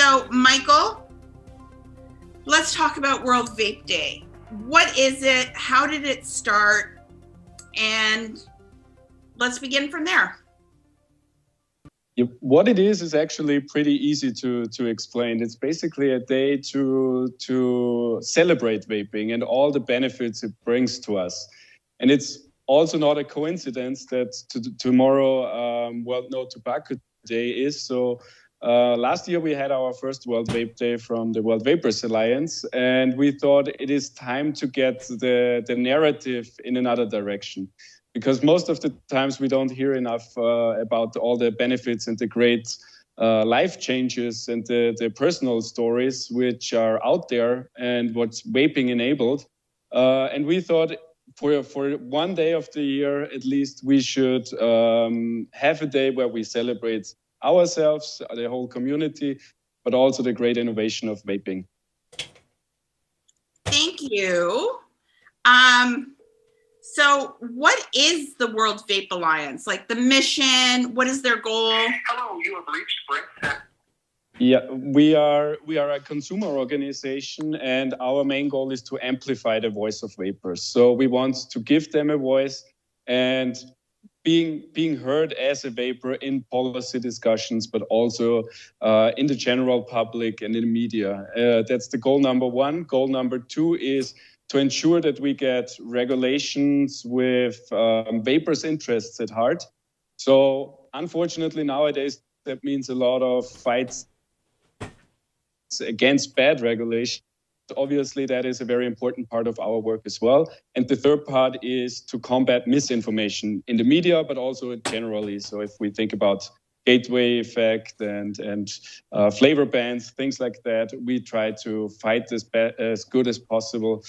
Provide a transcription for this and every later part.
So, Michael, let's talk about World Vape Day. What is it? How did it start? And let's begin from there. What it is actually pretty easy to explain. It's basically a day to celebrate vaping and all the benefits it brings to us. And it's also not a coincidence that tomorrow, Tobacco Day is. So last year we had our first World Vape Day from the World Vapers Alliance, and we thought it is time to get the narrative in another direction. Because most of the times we don't hear enough about all the benefits and the great life changes and the personal stories which are out there and what's vaping enabled. And we thought for one day of the year, at least, we should have a day where we celebrate ourselves, the whole community, but also the great innovation of vaping. Thank you. So what is the World Vape Alliance? Like the mission, what is their goal? Hello, you have reached Brent. Yeah, we are a consumer organization, and our main goal is to amplify the voice of vapers. So we want to give them a voice and being heard as a vapor in policy discussions, but also in the general public and in the media. That's the goal number one. Goal number two is to ensure that we get regulations with vapors' interests at heart. So unfortunately, nowadays, that means a lot of fights against bad regulation. Obviously, that is a very important part of our work as well. And the third part is to combat misinformation in the media, but also generally. So if we think about gateway effect and flavor bans, things like that, we try to fight this as good as possible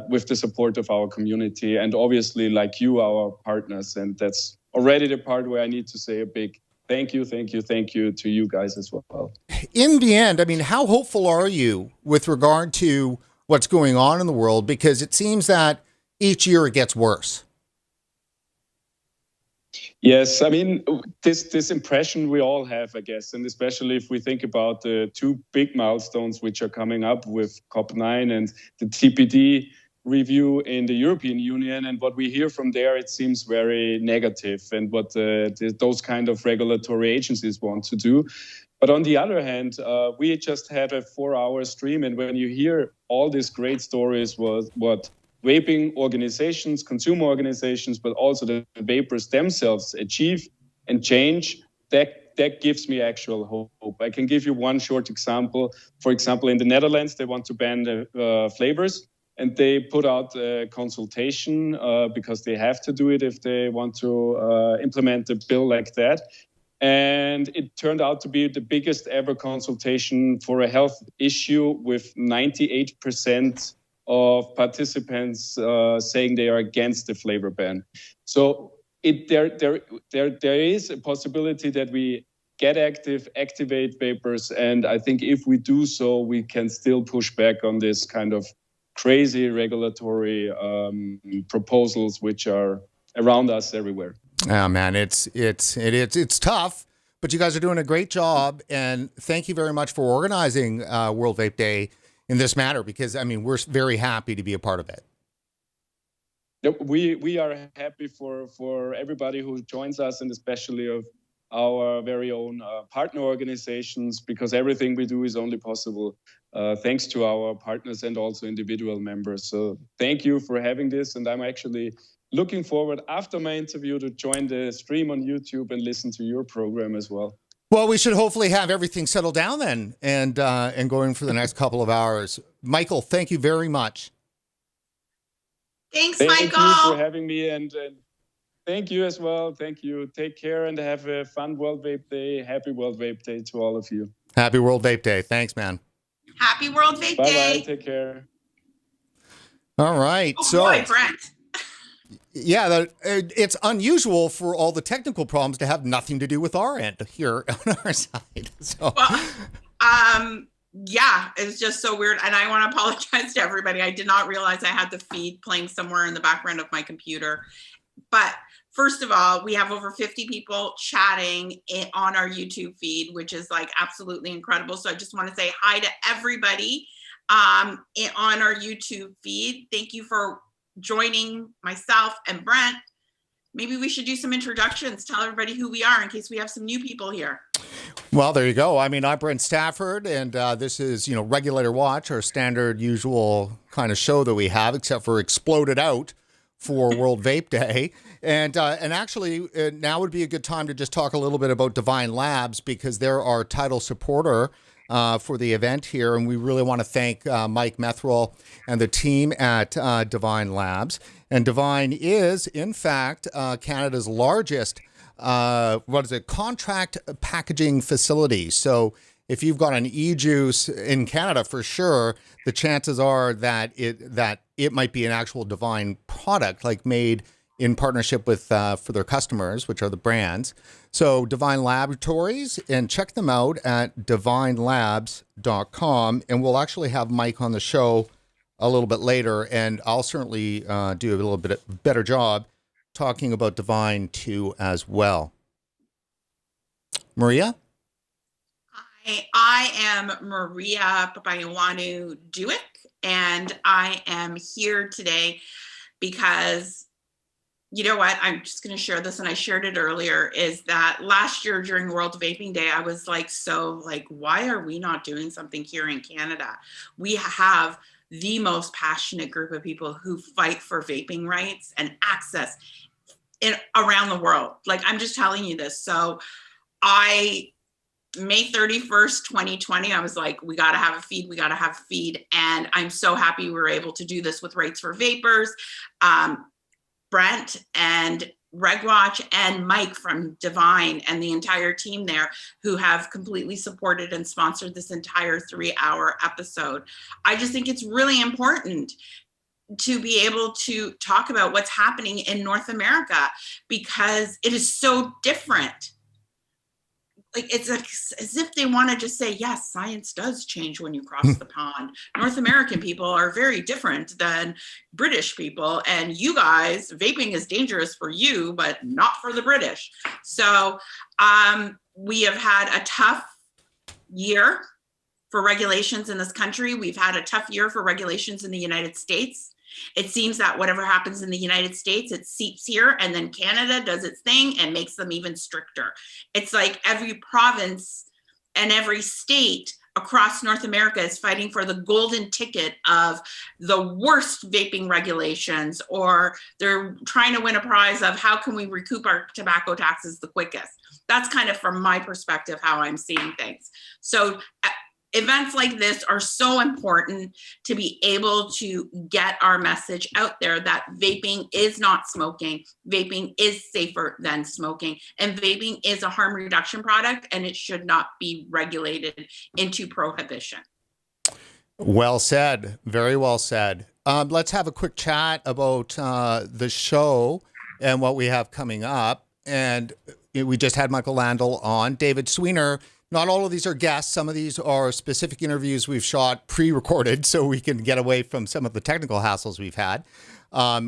with the support of our community and obviously like you, our partners. And that's already the part where I need to say a big thank you to you guys as well. In the end, I mean, how hopeful are you with regard to what's going on in the world? Because it seems that each year it gets worse. Yes, I mean, this impression we all have, I guess, and especially if we think about the two big milestones which are coming up with COP9 and the TPD review in the European Union, and what we hear from there, it seems very negative, and what those kind of regulatory agencies want to do. But on the other hand, we just had a 4-hour stream, and when you hear all these great stories, what vaping organizations, consumer organizations, but also the vapers themselves achieve and change, that gives me actual hope. I can give you one short example. For example, in the Netherlands, they want to ban the flavors, and they put out a consultation because they have to do it if they want to implement a bill like that. And it turned out to be the biggest ever consultation for a health issue, with 98% of participants saying they are against the flavor ban. So there is a possibility that we get activate vapers, and I think if we do so, we can still push back on this kind of crazy regulatory proposals which are around us everywhere. Oh man, it's tough, but you guys are doing a great job, and thank you very much for organizing World Vape Day in this matter, because I mean, we're very happy to be a part of it. We are happy for everybody who joins us, and especially of our very own partner organizations, because everything we do is only possible thanks to our partners and also individual members. So thank you for having this, and I'm actually looking forward after my interview to join the stream on YouTube and listen to your program as well. Well, we should hopefully have everything settled down then, and going for the next couple of hours. Michael, thank you very much. Thanks, Michael. Thank you for having me, and thank you as well. Thank you. Take care and have a fun World Vape Day. Happy World Vape Day to all of you. Happy World Vape Day. Thanks, man. Happy World Vape Day. Bye-bye. Take care. All right. Oh, boy, Brent. Yeah, it's unusual for all the technical problems to have nothing to do with our end here on our side. So, well, yeah, it's just so weird. And I want to apologize to everybody. I did not realize I had the feed playing somewhere in the background of my computer. But first of all, we have over 50 people chatting on our YouTube feed, which is like absolutely incredible. So I just want to say hi to everybody on our YouTube feed. Thank you for joining myself and Brent. Maybe we should do some introductions, tell everybody who we are in case we have some new people here. Well, there you go. I mean, I'm Brent Stafford, and this is, Regulator Watch, our standard usual kind of show that we have, except for exploded out for World Vape Day. And actually, now would be a good time to just talk a little bit about Divine Labs, because they're our title supporter for the event here. And we really want to thank Mike Methrall and the team at Divine Labs. And Divine is, in fact, Canada's largest contract packaging facility. So if you've got an e-juice in Canada, for sure, the chances are that it might be an actual Divine product, like made in partnership with for their customers, which are the brands. So Divine Laboratories, and check them out at divinelabs.com. And we'll actually have Mike on the show a little bit later, and I'll certainly do a little bit better job talking about Divine too as well. Maria? I am Maria Papaioannoy Dewick, and I am here today because, you know what, I'm just going to share this, and I shared it earlier, is that last year during World Vaping Day, I was like, why are we not doing something here in Canada? We have the most passionate group of people who fight for vaping rights and access around the world. Like, I'm just telling you this. So May 31st, 2020, I was like, we got to have a feed. And I'm so happy we were able to do this with Rights for Vapors, Brent and RegWatch and Mike from Divine and the entire team there, who have completely supported and sponsored this entire 3-hour episode. I just think it's really important to be able to talk about what's happening in North America, because it is so different. Like, it's like as if they want to just say, yes, science does change when you cross the pond. North American people are very different than British people. And you guys, vaping is dangerous for you, but not for the British. So we have had a tough year for regulations in this country. We've had a tough year for regulations in the United States. It seems that whatever happens in the United States, it seeps here, and then Canada does its thing and makes them even stricter. It's like every province and every state across North America is fighting for the golden ticket of the worst vaping regulations, or they're trying to win a prize of how can we recoup our tobacco taxes the quickest. That's kind of, from my perspective, how I'm seeing things. So events like this are so important to be able to get our message out there that vaping is not smoking. Vaping is safer than smoking, and vaping is a harm reduction product, and it should not be regulated into prohibition. Well said. Very well said. Let's have a quick chat about the show and what we have coming up. And we just had Michael Landel on. David Sweener. Not all of these are guests. Some of these are specific interviews we've shot pre-recorded so we can get away from some of the technical hassles we've had,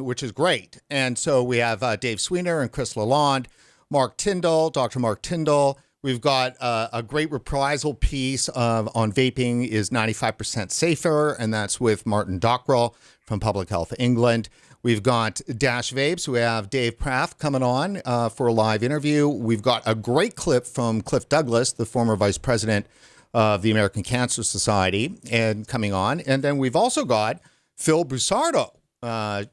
which is great. And so we have Dave Sweener and Chris Lalonde, Mark Tyndall, Dr. Mark Tyndall. We've got a great reprisal piece on vaping is 95% safer, and that's with Martin Dockrell from Public Health England. We've got Dash Vapes. We have Dave Praff coming on for a live interview. We've got a great clip from Cliff Douglas, the former vice president of the American Cancer Society, and coming on. And then we've also got Phil Busardo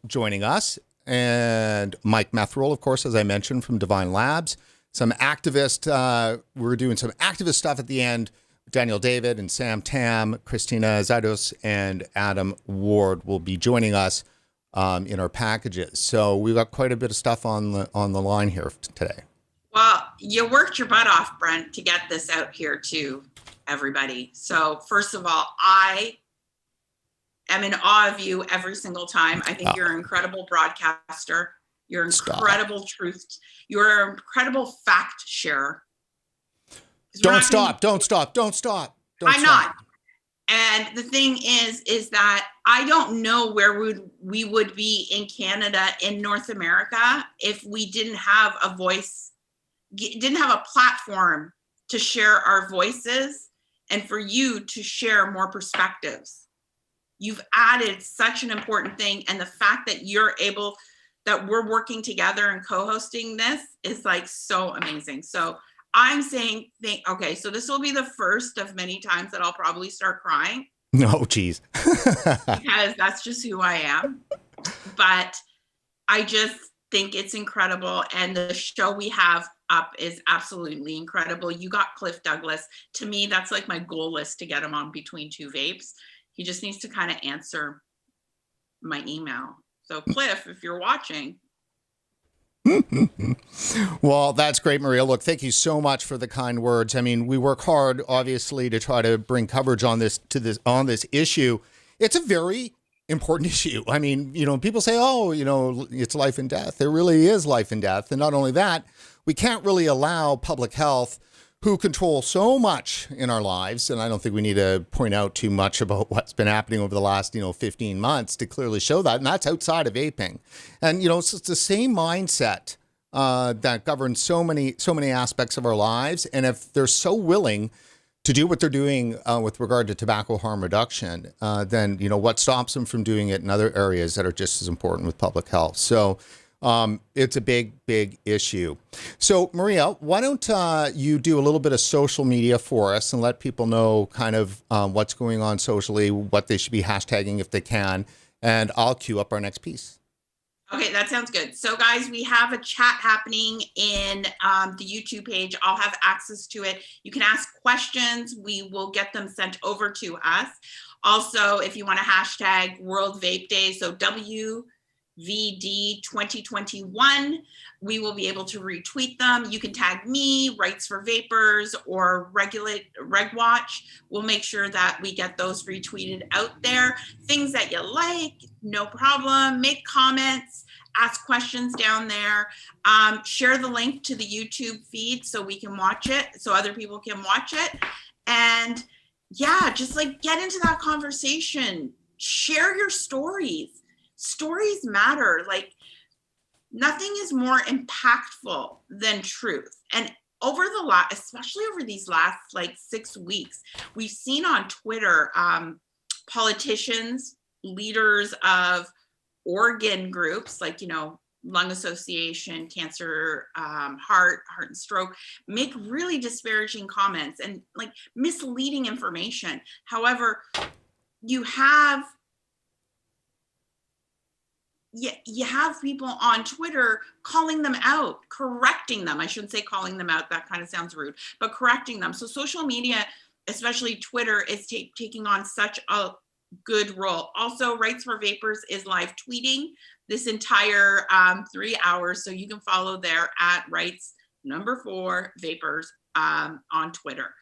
joining us, and Mike Methrall, of course, as I mentioned, from Divine Labs. Some activist, we're doing some activist stuff at the end. Daniel David and Sam Tam, Christina Zaidos, and Adam Ward will be joining us in our packages. So we've got quite a bit of stuff on the line here today. Well, you worked your butt off, Brent, to get this out here to everybody. So first of all, I am in awe of you every single time. I think you're an incredible broadcaster. You're incredible truth. You're an incredible fact sharer. Don't stop. I'm not. And the thing is that I don't know where we would be in Canada, in North America, if we didn't have a voice, didn't have a platform to share our voices and for you to share more perspectives. You've added such an important thing. And the fact that that we're working together and co-hosting this is like so amazing. So I'm saying, okay, so this will be the first of many times that I'll probably start crying. No, geez. Because that's just who I am. But I just think it's incredible. And the show we have up is absolutely incredible. You got Cliff Douglas. To me, that's like my goal list, to get him on Between Two Vapes. He just needs to kind of answer my email. So Cliff, if you're watching. Well, that's great, Maria. Look, thank you so much for the kind words. I mean, we work hard, obviously, to try to bring coverage on this issue. It's a very important issue. I mean, people say, oh, it's life and death. There really is life and death. And not only that, we can't really allow public health, who control so much in our lives. And I don't think we need to point out too much about what's been happening over the last, 15 months to clearly show that. And that's outside of vaping. And, it's the same mindset that governs so many aspects of our lives. And if they're so willing to do what they're doing with regard to tobacco harm reduction, then, what stops them from doing it in other areas that are just as important with public health? So it's a big issue. So, Maria, why don't you do a little bit of social media for us and let people know kind of what's going on socially, what they should be hashtagging if they can, and I'll queue up our next piece. Okay, that sounds good. So guys, we have a chat happening in the YouTube page. I'll have access to it. You can ask questions. We will get them sent over to us. Also, if you want to hashtag World Vape Day, so WVD 2021, we will be able to retweet them. You can tag me, Rights for Vapors, or RegWatch. We'll make sure that we get those retweeted out there. Things that you like, no problem. Make comments, ask questions down there. Share the link to the YouTube feed so we can watch it, so other people can watch it. And yeah, just like get into that conversation. Share your stories. Stories matter. Like, nothing is more impactful than truth. And especially over these last 6 weeks, we've seen on Twitter, politicians, leaders of organ groups like, Lung Association, Cancer, Heart and Stroke, make really disparaging comments and misleading information. However, you have people on Twitter calling them out, correcting them. I shouldn't say calling them out. That kind of sounds rude, but correcting them. So social media, especially Twitter, is taking on such a good role. Also, Rights for Vapors is live tweeting this entire 3 hours. So you can follow there at Rights4 Vapors on Twitter.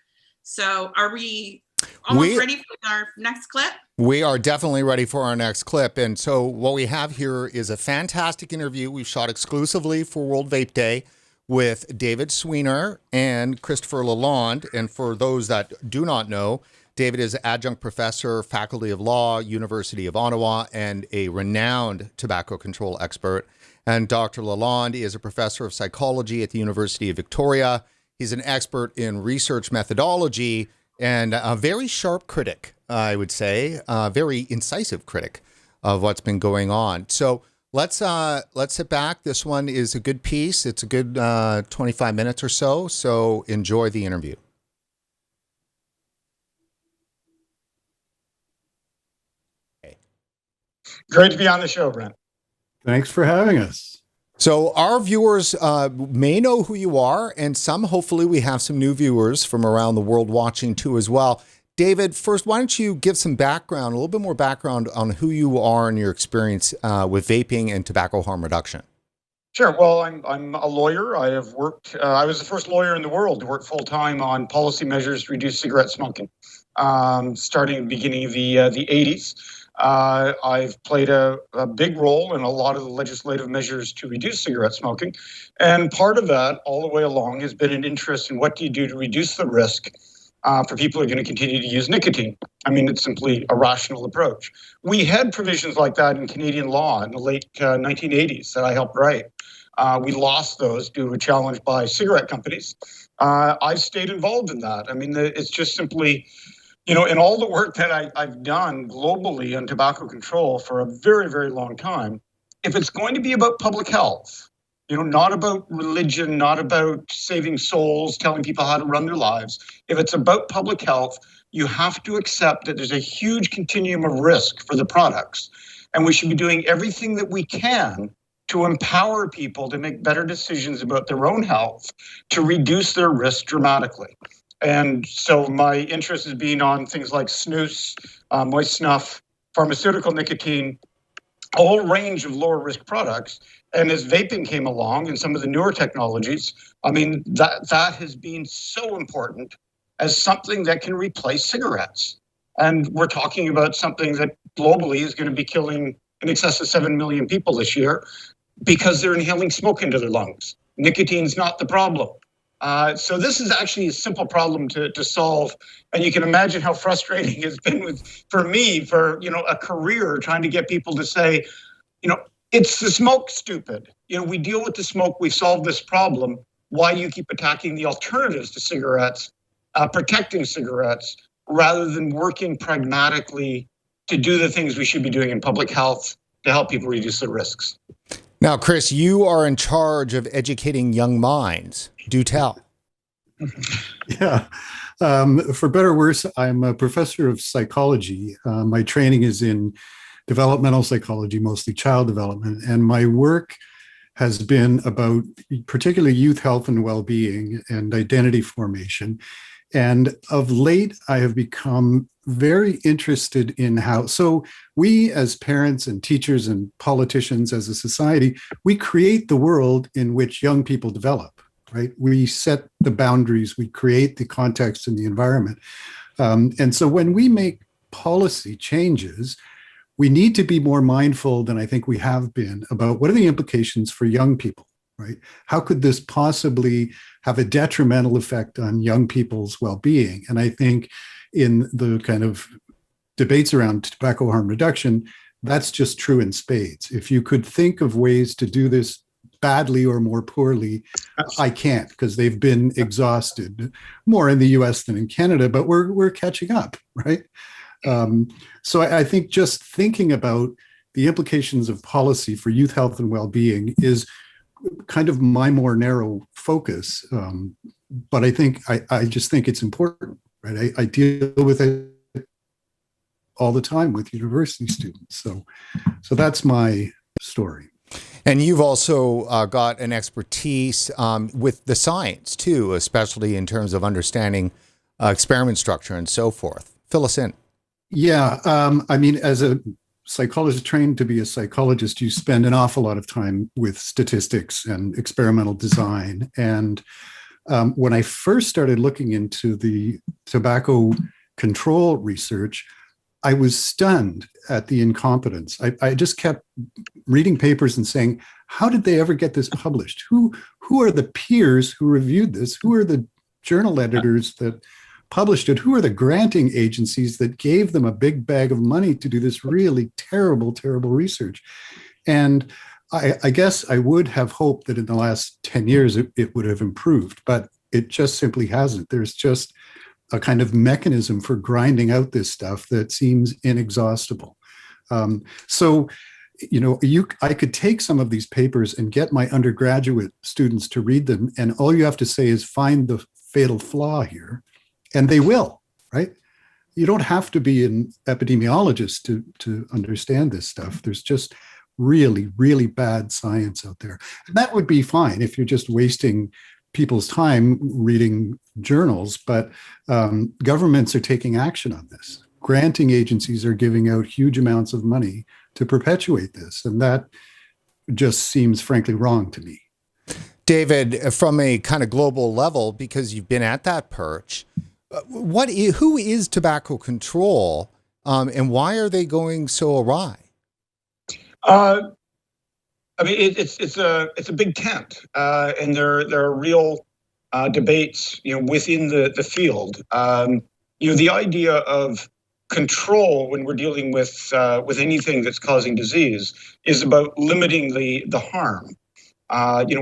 So are we almost ready for our next clip? We are definitely ready for our next clip. And so what we have here is a fantastic interview we've shot exclusively for World Vape Day with David Sweener and Christopher Lalonde. And for those that do not know, David is adjunct professor, faculty of law, University of Ottawa, and a renowned tobacco control expert. And Dr. Lalonde is a professor of psychology at the University of Victoria. He's an expert in research methodology and a very sharp critic, I would say, a very incisive critic of what's been going on. So let's sit back. This one is a good piece. It's a good 25 minutes or so. So enjoy the interview. Great to be on the show, Brent. Thanks for having us. So our viewers may know who you are, and hopefully we have some new viewers from around the world watching too as well. David, first, why don't you give some background, a little bit more background on who you are and your experience with vaping and tobacco harm reduction? Sure. Well, I'm a lawyer. I have worked. I was the first lawyer in the world to work full time on policy measures to reduce cigarette smoking, starting at the beginning of the 80s. I've played a big role in a lot of the legislative measures to reduce cigarette smoking. And part of that all the way along has been an interest in what do you do to reduce the risk for people who are going to continue to use nicotine. I mean, it's simply a rational approach. We had provisions like that in Canadian law in the late 1980s that I helped write. We lost those due to a challenge by cigarette companies. I've stayed involved in that. I mean, it's just simply, in all the work that I've done globally on tobacco control for a very, very long time, if it's going to be about public health, not about religion, not about saving souls, telling people how to run their lives. If it's about public health, you have to accept that there's a huge continuum of risk for the products. And we should be doing everything that we can to empower people to make better decisions about their own health, to reduce their risk dramatically. And so my interest has been on things like snus, moist snuff, pharmaceutical nicotine, a whole range of lower risk products. And as vaping came along and some of the newer technologies, I mean, that has been so important as something that can replace cigarettes. And we're talking about something that globally is going to be killing in excess of 7 million people this year because they're inhaling smoke into their lungs. Nicotine's not the problem. So this is actually a simple problem to solve. And you can imagine how frustrating it's been for me for, a career trying to get people to say, it's the smoke, stupid. We deal with the smoke. We've solved this problem. Why do you keep attacking the alternatives to cigarettes, protecting cigarettes, rather than working pragmatically to do the things we should be doing in public health to help people reduce their risks? Now, Chris, you are in charge of educating young minds. Do tell. Yeah. For better or worse, I'm a professor of psychology. My training is in developmental psychology, mostly child development. And my work has been about particularly youth health and well-being and identity formation. And of late, I have become very interested in so we as parents and teachers and politicians as a society, we create the world in which young people develop, right? We set the boundaries, we create the context and the environment. And so when we make policy changes, we need to be more mindful than I think we have been about what are the implications for young people, right? How could this possibly have a detrimental effect on young people's well-being? And I think in the kind of debates around tobacco harm reduction, that's just true in spades. If you could think of ways to do this badly or more poorly, I can't, because they've been exhausted more in the US than in Canada, but we're catching up, right? So I think just thinking about the implications of policy for youth health and well-being is kind of my more narrow focus. But I just think it's important, right? I deal with it all the time with university students. So that's my story. And you've also got an expertise with the science too, especially in terms of understanding experiment structure and so forth. Fill us in. Yeah. I mean, as a psychologist trained to be a psychologist, you spend an awful lot of time with statistics and experimental design. And when I first started looking into the tobacco control research, I was stunned at the incompetence. I just kept reading papers and saying, how did they ever get this published? Who are the peers who reviewed this? Who are the journal editors that published it? Who are the granting agencies that gave them a big bag of money to do this really terrible, terrible research? And I guess I would have hoped that in the last 10 years it would have improved, but it just simply hasn't. There's just a kind of mechanism for grinding out this stuff that seems inexhaustible. So, I could take some of these papers and get my undergraduate students to read them, and all you have to say is find the fatal flaw here, and they will, right? You don't have to be an epidemiologist to understand this stuff. There's just really, really bad science out there. And that would be fine if you're just wasting people's time reading journals, but governments are taking action on this. Granting agencies are giving out huge amounts of money to perpetuate this, and that just seems frankly wrong to me. David, from a kind of global level, because you've been at that perch, who is tobacco control, and why are they going so awry? I mean, it's a big tent, and there are real debates, within the field. The idea of control when we're dealing with anything that's causing disease is about limiting the harm.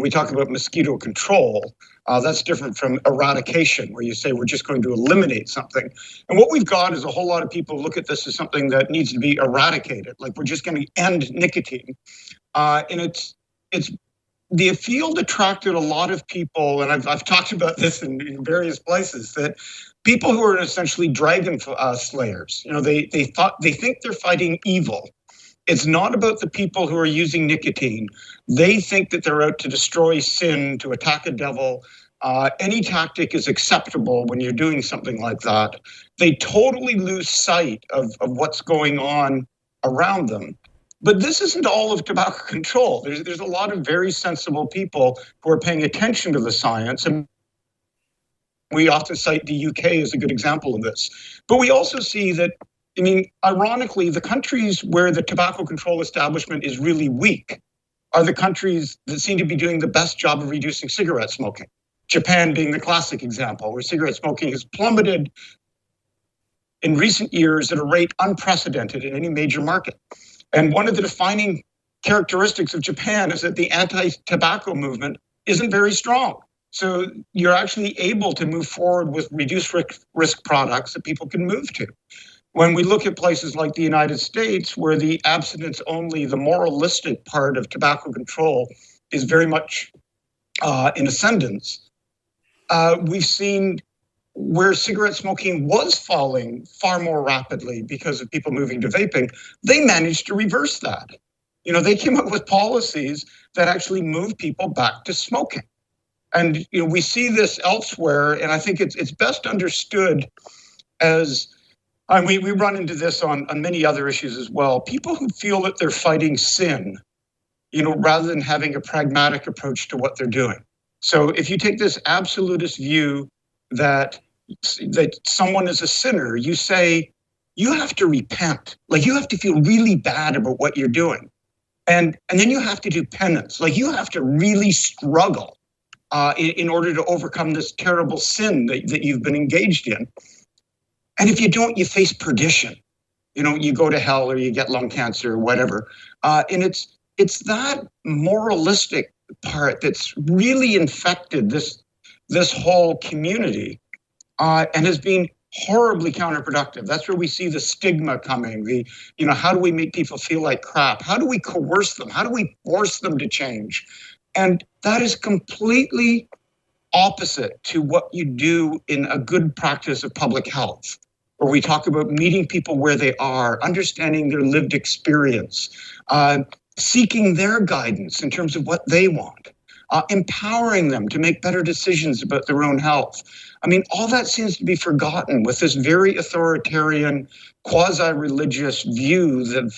We talk about mosquito control. That's different from eradication, where you say we're just going to eliminate something. And what we've got is a whole lot of people look at this as something that needs to be eradicated, like we're just going to end nicotine. And it's the field attracted a lot of people, and I've talked about this in various places, that people who are essentially dragon slayers. They think they're fighting evil. It's not about the people who are using nicotine. They think that they're out to destroy sin, to attack a devil. Any tactic is acceptable when you're doing something like that. They totally lose sight of what's going on around them. But this isn't all of tobacco control. There's a lot of very sensible people who are paying attention to the science. And we often cite the UK as a good example of this. But we also see that, ironically, the countries where the tobacco control establishment is really weak are the countries that seem to be doing the best job of reducing cigarette smoking. Japan being the classic example, where cigarette smoking has plummeted in recent years at a rate unprecedented in any major market. And one of the defining characteristics of Japan is that the anti-tobacco movement isn't very strong. So you're actually able to move forward with reduced risk products that people can move to. When we look at places like the United States, where the abstinence only, the moralistic part of tobacco control is very much in ascendance, we've seen where cigarette smoking was falling far more rapidly because of people moving to vaping, they managed to reverse that. They came up with policies that actually moved people back to smoking. And we see this elsewhere, and I think it's best understood as, we run into this on many other issues as well. People who feel that they're fighting sin, rather than having a pragmatic approach to what they're doing. So if you take this absolutist view that someone is a sinner, you say, you have to repent. Like, you have to feel really bad about what you're doing. And then you have to do penance. Like, you have to really struggle in order to overcome this terrible sin that you've been engaged in. And if you don't, you face perdition. You go to hell or you get lung cancer or whatever. And it's that moralistic part that's really infected this whole community and has been horribly counterproductive. That's where we see the stigma coming. How do we make people feel like crap? How do we coerce them? How do we force them to change? And that is completely opposite to what you do in a good practice of public health, where we talk about meeting people where they are, understanding their lived experience, seeking their guidance in terms of what they want, empowering them to make better decisions about their own health. All that seems to be forgotten with this very authoritarian, quasi-religious view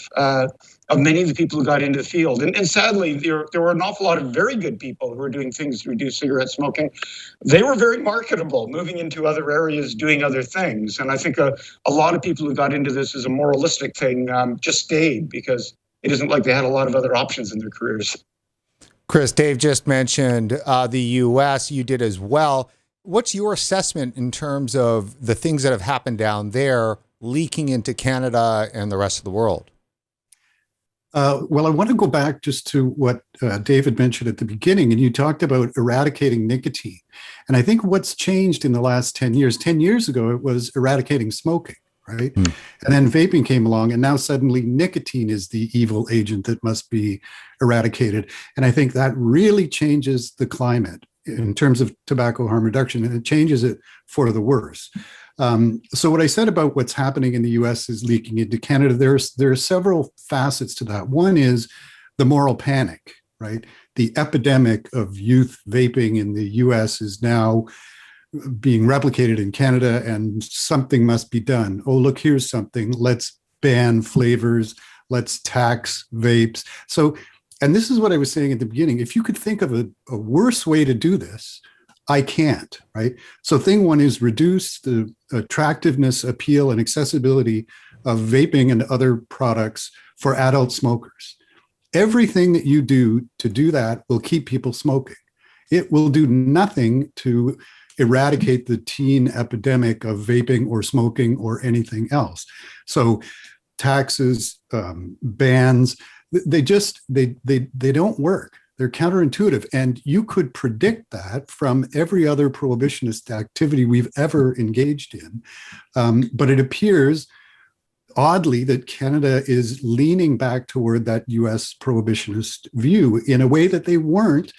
of many of the people who got into the field. And sadly, there were an awful lot of very good people who were doing things to reduce cigarette smoking. They were very marketable, moving into other areas, doing other things. And I think a lot of people who got into this as a moralistic thing just stayed because it isn't like they had a lot of other options in their careers. Chris, Dave just mentioned the U.S. You did as well. What's your assessment in terms of the things that have happened down there leaking into Canada and the rest of the world? Well, I want to go back just to what David mentioned at the beginning, and you talked about eradicating nicotine. And I think what's changed in the last 10 years, 10 years ago, it was eradicating smoking, right? And then vaping came along, and now suddenly nicotine is the evil agent that must be eradicated. And I think that really changes the climate in terms of tobacco harm reduction, and it changes it for the worse. So what I said about what's happening in the US is leaking into Canada. There are several facets to that. One is the moral panic, right? The epidemic of youth vaping in the US is now being replicated in Canada, and something must be done. Oh, look, here's something. Let's ban flavors. Let's tax vapes. So, and this is what I was saying at the beginning. If you could think of a worse way to do this, I can't, right? So thing one is reduce the attractiveness, appeal, and accessibility of vaping and other products for adult smokers. Everything that you do to do that will keep people smoking. it will do nothing to eradicate the teen epidemic of vaping or smoking or anything else. So taxes, bans, they don't work. They're counterintuitive. And you could predict that from every other prohibitionist activity we've ever engaged in. But it appears, oddly, that Canada is leaning back toward that US prohibitionist view in a way that they weren't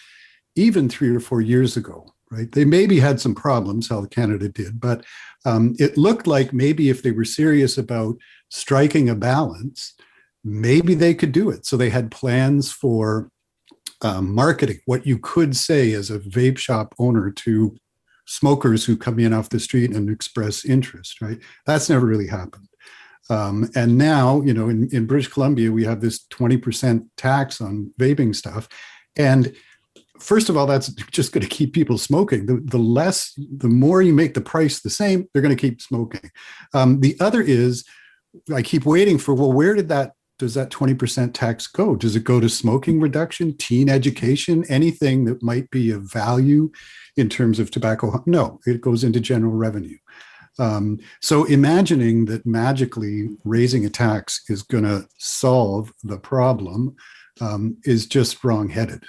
even 3 or 4 years ago, right? They maybe had some problems, how Canada did, but it looked like maybe if they were serious about striking a balance, maybe they could do it. So they had plans for marketing, what you could say as a vape shop owner to smokers who come in off the street and express interest, right? That's never really happened. And now, in British Columbia, we have this 20% tax on vaping stuff. And first of all, that's just going to keep people smoking. The more you make the price the same, they're going to keep smoking. The other is, I keep waiting for, well, where does that 20% tax go? Does it go to smoking reduction, teen education, anything that might be of value in terms of tobacco? No, it goes into general revenue. So imagining that magically raising a tax is going to solve the problem is just wrong-headed.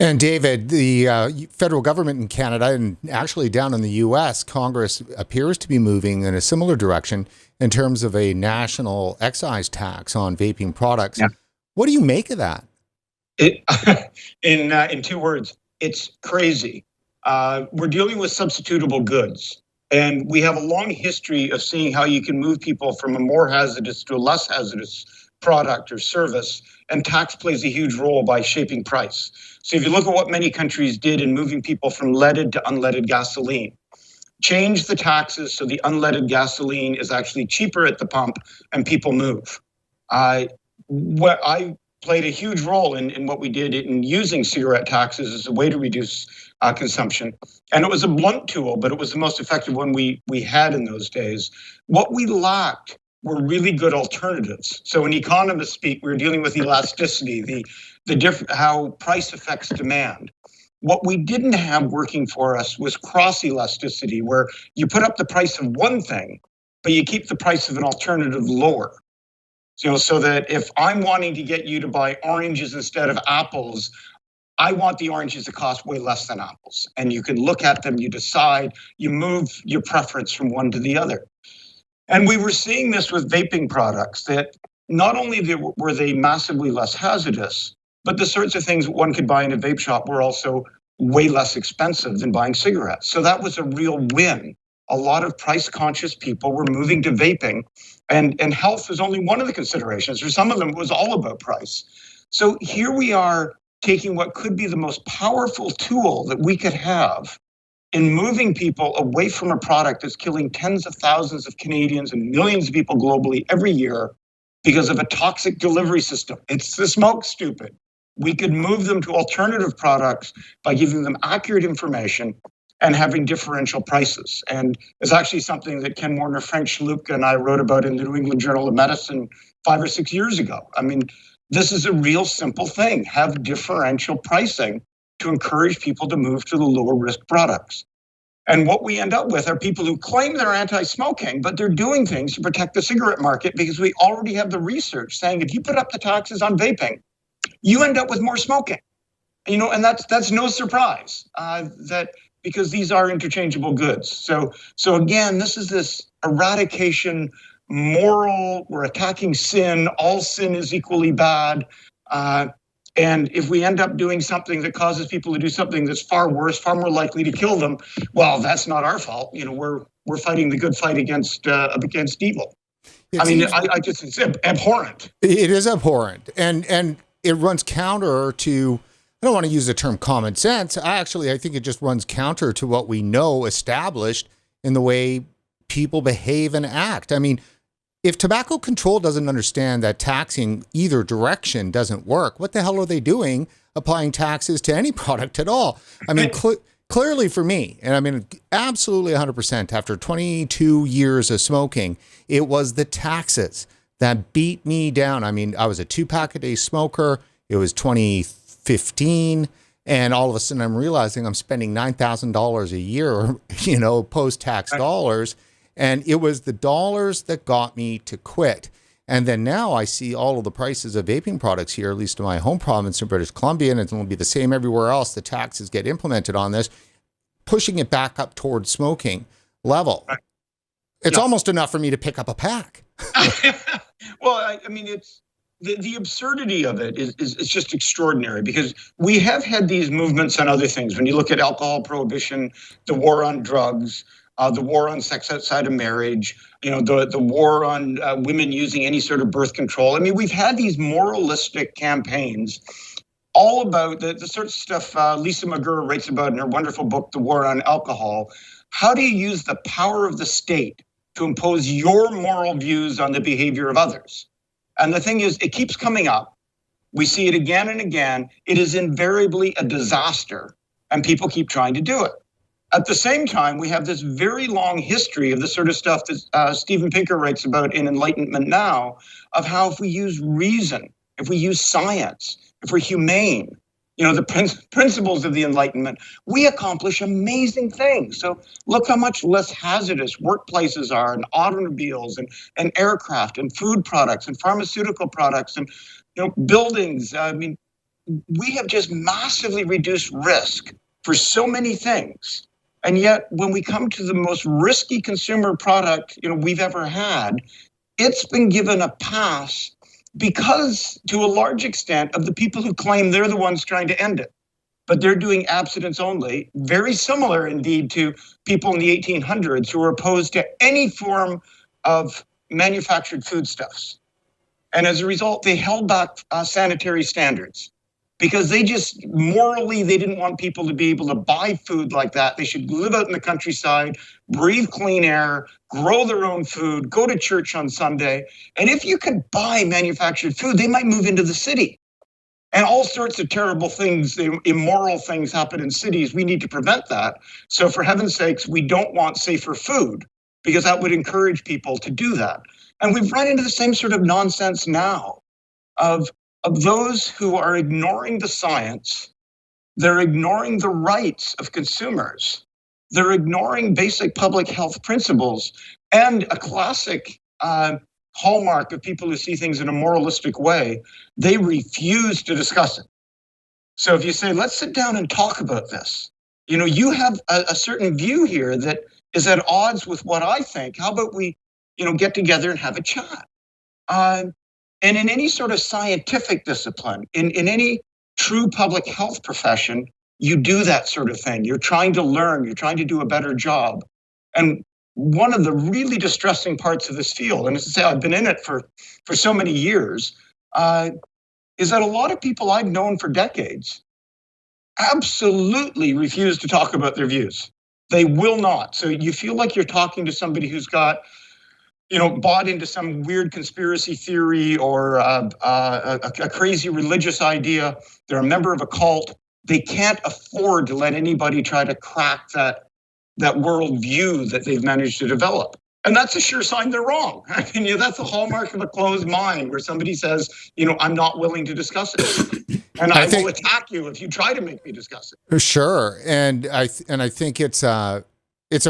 And David, the federal government in Canada and actually down in the US, Congress appears to be moving in a similar direction in terms of a national excise tax on vaping products. Yeah. What do you make of that? In 2 words, it's crazy. We're dealing with substitutable goods. And we have a long history of seeing how you can move people from a more hazardous to a less hazardous product or service, and tax plays a huge role by shaping price. So if you look at what many countries did in moving people from leaded to unleaded gasoline, change the taxes so the unleaded gasoline is actually cheaper at the pump and people move. I played a huge role in what we did in using cigarette taxes as a way to reduce consumption. And it was a blunt tool, but it was the most effective one we had in those days. What we lacked were really good alternatives. So in economists speak, we're dealing with elasticity, how price affects demand. What we didn't have working for us was cross elasticity, where you put up the price of one thing, but you keep the price of an alternative lower. So that if I'm wanting to get you to buy oranges instead of apples, I want the oranges to cost way less than apples. And you can look at them, you decide, you move your preference from one to the other. And we were seeing this with vaping products, that not only were they massively less hazardous, but the sorts of things one could buy in a vape shop were also way less expensive than buying cigarettes. So that was a real win. A lot of price-conscious people were moving to vaping, and health was only one of the considerations. For some of them, it was all about price. So here we are taking what could be the most powerful tool that we could have in moving people away from a product that's killing tens of thousands of Canadians and millions of people globally every year because of a toxic delivery system. It's the smoke, stupid. We could move them to alternative products by giving them accurate information and having differential prices. And it's actually something that Ken Warner, Frank Shalupka, and I wrote about in the New England Journal of Medicine 5 or 6 years ago. I mean, this is a real simple thing. Have differential pricing to encourage people to move to the lower risk products. And what we end up with are people who claim they're anti-smoking, but they're doing things to protect the cigarette market, because we already have the research saying if you put up the taxes on vaping, you end up with more smoking. And that's no surprise that because these are interchangeable goods. So again, this eradication, moral, we're attacking sin, all sin is equally bad. And if we end up doing something that causes people to do something that's far worse, far more likely to kill them, well, that's not our fault. We're fighting the good fight against evil. It's abhorrent. It is abhorrent, and it runs counter to. I don't want to use the term common sense. I think it just runs counter to what we know established in the way people behave and act. I mean, if tobacco control doesn't understand that taxing either direction doesn't work, what the hell are they doing applying taxes to any product at all? I mean, clearly for me, and I mean, absolutely 100% after 22 years of smoking, it was the taxes that beat me down. I mean, I was a 2-pack a day smoker. It was 2015, And all of a sudden I'm realizing I'm spending $9,000 a year, post-tax dollars. And it was the dollars that got me to quit. And then now I see all of the prices of vaping products here, at least in my home province in British Columbia, and it'll be the same everywhere else. The taxes get implemented on this, pushing it back up towards smoking level. It's almost enough for me to pick up a pack. Well, I mean, it's the absurdity of it is just extraordinary, because we have had these movements on other things. When you look at alcohol prohibition, the war on drugs, the war on sex outside of marriage, the war on women using any sort of birth control. I mean, we've had these moralistic campaigns all about the sort of stuff Lisa McGurr writes about in her wonderful book, The War on Alcohol. How do you use the power of the state to impose your moral views on the behavior of others? And the thing is, it keeps coming up. We see it again and again. It is invariably a disaster, and people keep trying to do it. At the same time, we have this very long history of the sort of stuff that Steven Pinker writes about in Enlightenment Now, of how if we use reason, if we use science, if we're humane, the principles of the Enlightenment, we accomplish amazing things. So look how much less hazardous workplaces are, and automobiles and aircraft and food products and pharmaceutical products and buildings. I mean, we have just massively reduced risk for so many things. And yet, when we come to the most risky consumer product we've ever had, it's been given a pass because, to a large extent, of the people who claim they're the ones trying to end it. But they're doing abstinence only, very similar indeed to people in the 1800s who were opposed to any form of manufactured foodstuffs. And as a result, they held back sanitary standards, because they just morally, they didn't want people to be able to buy food like that. They should live out in the countryside, breathe clean air, grow their own food, go to church on Sunday. And if you could buy manufactured food, they might move into the city. And all sorts of terrible things, immoral things happen in cities. We need to prevent that. So for heaven's sakes, we don't want safer food, because that would encourage people to do that. And we've run into the same sort of nonsense now of those who are ignoring the science. They're ignoring the rights of consumers. They're ignoring basic public health principles, and a classic hallmark of people who see things in a moralistic way. They refuse to discuss it. So if you say, let's sit down and talk about this, you have a certain view here that is at odds with what I think. How about we, get together and have a chat? And in any sort of scientific discipline, in any true public health profession, you do that sort of thing. You're trying to learn, you're trying to do a better job. And one of the really distressing parts of this field, and as I say, I've been in it for so many years, is that a lot of people I've known for decades absolutely refuse to talk about their views. They will not. So you feel like you're talking to somebody who's got bought into some weird conspiracy theory or a crazy religious idea. They're a member of a cult. They can't afford to let anybody try to crack that worldview that they've managed to develop. And that's a sure sign they're wrong. I mean, that's the hallmark of a closed mind, where somebody says, I'm not willing to discuss it. And I will attack you if you try to make me discuss it. Sure. And I think it's a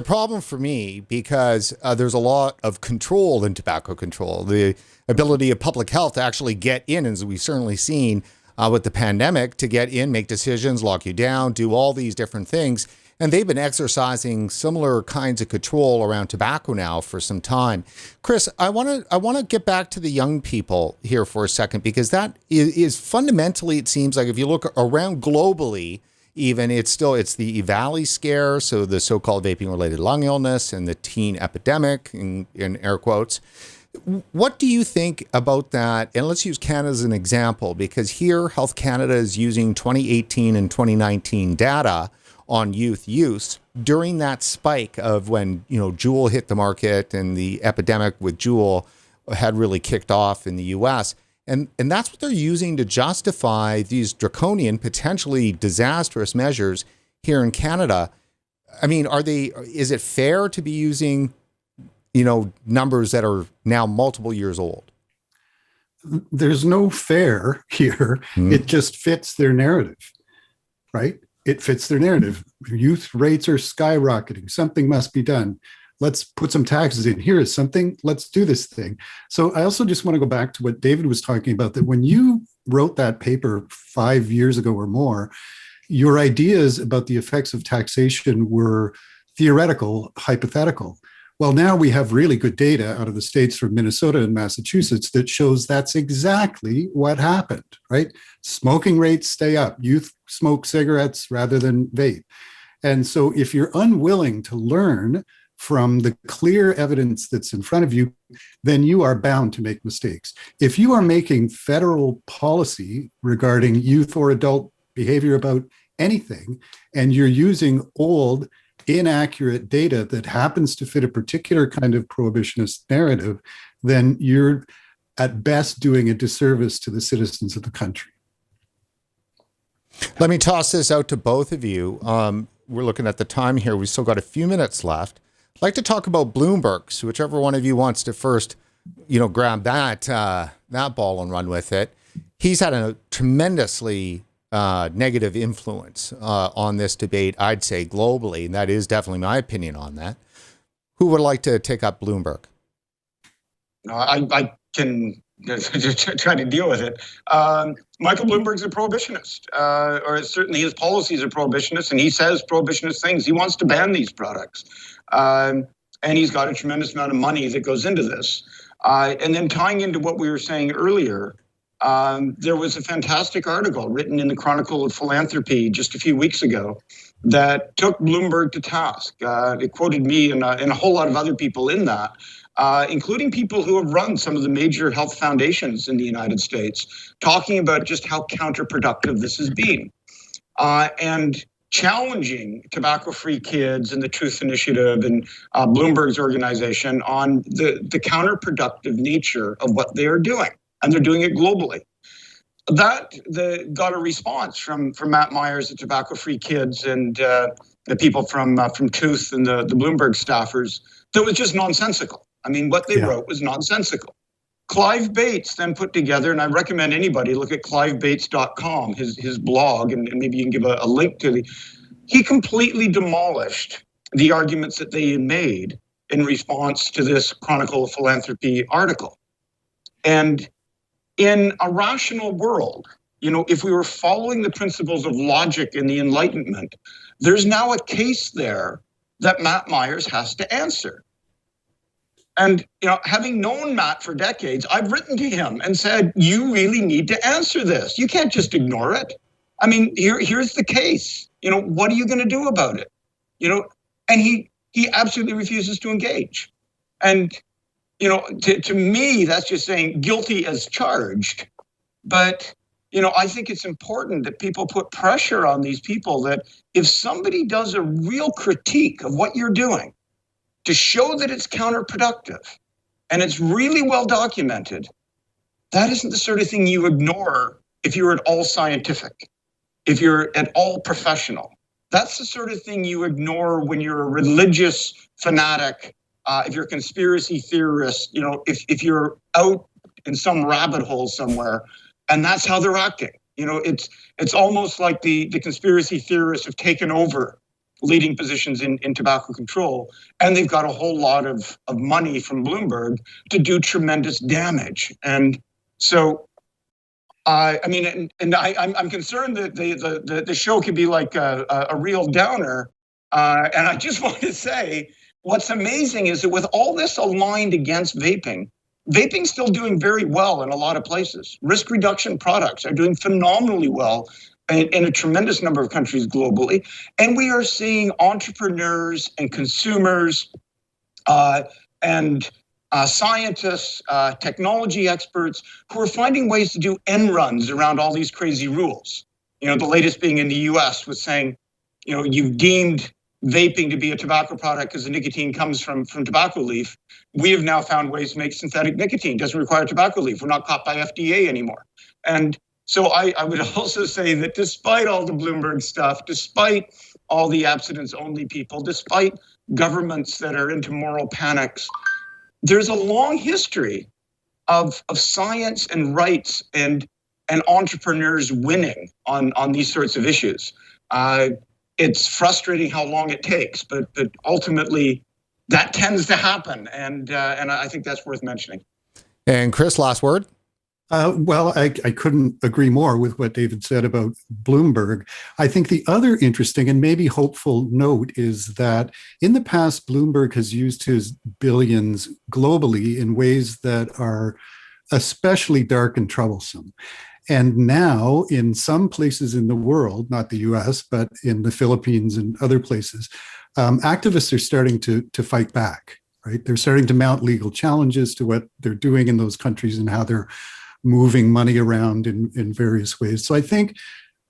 problem for me, because there's a lot of control in tobacco control. The ability of public health to actually get in, as we've certainly seen with the pandemic, to get in, make decisions, lock you down, do all these different things. And they've been exercising similar kinds of control around tobacco now for some time. Chris, I want to get back to the young people here for a second, because that is fundamentally, it seems like if you look around globally, even it's the EVALI scare, so the so-called vaping-related lung illness and the teen epidemic, in air quotes. What do you think about that? And let's use Canada as an example, because here Health Canada is using 2018 and 2019 data on youth use during that spike of when, Juul hit the market and the epidemic with Juul had really kicked off in the US. And that's what they're using to justify these draconian, potentially disastrous measures here in Canada. I mean, is it fair to be using, numbers that are now multiple years old? There's no fair here. It just fits their narrative. right? It fits their narrative. Youth rates are skyrocketing. Something must be done. Let's put some taxes in. Here is something. Let's do this thing. So I also just want to go back to what David was talking about, that when you wrote that paper 5 years ago or more, your ideas about the effects of taxation were theoretical, hypothetical. Well, now we have really good data out of the states from Minnesota and Massachusetts that shows that's exactly what happened, right? Smoking rates stay up. Youth smoke cigarettes rather than vape. And so if you're unwilling to learn from the clear evidence that's in front of you, then you are bound to make mistakes. If you are making federal policy regarding youth or adult behavior about anything, and you're using old, inaccurate data that happens to fit a particular kind of prohibitionist narrative, then you're at best doing a disservice to the citizens of the country. Let me toss this out to both of you. We're looking at the time here. We've still got a few minutes left. I'd like to talk about Bloomberg. So whichever one of you wants to first, grab that ball and run with it. He's had a tremendously negative influence on this debate, I'd say globally, and that is definitely my opinion on that. Who would like to take up Bloomberg? I can try to deal with it. Michael Bloomberg's a prohibitionist, or certainly his policies are prohibitionist, and he says prohibitionist things. He wants to ban these products, and he's got a tremendous amount of money that goes into this. And then tying into what we were saying earlier, there was a fantastic article written in the Chronicle of Philanthropy just a few weeks ago that took Bloomberg to task. It quoted me and a whole lot of other people in that, including people who have run some of the major health foundations in the United States, talking about just how counterproductive this has been, and challenging Tobacco-Free Kids and the Truth Initiative and Bloomberg's organization on the counterproductive nature of what they are doing. And they're doing it globally. That got a response from Matt Myers at Tobacco-Free Kids and the people from Tooth and the Bloomberg staffers that was just nonsensical. I mean, what they wrote was nonsensical. Clive Bates then put together, and I recommend anybody look at clivebates.com, his blog, and maybe you can give a link to he completely demolished the arguments that they had made in response to this Chronicle of Philanthropy article. And in a rational world, if we were following the principles of logic and the Enlightenment, there's now a case there that Matt Myers has to answer. And, having known Matt for decades, I've written to him and said, you really need to answer this. You can't just ignore it. I mean, here's the case. What are you going to do about it? And he absolutely refuses to engage. And to me, that's just saying guilty as charged. But, I think it's important that people put pressure on these people that if somebody does a real critique of what you're doing to show that it's counterproductive and it's really well documented, that isn't the sort of thing you ignore if you're at all scientific, if you're at all professional. That's the sort of thing you ignore when you're a religious fanatic. If you're a conspiracy theorist, if you're out in some rabbit hole somewhere, and that's how they're acting. It's almost like the conspiracy theorists have taken over leading positions in tobacco control, and they've got a whole lot of money from Bloomberg to do tremendous damage. And so, I'm concerned that the show could be like a real downer. And I just want to say, what's amazing is that with all this aligned against vaping's still doing very well in a lot of places. Risk reduction products are doing phenomenally well in a tremendous number of countries globally. And we are seeing entrepreneurs and consumers and scientists, technology experts who are finding ways to do end runs around all these crazy rules. The latest being in the US was saying, you've deemed vaping to be a tobacco product because the nicotine comes from tobacco leaf. We have now found ways to make synthetic nicotine. It doesn't require tobacco leaf. We're not caught by FDA anymore. And so I would also say that despite all the Bloomberg stuff, despite all the abstinence-only people, despite governments that are into moral panics, there's a long history of science and rights and entrepreneurs winning on these sorts of issues. It's frustrating how long it takes, but ultimately that tends to happen, and I think that's worth mentioning. And Chris, last word. Well, I couldn't agree more with what David said about Bloomberg. I think the other interesting and maybe hopeful note is that in the past, Bloomberg has used his billions globally in ways that are especially dark and troublesome. And now, in some places in the world, not the US, but in the Philippines and other places, activists are starting to fight back, right? They're starting to mount legal challenges to what they're doing in those countries and how they're moving money around in various ways. So I think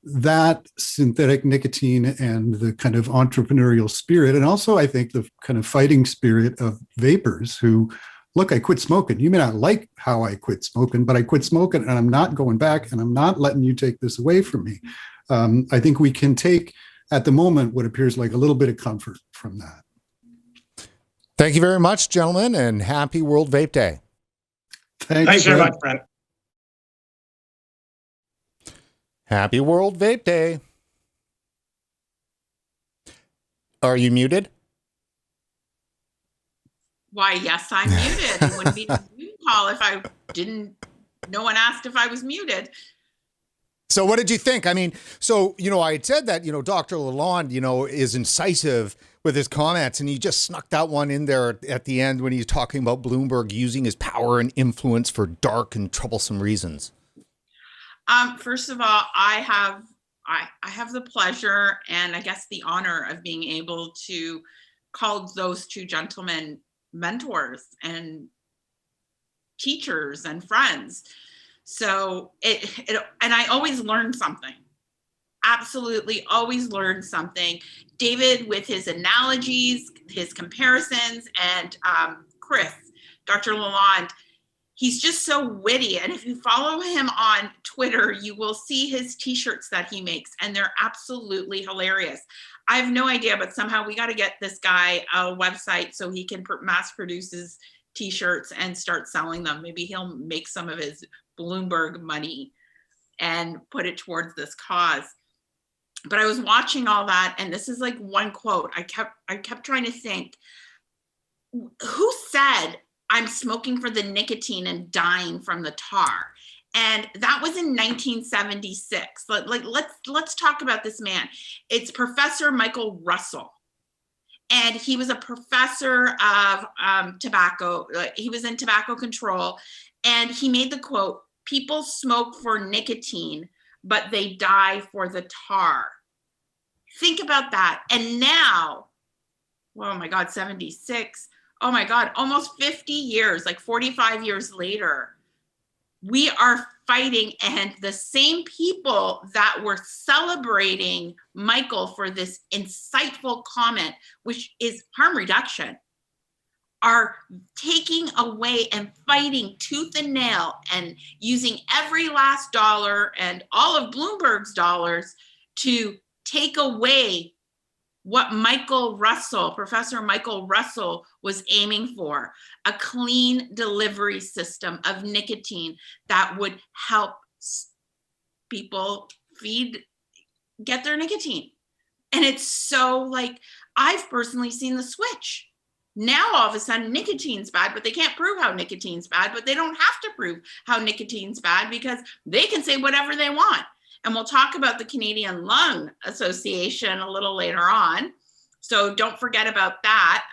that synthetic nicotine and the kind of entrepreneurial spirit, and also I think the kind of fighting spirit of vapors who, look, I quit smoking. You may not like how I quit smoking, but I quit smoking and I'm not going back and I'm not letting you take this away from me. I think we can take, at the moment, what appears like a little bit of comfort from that. Thank you very much, gentlemen, and happy World Vape Day. Thanks very much, Brent. Happy World Vape Day. Are you muted? Why, yes, I'm muted. It wouldn't be a Zoom call if I didn't. No one asked if I was muted. So what did you think? I mean, so, I had said that, Dr. Lalonde, is incisive with his comments, and he just snuck that one in there at the end when he's talking about Bloomberg using his power and influence for dark and troublesome reasons. First of all, I have the pleasure and I guess the honor of being able to call those two gentlemen mentors and teachers and friends. So and I always learn something. Absolutely always learn something. David with his analogies, his comparisons, and Chris, Dr. Lalonde, he's just so witty. And if you follow him on Twitter, you will see his t-shirts that he makes, and they're absolutely hilarious. I have no idea, but somehow we got to get this guy a website so he can mass produce his t-shirts and start selling them. Maybe he'll make some of his Bloomberg money and put it towards this cause. But I was watching all that, and this is like one quote. I kept trying to think, who said I'm smoking for the nicotine and dying from the tar? And that was in 1976. Let's talk about this man. It's Professor Michael Russell. And he was a professor of tobacco. He was in tobacco control. And he made the quote, "People smoke for nicotine, but they die for the tar." Think about that. And now, oh my God, 76. Oh my God, almost 50 years, like 45 years later, we are fighting, and the same people that were celebrating Michael for this insightful comment, which is harm reduction, are taking away and fighting tooth and nail and using every last dollar and all of Bloomberg's dollars to take away what Professor Michael Russell was aiming for, a clean delivery system of nicotine that would help people get their nicotine. And it's so like, I've personally seen the switch. Now, all of a sudden, nicotine's bad, but they can't prove how nicotine's bad, but they don't have to prove how nicotine's bad because they can say whatever they want. And we'll talk about the Canadian Lung Association a little later on. So don't forget about that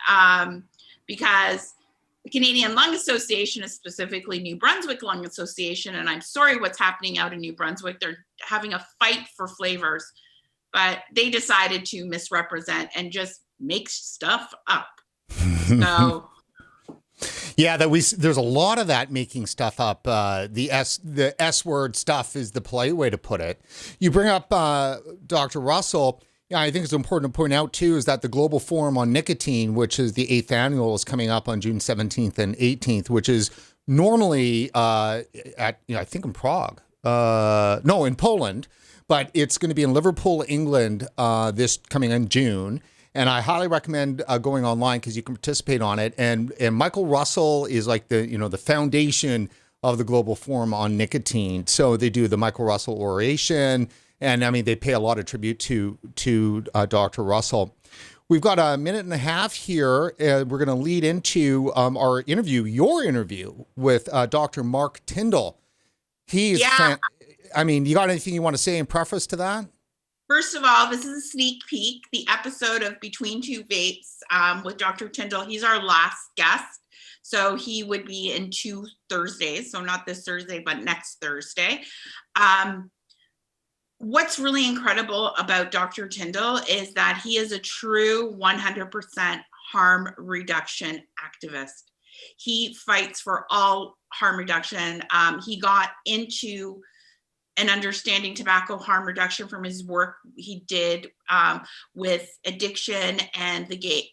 because the Canadian Lung Association is specifically New Brunswick Lung Association. And I'm sorry what's happening out in New Brunswick. They're having a fight for flavors, but they decided to misrepresent and just make stuff up. So yeah, there's a lot of that making stuff up. The S word stuff is the polite way to put it. You bring up Dr. Russell. Yeah, I think it's important to point out too is that the Global Forum on Nicotine, which is the 8th annual, is coming up on June 17th and 18th, which is normally I think in Prague. No, in Poland, but it's going to be in Liverpool, England, this coming in June. And I highly recommend going online because you can participate on it. And Michael Russell is like the foundation of the Global Forum on Nicotine. So they do the Michael Russell oration, And I mean, they pay a lot of tribute to Dr. Russell. We've got a minute and a half here. We're going to lead into our interview, your interview with Dr. Mark Tyndall. He's, I mean, you got anything you want to say in preface to that? First of all, this is a sneak peek, the episode of Between Two Vapes with Dr. Tyndall. He's our last guest. So he would be in 2 Thursdays. So not this Thursday, but next Thursday. What's really incredible about Dr. Tyndall is that he is a true 100% harm reduction activist. He fights for all harm reduction. He got into and understanding tobacco harm reduction from his work he did with addiction and the gay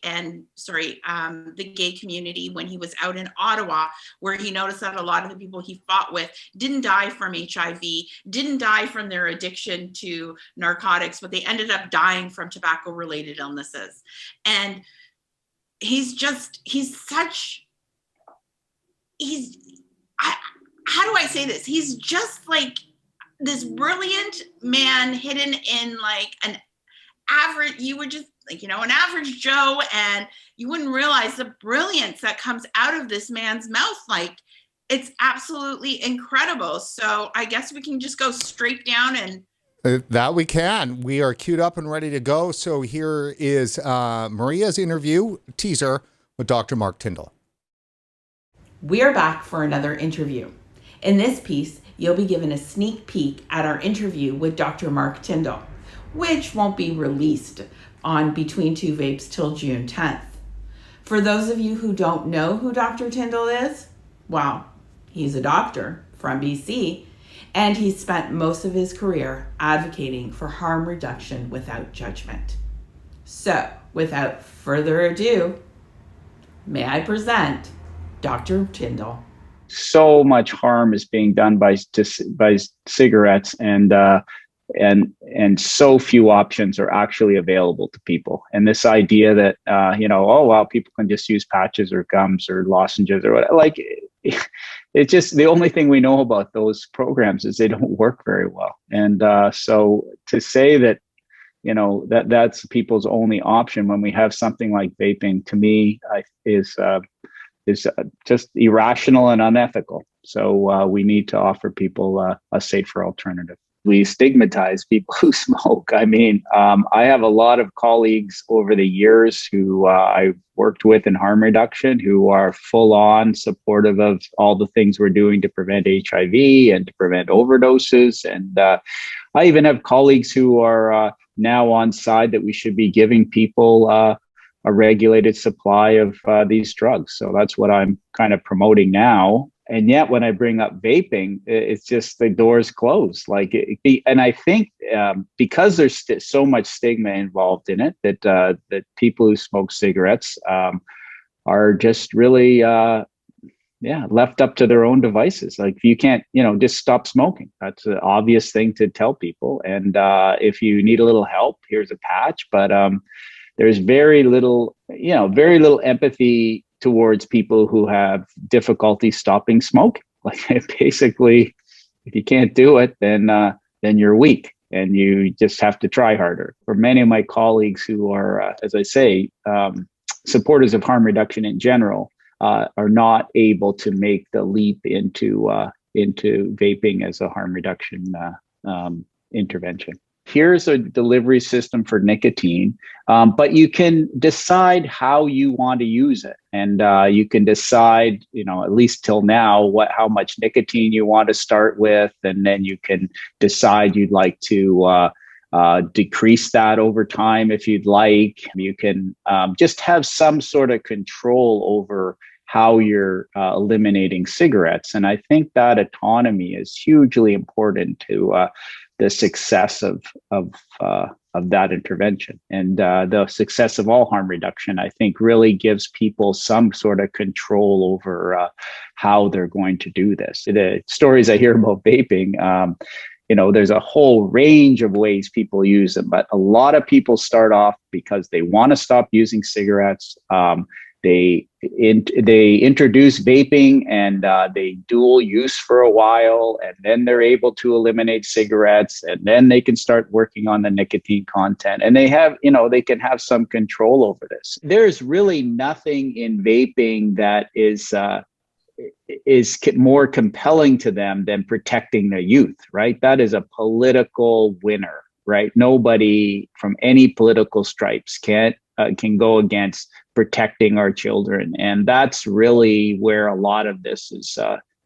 community when he was out in Ottawa, where he noticed that a lot of the people he fought with didn't die from HIV, didn't die from their addiction to narcotics, but they ended up dying from tobacco-related illnesses. And how do I say this? He's just like this brilliant man hidden in like an average, you would just like, an average Joe, and you wouldn't realize the brilliance that comes out of this man's mouth. Like, it's absolutely incredible. So I guess we can just go straight down and that we can. We are queued up and ready to go. So here is Maria's interview teaser with Dr. Mark Tyndall. We are back for another interview. In this piece, you'll be given a sneak peek at our interview with Dr. Mark Tyndall, which won't be released on Between Two Vapes till June 10th. For those of you who don't know who Dr. Tyndall is, well, he's a doctor from BC, and he's spent most of his career advocating for harm reduction without judgment. So, without further ado, may I present Dr. Tyndall. So much harm is being done by cigarettes, and so few options are actually available to people. And this idea that people can just use patches or gums or lozenges or whatever, like it's just the only thing we know about those programs is they don't work very well. And so to say that that's people's only option when we have something like vaping, to me, is just irrational and unethical. So we need to offer people a safer alternative. We stigmatize people who smoke. I mean, I have a lot of colleagues over the years who I've worked with in harm reduction who are full on supportive of all the things we're doing to prevent HIV and to prevent overdoses. And I even have colleagues who are now on side that we should be giving people a regulated supply of these drugs. So that's what I'm kind of promoting now. And yet when I bring up vaping, it's just the doors closed. And I think because there's so much stigma involved in it, that people who smoke cigarettes are just really left up to their own devices. Like, you can't, just stop smoking. That's an obvious thing to tell people. And if you need a little help, here's a patch. But there's very little empathy towards people who have difficulty stopping smoking. Like, basically, if you can't do it, then you're weak and you just have to try harder. For many of my colleagues who are, as I say, supporters of harm reduction in general, are not able to make the leap into vaping as a harm reduction intervention. Here's a delivery system for nicotine, but you can decide how you want to use it. And you can decide, at least till now, how much nicotine you want to start with. And then you can decide you'd like to decrease that over time if you'd like. You can just have some sort of control over how you're eliminating cigarettes. And I think that autonomy is hugely important to the success of that intervention. And the success of all harm reduction, I think, really gives people some sort of control over how they're going to do this. The stories I hear about vaping, there's a whole range of ways people use them, but a lot of people start off because they want to stop using cigarettes. they introduce vaping and they dual use for a while, and then they're able to eliminate cigarettes, and then they can start working on the nicotine content, and they have, they can have some control over this. There's really nothing in vaping that is more compelling to them than protecting the youth, right? That is a political winner, right? Nobody from any political stripes can go against protecting our children. And that's really where a lot of this is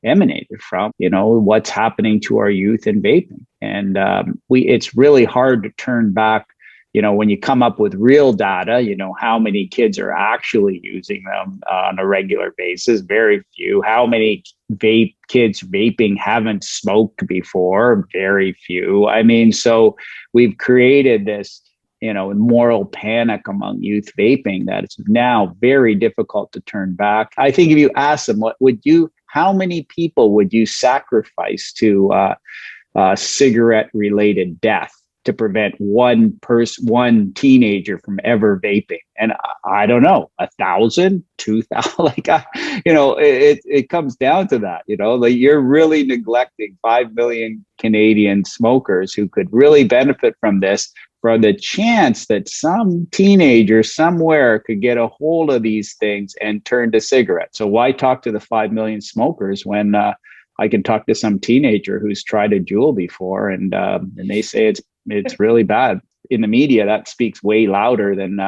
emanated from, what's happening to our youth in vaping. And it's really hard to turn back, when you come up with real data, how many kids are actually using them on a regular basis. Very few. How many kids vaping haven't smoked before? Very few. I mean, so we've created this moral panic among youth vaping that it's now very difficult to turn back. I think if you ask them, how many people would you sacrifice to cigarette related death to prevent one teenager from ever vaping? And I don't know, 1,000, 2,000, it comes down to that, you're really neglecting 5 million Canadian smokers who could really benefit from this, for the chance that some teenager somewhere could get a hold of these things and turn to cigarettes. So why talk to the 5 million smokers when I can talk to some teenager who's tried a Juul before, and they say it's really bad. In the media, that speaks way louder than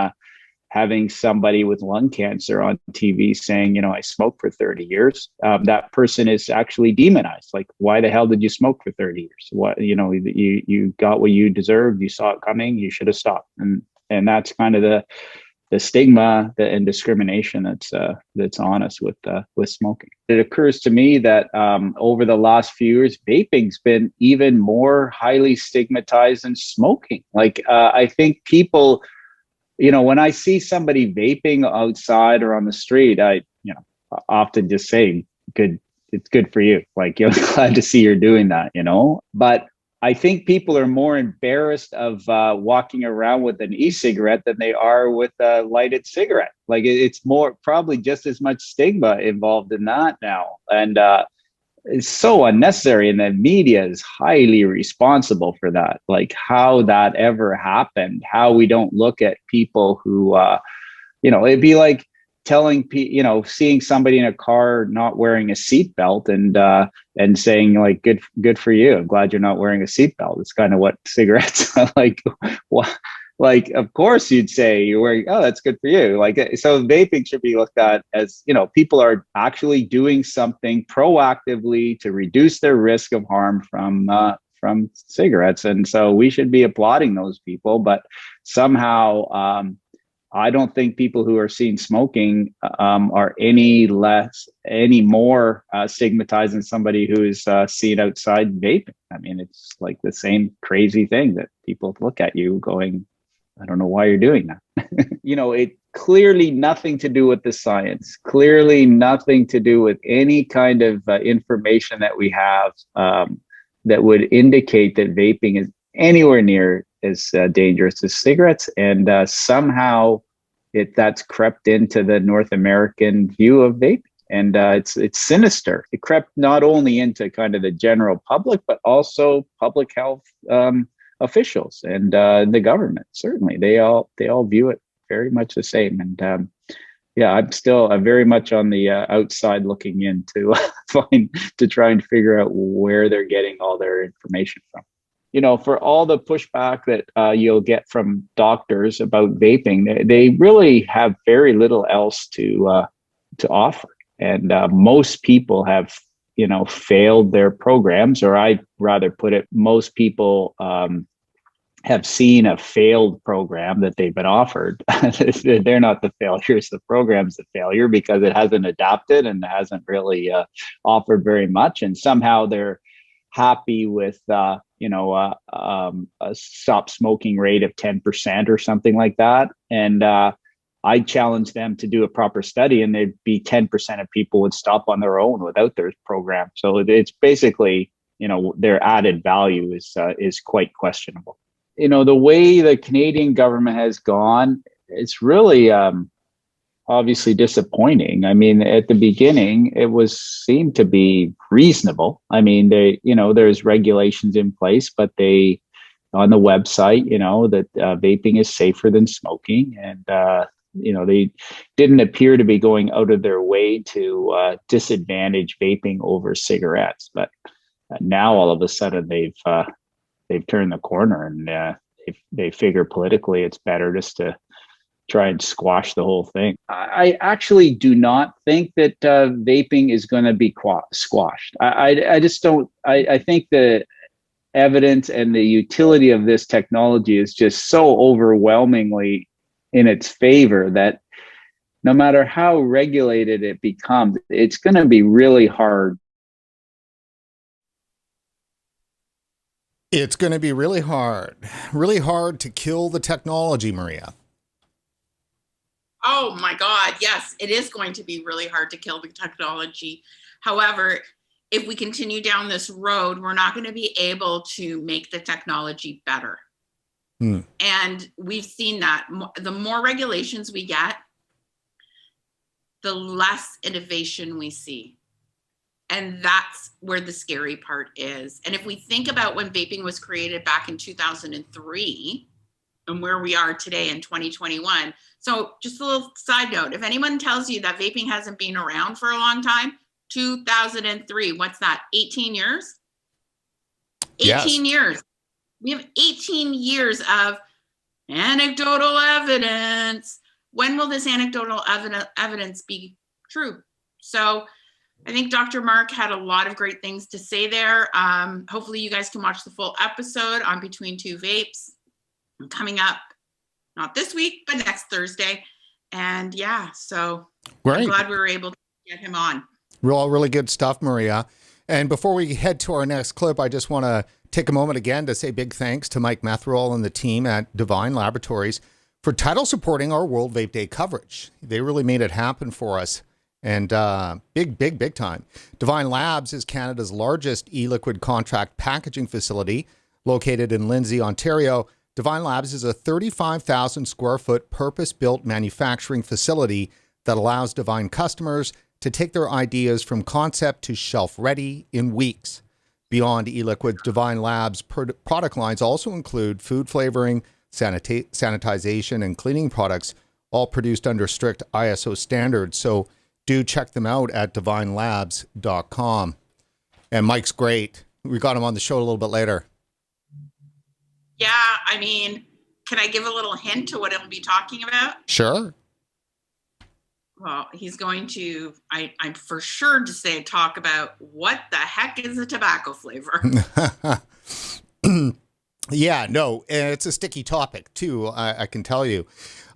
having somebody with lung cancer on TV saying, I smoked for 30 years. That person is actually demonized. Like, why the hell did you smoke for 30 years? What, you got what you deserved. You saw it coming. You should have stopped. And that's kind of the stigma and discrimination that's on us with smoking. It occurs to me that over the last few years, vaping's been even more highly stigmatized than smoking. Like, I think people, when I see somebody vaping outside or on the street, I often just say, good, it's good for you. Like, glad to see you're doing that, but I think people are more embarrassed of walking around with an e-cigarette than they are with a lighted cigarette. Like, it's more, probably just as much stigma involved in that now. And it's so unnecessary, and the media is highly responsible for that. Like, how that ever happened, how we don't look at people who, it'd be like telling people, seeing somebody in a car not wearing a seatbelt and saying, like, good for you. I'm glad you're not wearing a seatbelt. It's kind of what cigarettes are like. Like, of course you'd say you're wearing, oh, that's good for you. Like, so vaping should be looked at as, people are actually doing something proactively to reduce their risk of harm from cigarettes. And so we should be applauding those people, but somehow, I don't think people who are seen smoking are any more stigmatized than somebody who is seen outside vaping. I mean, it's like the same crazy thing that people look at you going, I don't know why you're doing that. It clearly nothing to do with the science, clearly nothing to do with any kind of information that we have that would indicate that vaping is anywhere near as dangerous as cigarettes. And somehow that's crept into the North American view of vaping. And it's sinister. It crept not only into kind of the general public, but also public health officials and the government. Certainly, they all view it very much the same. And I'm very much on the outside looking in to try and figure out where they're getting all their information from. For all the pushback that you'll get from doctors about vaping, they really have very little else to offer. And most people have, failed their programs, or I'd rather put it, most people have seen a failed program that they've been offered. They're not the failures. The program's the failure because it hasn't adapted and hasn't really offered very much. And somehow they're happy with, a stop smoking rate of 10% or something like that. And I challenge them to do a proper study, and there'd be 10% of people would stop on their own without their program. So it's basically, their added value is quite questionable. The way the Canadian government has gone, it's really obviously disappointing. I mean, at the beginning, it seemed to be reasonable. I mean, there's regulations in place, but they on the website, that vaping is safer than smoking, and they didn't appear to be going out of their way to disadvantage vaping over cigarettes. But now all of a sudden they've turned the corner, and they figure politically it's better just to try and squash the whole thing. I actually do not think that vaping is going to be squashed. I just don't. I think the evidence and the utility of this technology is just so overwhelmingly in its favor that no matter how regulated it becomes, it's going to be really hard. It's going to be really hard to kill the technology, Maria. Oh my God, yes, it is going to be really hard to kill the technology. However, if we continue down this road, we're not going to be able to make the technology better. And we've seen that. The more regulations we get, the less innovation we see. And that's where the scary part is. And if we think about when vaping was created back in 2003 and where we are today in 2021. So just a little side note, if anyone tells you that vaping hasn't been around for a long time, 2003, what's that, 18 years? 18 years. We have 18 years of anecdotal evidence. When will this anecdotal evidence be true? So I think Dr. Mark had a lot of great things to say there. Hopefully you guys can watch the full episode on Between Two Vapes coming up, not this week, but next Thursday. And yeah, so great. I'm glad we were able to get him on. Really good stuff, Maria. And before we head to our next clip, I just want to take a moment again to say big thanks to Mike Metherell and the team at Divine Laboratories for title supporting our World Vape Day coverage. They really made it happen for us. And big time. Divine Labs is Canada's largest e-liquid contract packaging facility located in Lindsay, Ontario. Divine Labs is a 35,000 square foot purpose-built manufacturing facility that allows Divine customers to take their ideas from concept to shelf ready in weeks. Beyond e-liquids, Divine Labs product lines also include food flavoring, sanitization, and cleaning products, all produced under strict ISO standards. So do check them out at divinelabs.com. And Mike's great. We got him on the show a little bit later. Yeah, I mean, can I give a little hint to what he'll be talking about? Sure. Well, he's going to, I'm for sure to say, talk about what the heck is a tobacco flavor. Yeah, no, it's a sticky topic too, I can tell you.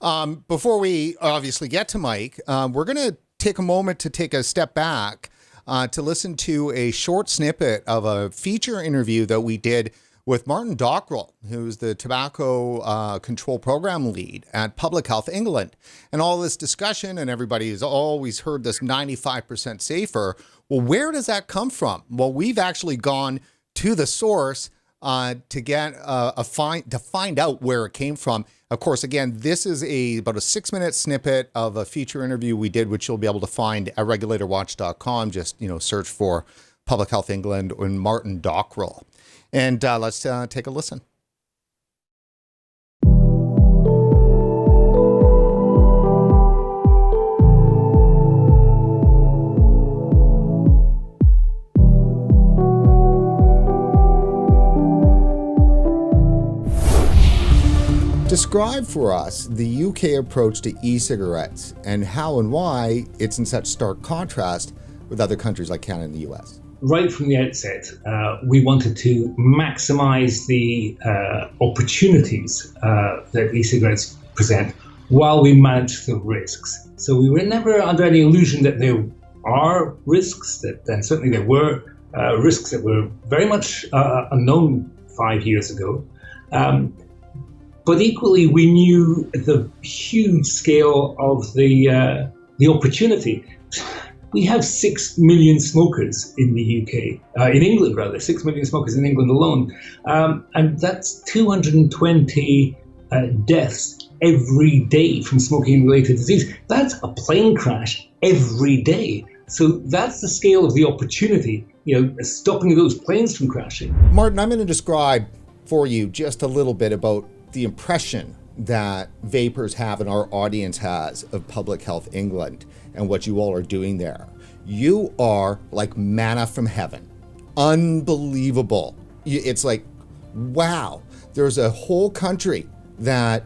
Before we obviously get to Mike, we're going to take a moment to take a step back to listen to a short snippet of a feature interview that we did with Martin Dockrell, who's the tobacco control program lead at Public Health England. And all this discussion, and everybody has always heard this 95% safer. Well, where does that come from? Well, we've actually gone to the source to get to find out where it came from. Of course, again, this is about a 6-minute snippet of a feature interview we did, which you'll be able to find at regulatorwatch.com. Just search for Public Health England and Martin Dockrell. And let's take a listen. Describe for us the UK approach to e-cigarettes and how and why it's in such stark contrast with other countries like Canada and the US. Right from the outset, we wanted to maximize the opportunities that e-cigarettes present while we manage the risks. So we were never under any illusion that there are risks, and certainly there were risks that were very much unknown 5 years ago. But equally, we knew the huge scale of the opportunity. We have 6 million smokers in the UK, in England rather, 6 million smokers in England alone. And that's 220 deaths every day from smoking-related disease. That's a plane crash every day. So that's the scale of the opportunity, stopping those planes from crashing. Martin, I'm going to describe for you just a little bit about the impression that vapers have and our audience has of Public Health England and what you all are doing there. You are like manna from heaven. Unbelievable. It's like, wow, there's a whole country that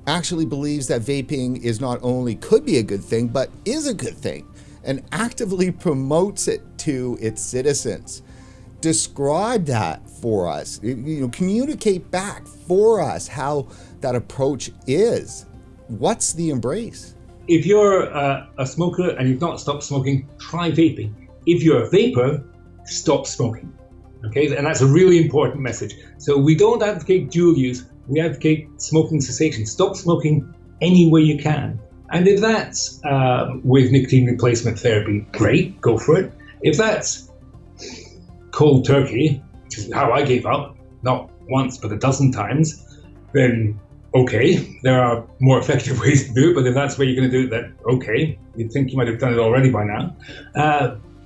actually believes that vaping is not only could be a good thing, but is a good thing and actively promotes it to its citizens. Describe that for us. Communicate back for us how that approach is. What's the embrace? If you're a smoker and you've not stopped smoking, try vaping. If you're a vapor, stop smoking. Okay, and that's a really important message. So we don't advocate dual use. We advocate smoking cessation. Stop smoking any way you can. And if that's with nicotine replacement therapy, great, go for it. If that's cold turkey, which is how I gave up, not once but a dozen times, then okay, there are more effective ways to do it, but if that's where you're going to do it, then okay, you'd think you might have done it already by now.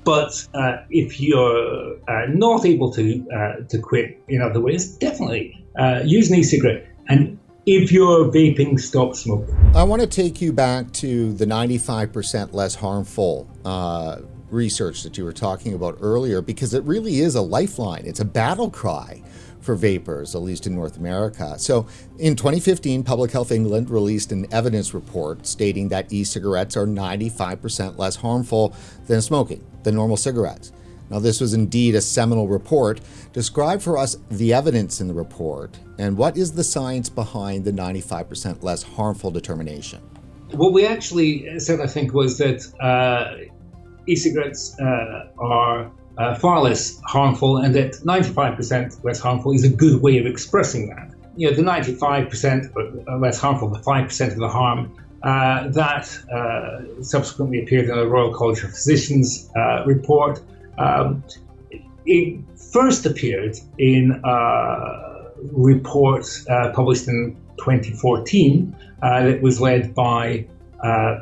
But if you're not able to quit in other ways, definitely use an e-cigarette. And if you're vaping, stop smoking. I want to take you back to the 95% less harmful research that you were talking about earlier, because it really is a lifeline. It's a battle cry for vapers, at least in North America. So in 2015, Public Health England released an evidence report stating that e-cigarettes are 95% less harmful than smoking, than normal cigarettes. Now, this was indeed a seminal report. Describe for us the evidence in the report, and what is the science behind the 95% less harmful determination? What we actually said, I think, was that e-cigarettes are far less harmful, and that 95% less harmful is a good way of expressing that. The 95% less harmful, the 5% of the harm, that subsequently appeared in the Royal College of Physicians report. It first appeared in a report published in 2014 that was led by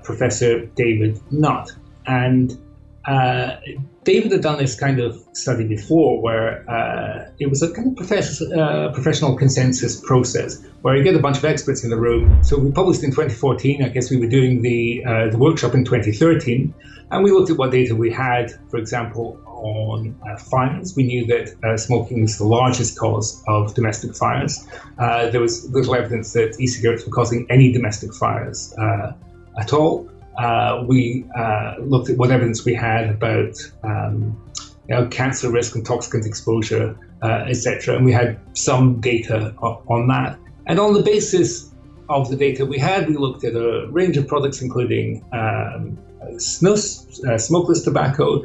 Professor David Nutt. And David had done this kind of study before where it was a kind of professional consensus process where you get a bunch of experts in the room. So we published in 2014. I guess we were doing the workshop in 2013. And we looked at what data we had, for example, on fires. We knew that smoking was the largest cause of domestic fires. There was little evidence that e-cigarettes were causing any domestic fires at all. We looked at what evidence we had about cancer risk, intoxicant exposure, etc. And we had some data on that. And on the basis of the data we had, we looked at a range of products, including snus, smokeless tobacco,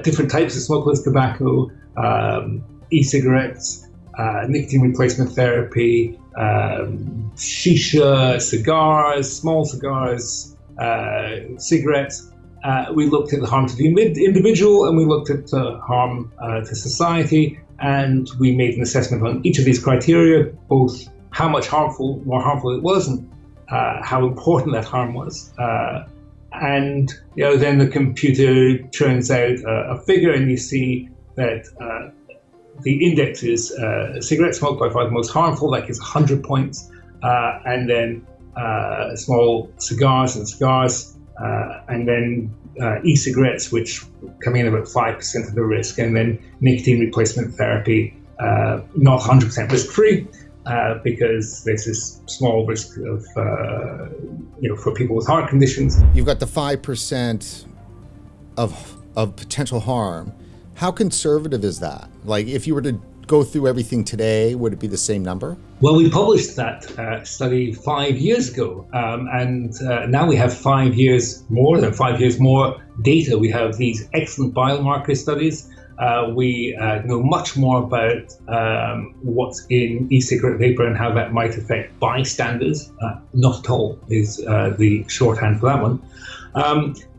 different types of smokeless tobacco, e-cigarettes, nicotine replacement therapy, shisha, cigars, small cigars, cigarettes. We looked at the harm to the individual, and we looked at the harm to society, and we made an assessment on each of these criteria, both how much more harmful it was, and how important that harm was. And then the computer churns out a figure, and you see that the index is cigarette smoke, by far the most harmful, that gives 100 points, and then small cigars, and then e-cigarettes, which come in about 5% of the risk, and then nicotine replacement therapy, not 100% risk-free, because there's this small risk of, for people with heart conditions. You've got the 5% of potential harm. How conservative is that? Like, if you were to go through everything today, would it be the same number? Well, we published that study 5 years ago, and now we have 5 years more data. We have these excellent biomarker studies. We know much more about what's in e-cigarette vapor and how that might affect bystanders. Not at all is the shorthand for that one.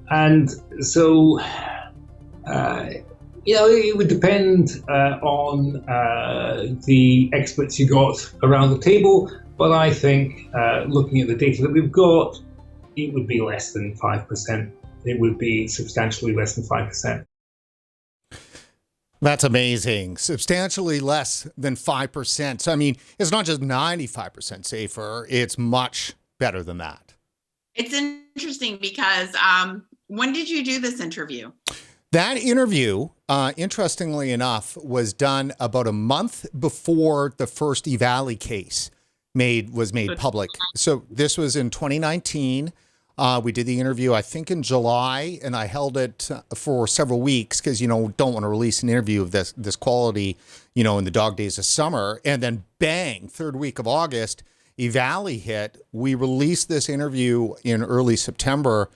And so, it would depend on the experts you got around the table. But I think looking at the data that we've got, it would be less than 5%. It would be substantially less than 5%. That's amazing. Substantially less than 5%. So, I mean, it's not just 95% safer, it's much better than that. It's interesting because when did you do this interview? That interview, interestingly enough, was done about a month before the first eValley case was made public. So this was in 2019. We did the interview, I think, in July, and I held it for several weeks because, don't want to release an interview of this quality, in the dog days of summer. And then bang, third week of August, eValley hit. We released this interview in early September,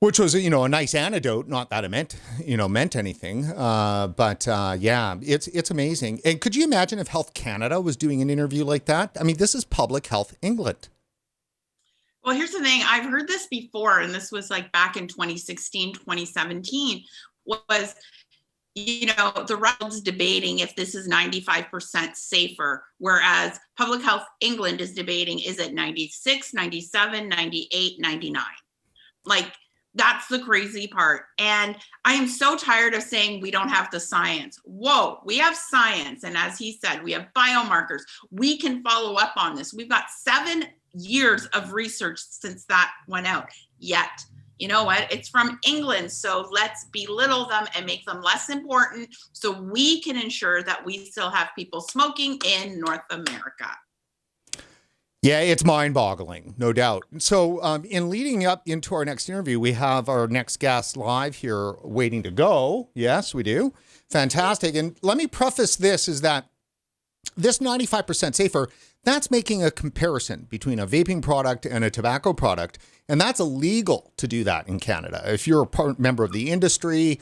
which was, a nice anecdote. Not that it meant anything. But yeah, it's amazing. And could you imagine if Health Canada was doing an interview like that? I mean, this is Public Health England. Well, here's the thing. I've heard this before, and this was like back in 2016, 2017, was, the World's debating if this is 95% safer, whereas Public Health England is debating, is it 96, 97, 98, 99? Like, that's the crazy part. And I am so tired of saying we don't have the science. Whoa, we have science. And as he said, we have biomarkers. We can follow up on this. We've got 7 years of research since that went out. Yet, you know what? It's from England. So let's belittle them and make them less important so we can ensure that we still have people smoking in North America. Yeah, it's mind-boggling, no doubt. So in leading up into our next interview, we have our next guest live here waiting to go. Yes, we do. Fantastic. And let me preface this is that this 95% safer, that's making a comparison between a vaping product and a tobacco product. And that's illegal to do that in Canada. If you're a member of the industry,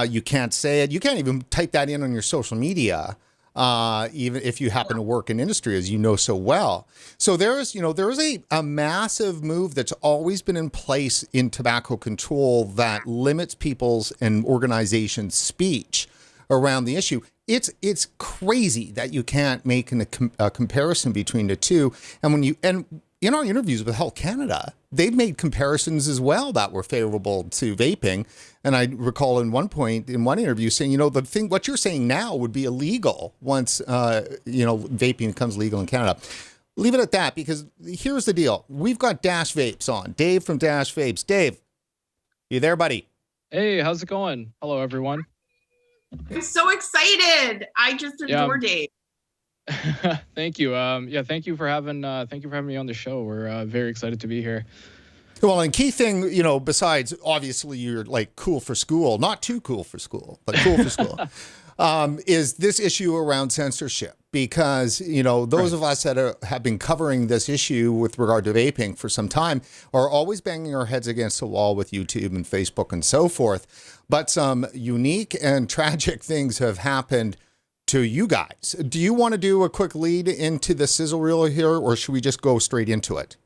you can't say it. You can't even type that in on your social media. Even if you happen to work in industry, as you know so well. So there is a massive move that's always been in place in tobacco control that limits people's and organizations' speech around the issue. It's crazy that you can't make a comparison between the two. And in our interviews with Health Canada, they've made comparisons as well that were favorable to vaping. And I recall in one interview saying, what you're saying now would be illegal once, vaping becomes legal in Canada. Leave it at that, because here's the deal. We've got Dash Vapes on. Dave from Dash Vapes. Dave, you there, buddy? Hey, how's it going? Hello, everyone. I'm so excited. I just adore Dave. Thank you. Thank you for having me on the show. We're very excited to be here. Well, and key thing, besides obviously you're like cool for school, not too cool for school, but cool for school, is this issue around censorship. Because, those of us that have been covering this issue with regard to vaping for some time are always banging our heads against the wall with YouTube and Facebook and so forth. But some unique and tragic things have happened to you guys. Do you want to do a quick lead into the sizzle reel here, or should we just go straight into it?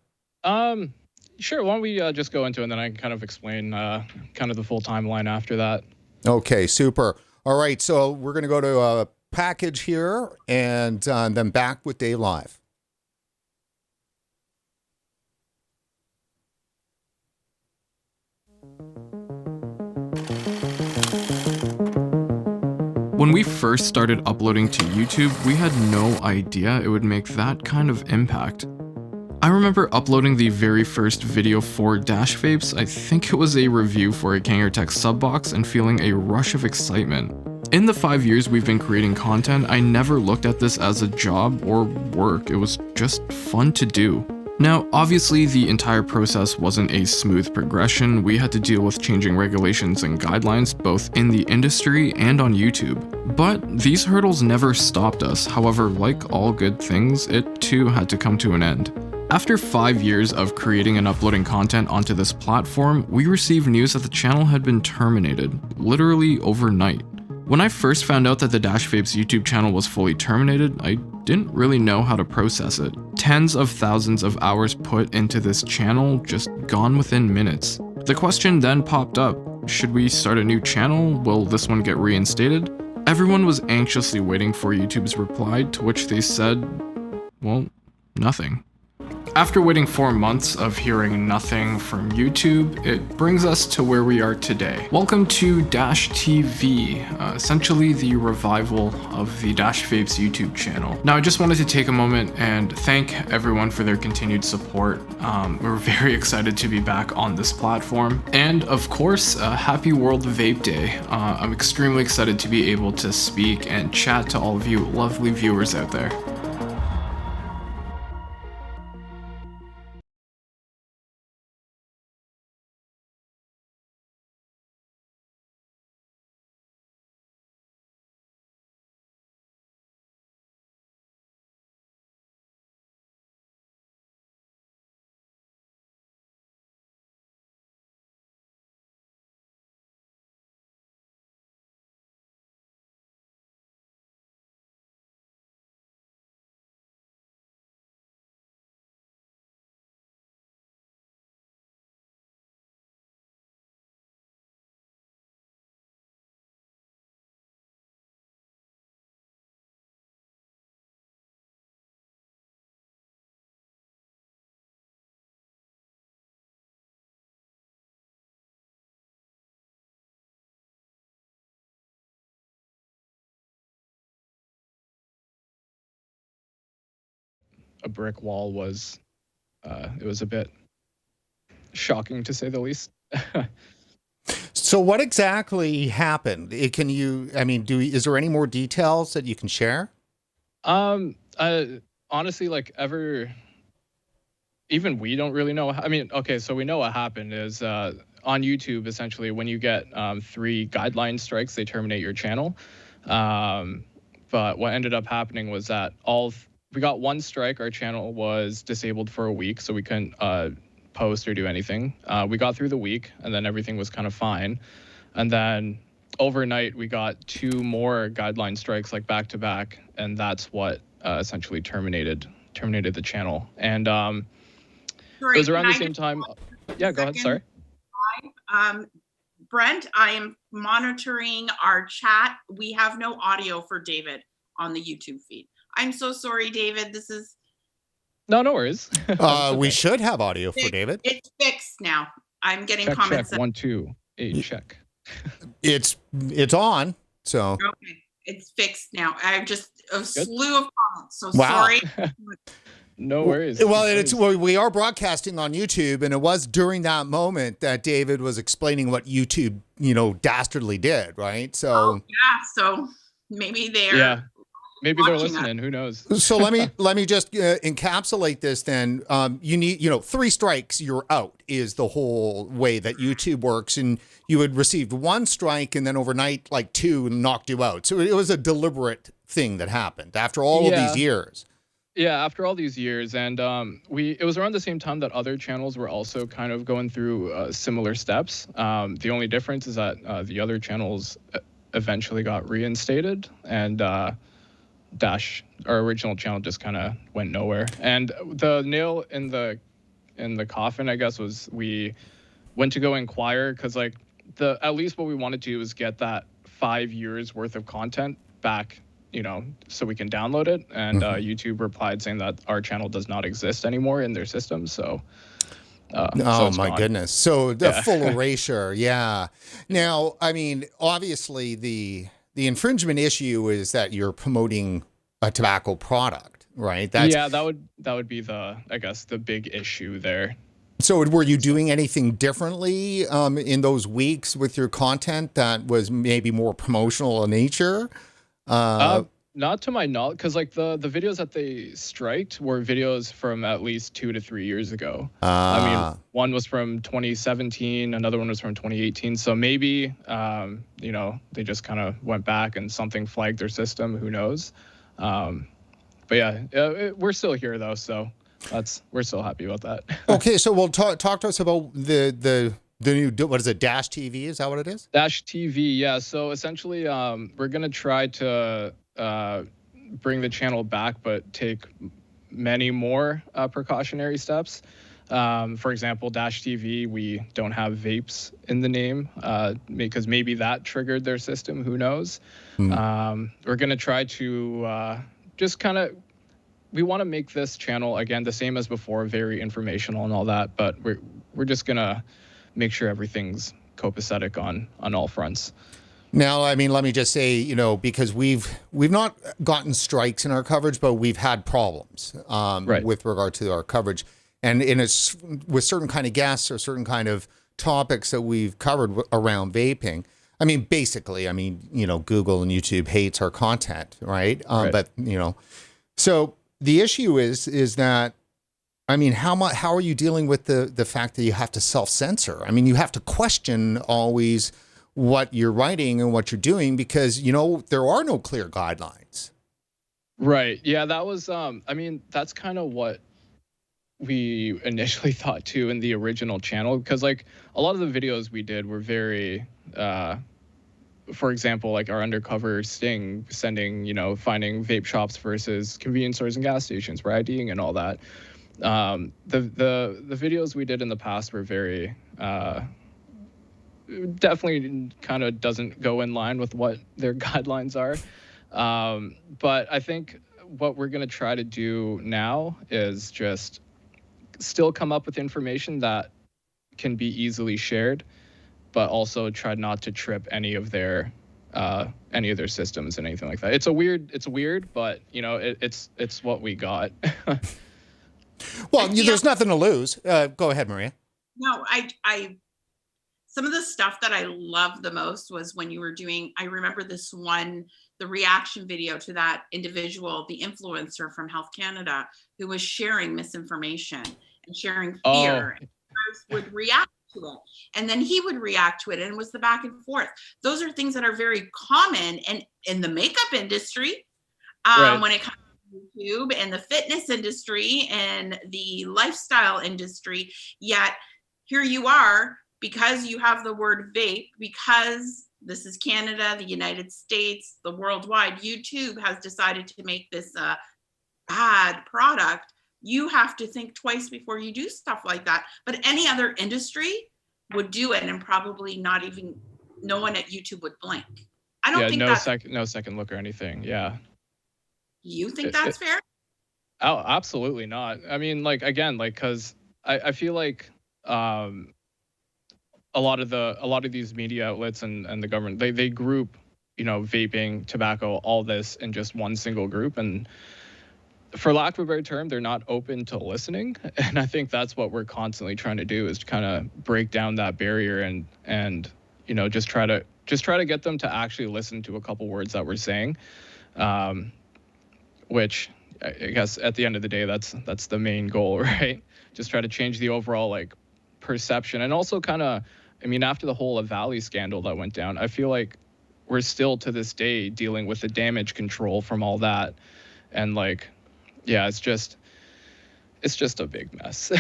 Sure. Why don't we just go into it, and then I can kind of explain kind of the full timeline after that. Okay, super. All right, so we're going to go to a package here and then back with Dave live. When we first started uploading to YouTube, we had no idea it would make that kind of impact. I remember uploading the very first video for Dash Vapes. I think it was a review for a Kangaroo sub box, and feeling a rush of excitement. In the 5 years we've been creating content, I never looked at this as a job or work. It was just fun to do. Now, obviously, the entire process wasn't a smooth progression. We had to deal with changing regulations and guidelines both in the industry and on YouTube. But these hurdles never stopped us. However, like all good things, it too had to come to an end. After 5 years of creating and uploading content onto this platform, we received news that the channel had been terminated, literally overnight. When I first found out that the Dash Vapes YouTube channel was fully terminated, I didn't really know how to process it. Tens of thousands of hours put into this channel, just gone within minutes. The question then popped up, should we start a new channel? Will this one get reinstated? Everyone was anxiously waiting for YouTube's reply, to which they said, well, nothing. After waiting 4 months of hearing nothing from YouTube, it brings us to where we are today. Welcome to Dash TV, essentially the revival of the Dash Vapes YouTube channel. Now, I just wanted to take a moment and thank everyone for their continued support. We're very excited to be back on this platform. And of course, happy World Vape Day. I'm extremely excited to be able to speak and chat to all of you lovely viewers out there. A brick wall was, it was a bit shocking to say the least. So what exactly happened? Can you, I mean, is there any more details that you can share? Honestly, like even we don't really know. I mean, okay, so we know what happened is on YouTube, essentially, when you get 3 guideline strikes, they terminate your channel. But what ended up happening was that we got 1 strike. Our channel was disabled for a week, so we couldn't post or do anything. We got through the week, and then everything was kind of fine. And then overnight, we got 2 more guideline strikes, like back to back, and that's what essentially terminated the channel. And it was around the same time. Yeah, go ahead. Sorry. Brent, I am monitoring our chat. We have no audio for David on the YouTube feed. I'm so sorry, David. This is no worries. Okay. We should have audio for David. It's fixed now. I'm getting check, comments. Check 1 2 8 check. It's on. So okay, it's fixed now. I have just a slew of comments. So wow. Sorry. No worries. Well, we are broadcasting on YouTube, and it was during that moment that David was explaining what YouTube, dastardly did, right? So so maybe they're maybe they're listening. Who knows? So let me just encapsulate this. Then you need 3 strikes, you're out is the whole way that YouTube works, and you had received 1 strike, and then overnight like 2 knocked you out. So it was a deliberate thing that happened after all of these years. Yeah, after all these years, and it was around the same time that other channels were also kind of going through similar steps. The only difference is that the other channels eventually got reinstated, and Dash, our original channel, just kind of went nowhere. And the nail in the coffin, I guess, was we went to go inquire, because at least what we wanted to do was get that 5 years worth of content back, so we can download it. And YouTube replied saying that our channel does not exist anymore in their system. So oh my goodness. So the full erasure. Yeah. Now, I mean, obviously the infringement issue is that you're promoting a tobacco product, right? That would be the big issue there. So were you doing anything differently in those weeks with your content that was maybe more promotional in nature? Not to my knowledge, because the videos that they striked were videos from at least 2 to 3 years ago. I mean, one was from 2017, another one was from 2018. So maybe they just kind of went back and something flagged their system. Who knows? But yeah, we're still here though, so we're still happy about that. Okay, so we'll talk to us about the new, what is it, Dash TV? Is that what it is? Dash TV, yeah. So essentially, we're going to try to bring the channel back, but take many more precautionary steps. For example, Dash TV, we don't have vapes in the name because maybe that triggered their system. Who knows? We're going to try to just kind of we want to make this channel, again, the same as before, very informational and all that, but we're just gonna make sure everything's copacetic on all fronts. Now, I mean, let me just say, you know, because we've not gotten strikes in our coverage, but we've had problems with regard to our coverage, and it's with certain kind of guests or certain kind of topics that we've covered around vaping. I mean, basically, I mean, you know, Google and YouTube hates our content, right? But you know, so the issue is that, I mean, how are you dealing with the fact that you have to self-censor? I mean, you have to question always what you're writing and what you're doing because, you know, there are no clear guidelines. Right. Yeah, that was, I mean, that's kind of what we initially thought too in the original channel, because like a lot of the videos we did were very, for example, like our undercover sting, sending, you know, finding vape shops versus convenience stores and gas stations, we're IDing and all that. The videos we did in the past were very, definitely kind of doesn't go in line with what their guidelines are. But I think what we're going to try to do now is just still come up with information that can be easily shared, but also try not to trip any of their systems and anything like that. It's weird, but you know, it's what we got. Well, there's nothing to lose. Go ahead, Maria. No, I some of the stuff that I loved the most was when you were doing, I remember this one, the reaction video to that individual, the influencer from Health Canada, who was sharing misinformation and sharing fear. And would react to it. And then he would react to it, and it was the back and forth. Those are things that are very common and in the makeup industry, when it comes to YouTube, and the fitness industry and the lifestyle industry. Yet here you are, because you have the word vape, because this is Canada, the United States, the worldwide, YouTube has decided to make this a bad product. You have to think twice before you do stuff like that. But any other industry would do it, and probably not even, no one at YouTube would blink. I don't think no second look or anything. Yeah. You think that's fair? Oh, absolutely not. I mean, like, again, like, cause I feel like, a lot of these media outlets and the government, they group, you know, vaping, tobacco, all this in just one single group. And for lack of a better term, they're not open to listening. And I think that's what we're constantly trying to do, is to kind of break down that barrier and, you know, just try to get them to actually listen to a couple words that we're saying. Which I guess at the end of the day, that's the main goal, right? Just try to change the overall like perception. And also kind of, I mean, after the whole Valley scandal that went down, I feel like we're still to this day dealing with the damage control from all that. And like, yeah, it's just a big mess.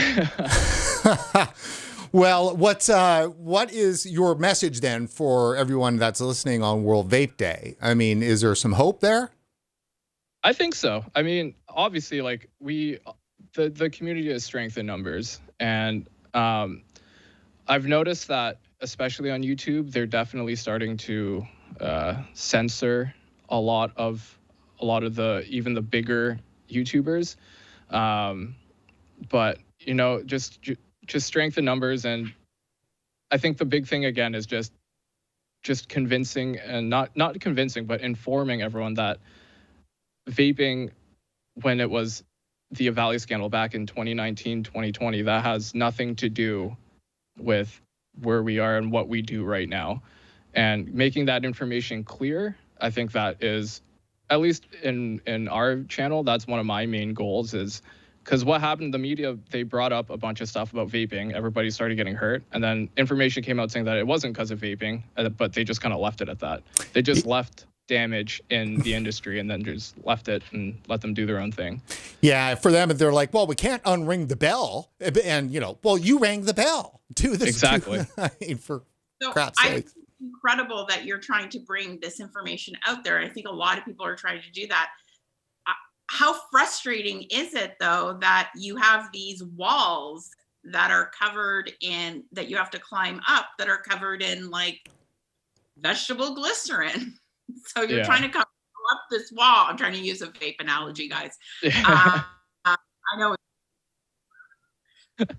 Well, what is your message then for everyone that's listening on World Vape Day? I mean, is there some hope there? I think so. I mean, obviously, like the community has strength in numbers, and I've noticed that, especially on YouTube, they're definitely starting to censor a lot of even the bigger YouTubers. But you know, just strength in numbers, and I think the big thing again is just convincing, and not convincing, but informing everyone that vaping, when it was the Valley scandal back in 2019, 2020, that has nothing to do with where we are and what we do right now. And making that information clear, I think that is, at least in our channel, that's one of my main goals, is because what happened, the media, they brought up a bunch of stuff about vaping, everybody started getting hurt, and then information came out saying that it wasn't because of vaping, but they just kind of left it at that. They just left damage in the industry and then just left it and let them do their own thing. Yeah, for them, they're like, well, we can't unring the bell, and you know, well, you rang the bell. Do this exactly. I mean, for crap's sake. It's incredible that you're trying to bring this information out there. I think a lot of people are trying to do that. How frustrating is it, though, that you have these walls that are covered in, that you have to climb up, that are covered in like vegetable glycerin? So you're trying to cover up this wall. I'm trying to use a vape analogy, guys. I know.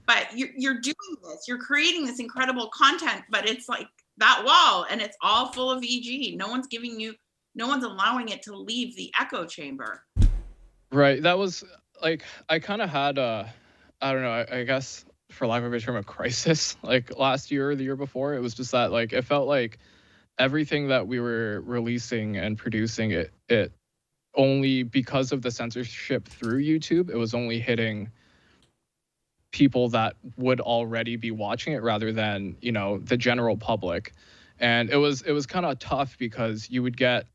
But you're doing this. You're creating this incredible content, but it's like that wall, and it's all full of EG. No one's allowing it to leave the echo chamber. Right. That was like, I kind of had I don't know, I guess for lack of a better term, a crisis like last year or the year before. It was just that like, it felt like everything that we were releasing and producing, it only, because of the censorship through YouTube, it was only hitting people that would already be watching it rather than, you know, the general public. And it was kind of tough because you would get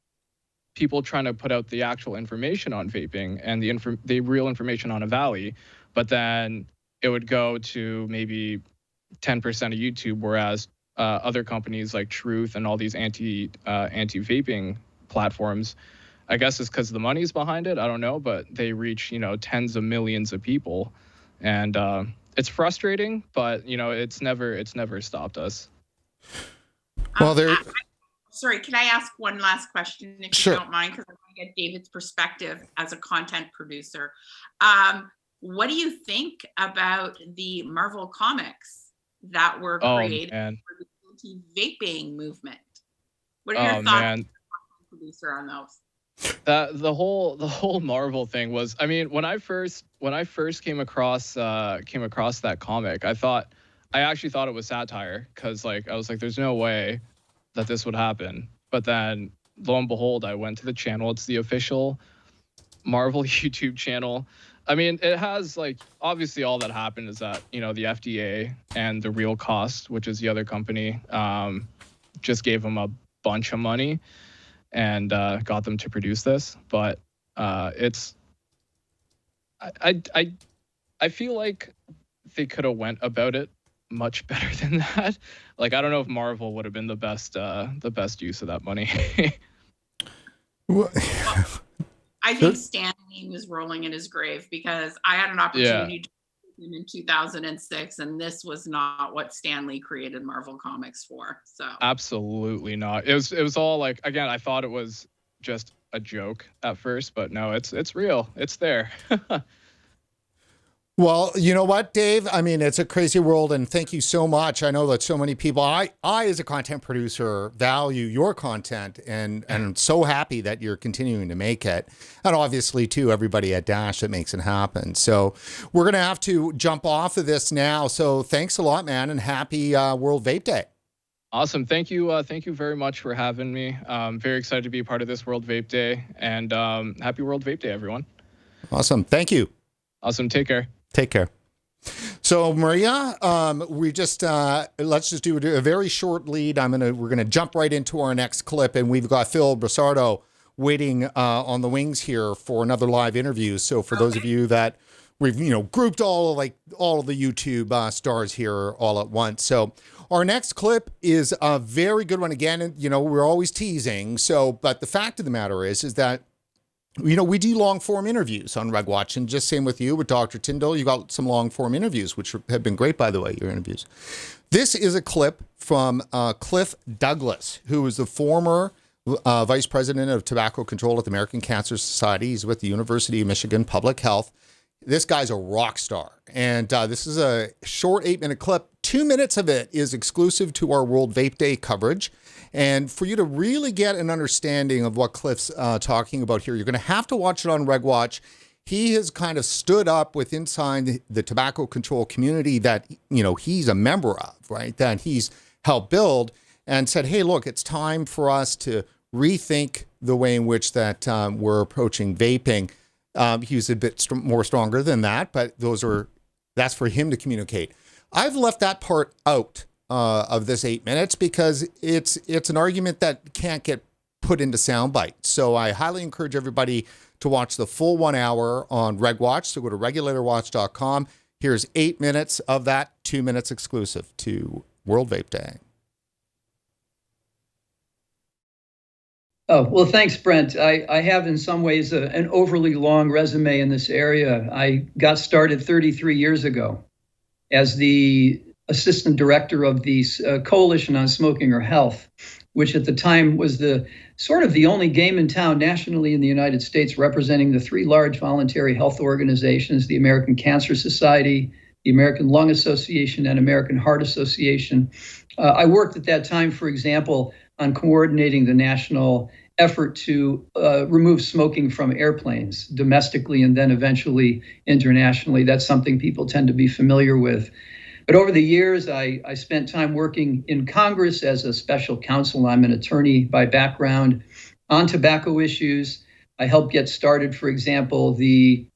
people trying to put out the actual information on vaping and the real information on a valley, but then it would go to maybe 10% of YouTube, whereas other companies like Truth and all these anti-vaping platforms, I guess it's because the money's behind it, I don't know, but they reach, you know, tens of millions of people. And it's frustrating, but, you know, it's never stopped us. Well, Sorry, can I ask one last question, if you don't mind? Because I want to get David's perspective as a content producer. What do you think about the Marvel comics that were created for the anti-vaping movement? What are your thoughts as a producer on those? The whole Marvel thing was, I mean, when I first came across that comic, I actually thought it was satire, because like I was like, there's no way that this would happen. But then lo and behold, I went to the channel. It's the official Marvel YouTube channel. I mean, it has, like, obviously all that happened is that, you know, the FDA and the Real Cost, which is the other company, just gave them a bunch of money and got them to produce this. But it's, I feel like they could have went about it much better than that. Like, I don't know if Marvel would have been the best use of that money. I think Stan Lee was rolling in his grave, because I had an opportunity to see him in 2006, and this was not what Stan Lee created Marvel Comics for. So absolutely not. It was all like, again, I thought it was just a joke at first, but no, it's real. It's there. Well, you know what, Dave? I mean, it's a crazy world, and thank you so much. I know that so many people, I as a content producer, value your content, and I'm so happy that you're continuing to make it. And obviously, too, everybody at Dash that makes it happen. So we're going to have to jump off of this now. So thanks a lot, man, and happy World Vape Day. Awesome. Thank you. Thank you very much for having me. I'm very excited to be a part of this World Vape Day, and happy World Vape Day, everyone. Awesome. Thank you. Awesome. Take care. Take care. So Maria, we just let's just do a very short lead. We're gonna jump right into our next clip, and we've got Phil Brisardo waiting on the wings here for another live interview. So for those of you that we've grouped all of the YouTube stars here all at once. So our next clip is a very good one. Again, we're always teasing. So, but the fact of the matter is that we do long form interviews on RegWatch, and just same with you with Dr. Tyndall. You got some long form interviews, which have been great, by the way, your interviews. This is a clip from Cliff Douglas, who is the former vice president of tobacco control at the American Cancer Society. He's with the University of Michigan Public Health. This guy's a rock star. And this is a short 8-minute clip. 2 minutes of it is exclusive to our World Vape Day coverage. And for you to really get an understanding of what Cliff's talking about here, you're going to have to watch it on RegWatch. He has kind of stood up with inside the tobacco control community that, he's a member of, right? That he's helped build, and said, hey, look, it's time for us to rethink the way in which that we're approaching vaping. He was a bit more stronger than that, but that's for him to communicate. I've left that part out of this 8 minutes because it's an argument that can't get put into sound bites. So I highly encourage everybody to watch the full 1 hour on RegWatch. So go to regulatorwatch.com. Here's 8 minutes of that, 2 minutes exclusive to World Vape Day. Oh, well, thanks, Brent. I have in some ways an overly long resume in this area. I got started 33 years ago as the assistant director of the Coalition on Smoking or Health. which at the time was the sort of the only game in town nationally in the United States, representing the three large voluntary health organizations, the American Cancer Society, the American Lung Association, and American Heart Association. I worked at that time, for example, on coordinating the national effort to remove smoking from airplanes domestically and then eventually internationally. That's something people tend to be familiar with. But over the years, I spent time working in Congress as a special counsel. I'm an attorney by background on tobacco issues. I helped get started, for example, the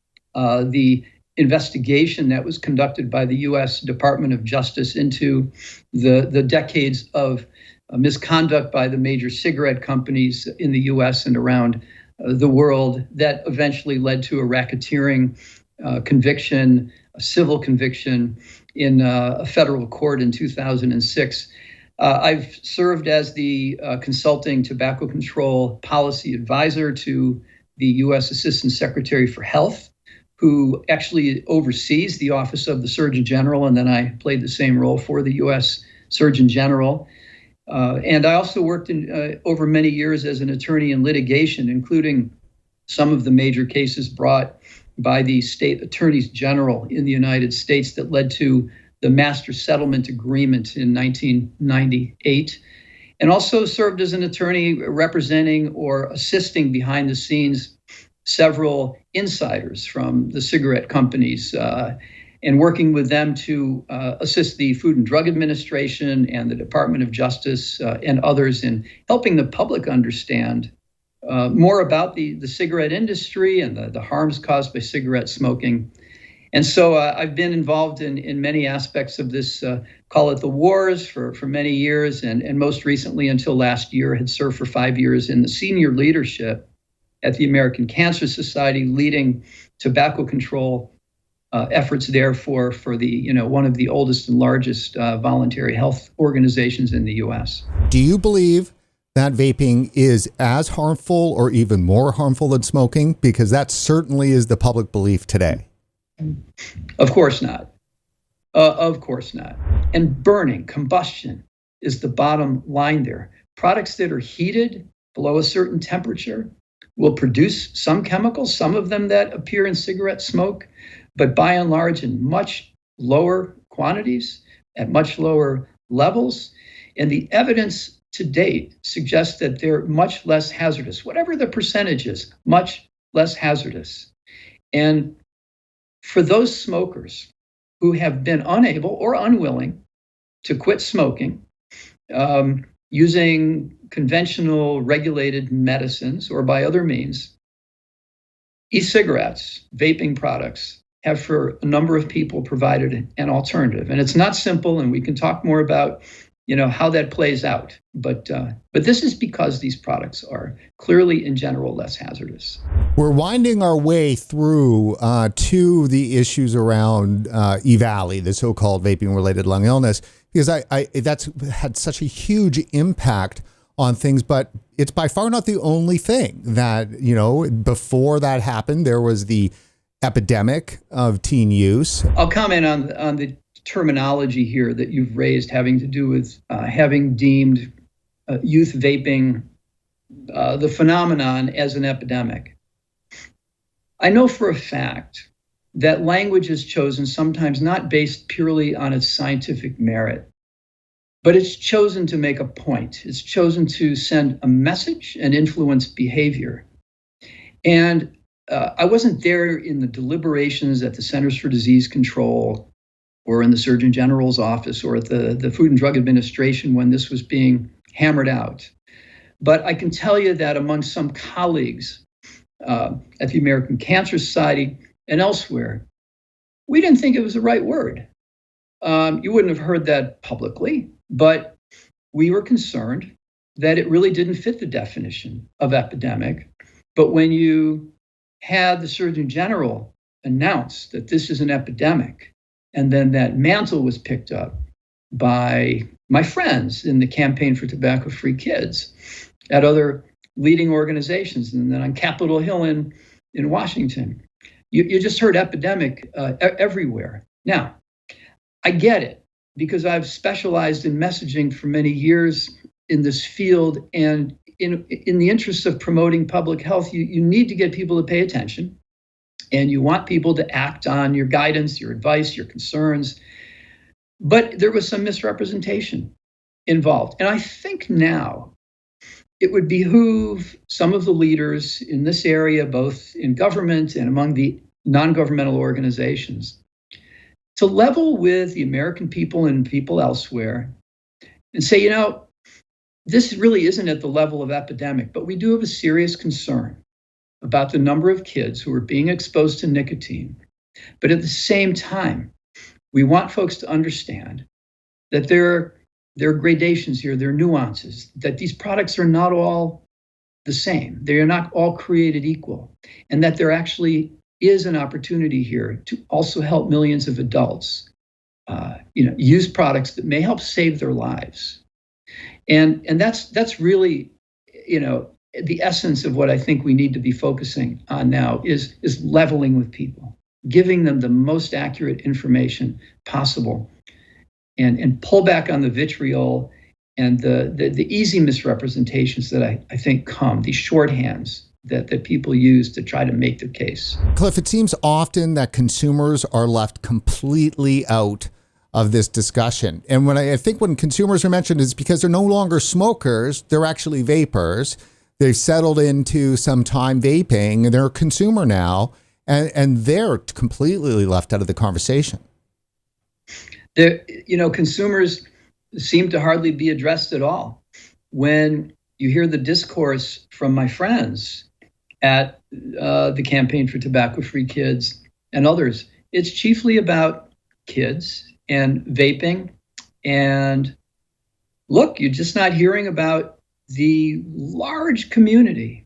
investigation that was conducted by the U.S. Department of Justice into the decades of misconduct by the major cigarette companies in the U.S. and around the world that eventually led to a racketeering conviction, a civil conviction in a federal court in 2006. I've served as the consulting tobacco control policy advisor to the U.S. Assistant Secretary for Health, who actually oversees the Office of the Surgeon General, and then I played the same role for the U.S. Surgeon General. And I also worked over many years as an attorney in litigation, including some of the major cases brought by the state attorneys general in the United States that led to the Master Settlement Agreement in 1998, and also served as an attorney representing or assisting behind the scenes several insiders from the cigarette companies and working with them to assist the Food and Drug Administration and the Department of Justice and others in helping the public understand more about the cigarette industry and the harms caused by cigarette smoking. And so I've been involved in many aspects of this, call it the wars, for many years, and most recently until last year had served for 5 years in the senior leadership at the American Cancer Society, leading tobacco control efforts there for the one of the oldest and largest voluntary health organizations in the U.S. Do you believe that vaping is as harmful or even more harmful than smoking? Because that certainly is the public belief today. Of course not. Of course not. And burning, combustion is the bottom line there. Products that are heated below a certain temperature will produce some chemicals, some of them that appear in cigarette smoke, but by and large in much lower quantities, at much lower levels. And the evidence to date suggests that they're much less hazardous, whatever the percentage is, much less hazardous. And for those smokers who have been unable or unwilling to quit smoking, using conventional regulated medicines or by other means, e-cigarettes, vaping products, have for a number of people provided an alternative. And it's not simple, and we can talk more about how that plays out. But this is because these products are clearly, in general, less hazardous. We're winding our way through to the issues around EVALI, the so-called vaping-related lung illness, because that's had such a huge impact on things, but it's by far not the only thing that, before that happened, there was the epidemic of teen use. I'll comment on the terminology here that you've raised having to do with having deemed youth vaping, the phenomenon, as an epidemic. I know for a fact that language is chosen sometimes not based purely on its scientific merit, but it's chosen to make a point. It's chosen to send a message and influence behavior. And I wasn't there in the deliberations at the Centers for Disease Control or in the Surgeon General's office or at the Food and Drug Administration when this was being hammered out. But I can tell you that among some colleagues at the American Cancer Society and elsewhere, we didn't think it was the right word. You wouldn't have heard that publicly, but we were concerned that it really didn't fit the definition of epidemic. But when you had the Surgeon General announce that this is an epidemic, and then that mantle was picked up by my friends in the Campaign for Tobacco-Free Kids at other leading organizations, and then on Capitol Hill in Washington. You just heard epidemic everywhere. Now, I get it, because I've specialized in messaging for many years in this field, and in the interest of promoting public health, you need to get people to pay attention, and you want people to act on your guidance, your advice, your concerns. But there was some misrepresentation involved. And I think now it would behoove some of the leaders in this area, both in government and among the non-governmental organizations, to level with the American people and people elsewhere and say, you know, this really isn't at the level of epidemic, but we do have a serious concern about the number of kids who are being exposed to nicotine. But at the same time, we want folks to understand that there are gradations here, there are nuances, that these products are not all the same. They are not all created equal, and that there actually is an opportunity here to also help millions of adults use products that may help save their lives. And that's really, the essence of what I think we need to be focusing on now is leveling with people, giving them the most accurate information possible, and pull back on the vitriol and the easy misrepresentations that I think come, these shorthands that people use to try to make their case. Cliff, it seems often that consumers are left completely out of this discussion. And I think when consumers are mentioned, it's because they're no longer smokers, they're actually vapors. They've settled into some time vaping, and they're a consumer now, and they're completely left out of the conversation. Consumers seem to hardly be addressed at all. When you hear the discourse from my friends at the Campaign for Tobacco-Free Kids and others, it's chiefly about kids and vaping. And look, you're just not hearing about the large community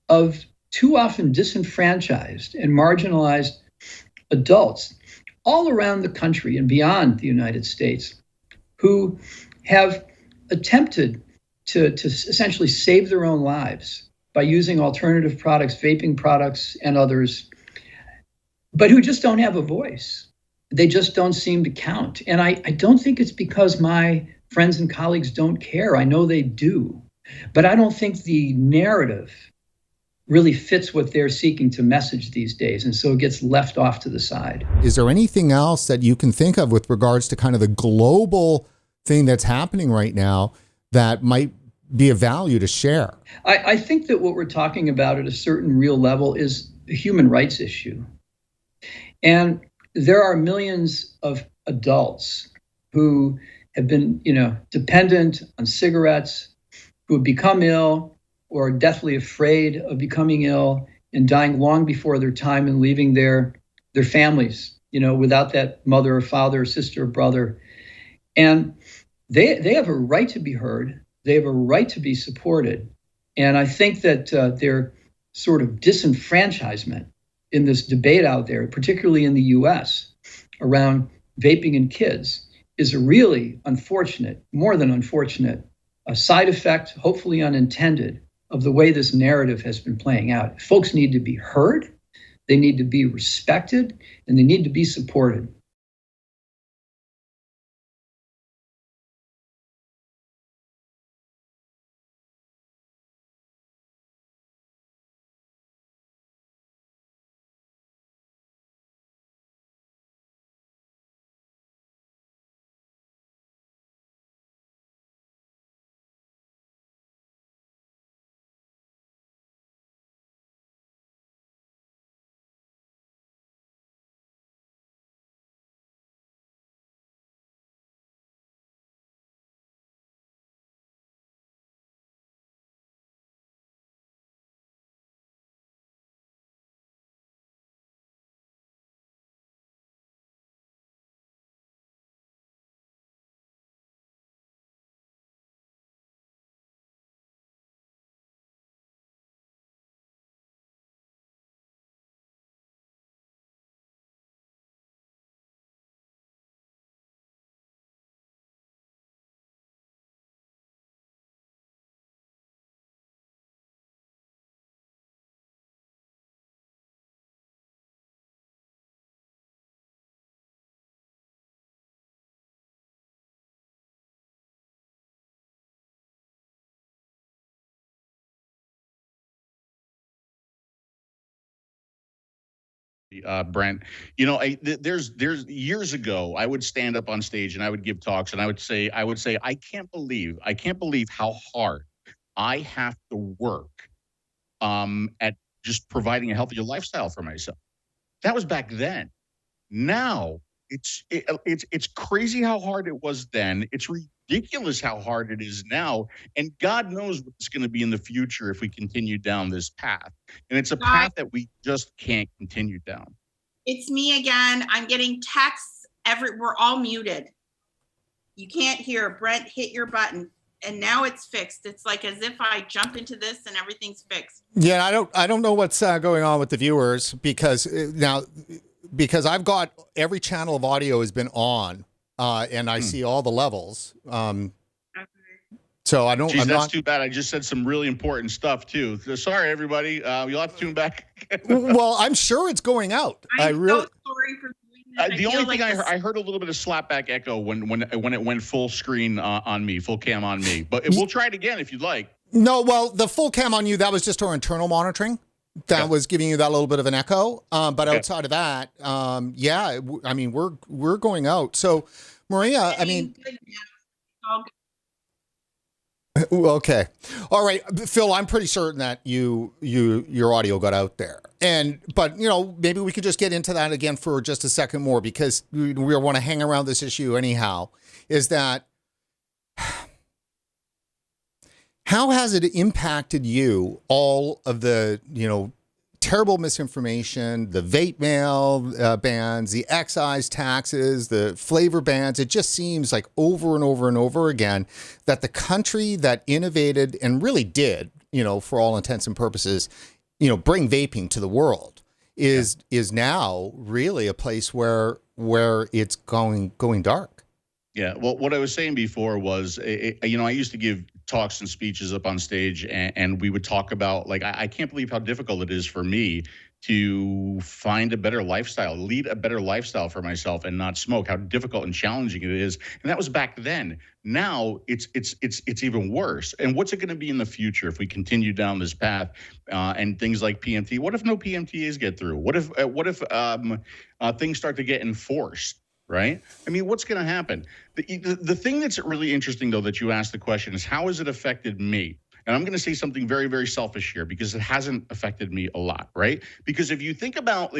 of too often disenfranchised and marginalized adults all around the country and beyond the United States who have attempted to essentially save their own lives by using alternative products, vaping products and others, but who just don't have a voice. They just don't seem to count. And I don't think it's because my friends and colleagues don't care. I know they do. But I don't think the narrative really fits what they're seeking to message these days. And so it gets left off to the side. Is there anything else that you can think of with regards to kind of the global thing that's happening right now that might be of value to share? I think that what we're talking about at a certain real level is a human rights issue. And there are millions of adults who have been, dependent on cigarettes, who have become ill or are deathly afraid of becoming ill and dying long before their time and leaving their families, without that mother or father or sister or brother. And they have a right to be heard. They have a right to be supported. And I think that their sort of disenfranchisement in this debate out there, particularly in the US, around vaping in kids, is a really unfortunate, more than unfortunate, a side effect, hopefully unintended, of the way this narrative has been playing out. Folks need to be heard, they need to be respected, and they need to be supported. Brent. There's years ago, I would stand up on stage and I would give talks, and I would say, I can't believe how hard I have to work at just providing a healthier lifestyle for myself. That was back then. Now it's crazy how hard it was then. It's ridiculous how hard it is now, and God knows what it's going to be in the future if we continue down this path. And it's a path that we just can't continue down. It's me again. I'm getting texts. We're all muted. You can't hear. Brent, hit your button, and now it's fixed. It's like as if I jump into this and everything's fixed. Yeah, I don't know what's going on with the viewers because I've got every channel of audio has been on, and I see all the levels. So I don't. Geez, that's too bad. I just said some really important stuff too. Sorry, everybody. You'll have to tune back. Well, I'm sure it's going out. I'm so sorry for doing that. The only thing I heard a little bit of slapback echo when it went full screen on me, full cam on me. But we'll try it again if you'd like. No, well, the full cam on you, that was just our internal monitoring. That was giving you that little bit of an echo. But outside of that, yeah, I mean, we're going out. So, Maria, I mean, okay. All right, Phil, I'm pretty certain that your audio got out there. But maybe we could just get into that again for just a second more, because we want to hang around this issue anyhow, is that how has it impacted you, all of the, terrible misinformation, the vape mail bans, the excise taxes, the flavor bans? It just seems like over and over and over again that the country that innovated and really did, for all intents and purposes, bring vaping to the world is now really a place where it's going dark. Yeah. Well, what I was saying before was, I used to give talks and speeches up on stage, and we would talk about, like, I can't believe how difficult it is for me to find a better lifestyle, lead a better lifestyle for myself and not smoke, how difficult and challenging it is. And that was back then. Now it's even worse. And what's it going to be in the future if we continue down this path and things like PMT? What if no PMTAs get through? What if things start to get enforced? Right? I mean, what's going to happen? The thing that's really interesting, though, that you asked the question is, how has it affected me? And I'm going to say something very, very selfish here, because it hasn't affected me a lot, right? Because if you think about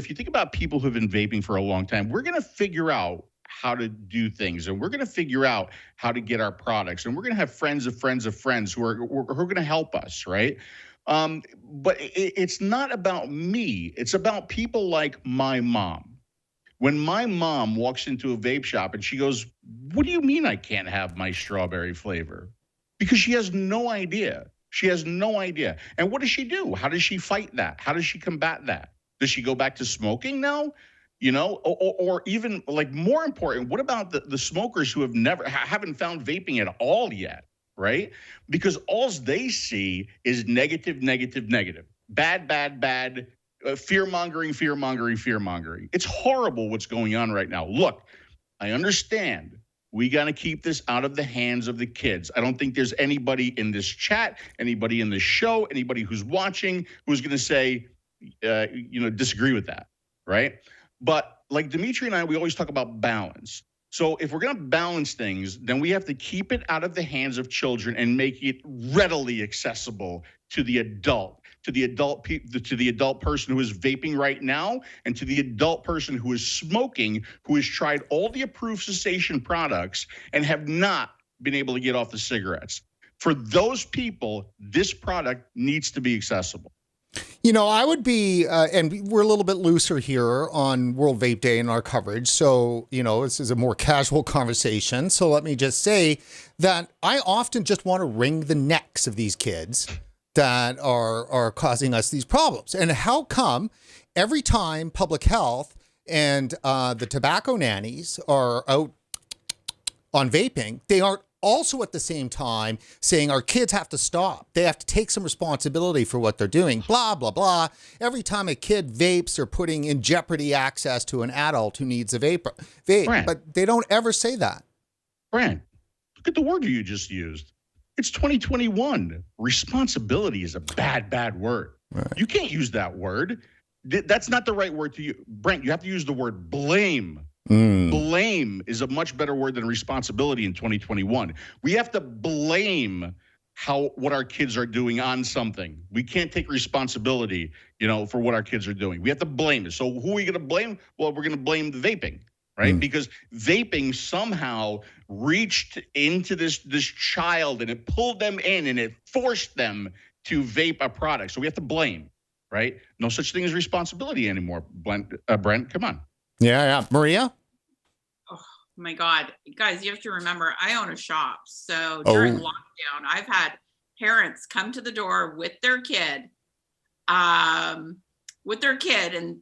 people who've been vaping for a long time, we're going to figure out how to do things, and we're going to figure out how to get our products, and we're going to have friends of friends of friends who are going to help us, right? But it's not about me. It's about people like my mom. When my mom walks into a vape shop and she goes, "What do you mean I can't have my strawberry flavor?" Because she has no idea. She has no idea. And what does she do? How does she fight that? How does she combat that? Does she go back to smoking now? Or even, like, more important, what about the smokers who haven't found vaping at all yet, right? Because all they see is negative, negative, negative, bad, bad, bad. Fear-mongering. It's horrible what's going on right now. Look, I understand we got to keep this out of the hands of the kids. I don't think there's anybody in this chat, anybody in the show, anybody who's watching who's going to say, disagree with that, right? But like Dimitri and I, we always talk about balance. So if we're going to balance things, then we have to keep it out of the hands of children and make it readily accessible to the adult. To the adult person who is vaping right now, and to the adult person who is smoking, who has tried all the approved cessation products and have not been able to get off the cigarettes. For those people, this product needs to be accessible. I would be, and we're a little bit looser here on World Vape Day in our coverage. So, this is a more casual conversation. So let me just say that I often just want to wring the necks of these kids that are causing us these problems. And how come every time public health and the tobacco nannies are out on vaping, they aren't also at the same time saying our kids have to stop. They have to take some responsibility for what they're doing, blah, blah, blah. Every time a kid vapes, they're putting in jeopardy access to an adult who needs a vape. Brent, but they don't ever say that. Brent, look at the word you just used. It's 2021. Responsibility is a bad, bad word. Right. You can't use that word. That's not the right word to use. Brent, you have to use the word blame. Blame is a much better word than responsibility in 2021. We have to blame what our kids are doing on something. We can't take responsibility, for what our kids are doing. We have to blame it. So who are we going to blame? Well, we're going to blame the vaping, right? Because vaping somehow reached into this child and it pulled them in and it forced them to vape a product. So we have to blame, right? No such thing as responsibility anymore. Brent, come on. Yeah. Maria? Oh my God. Guys, you have to remember, I own a shop. So during lockdown, I've had parents come to the door with their kid. And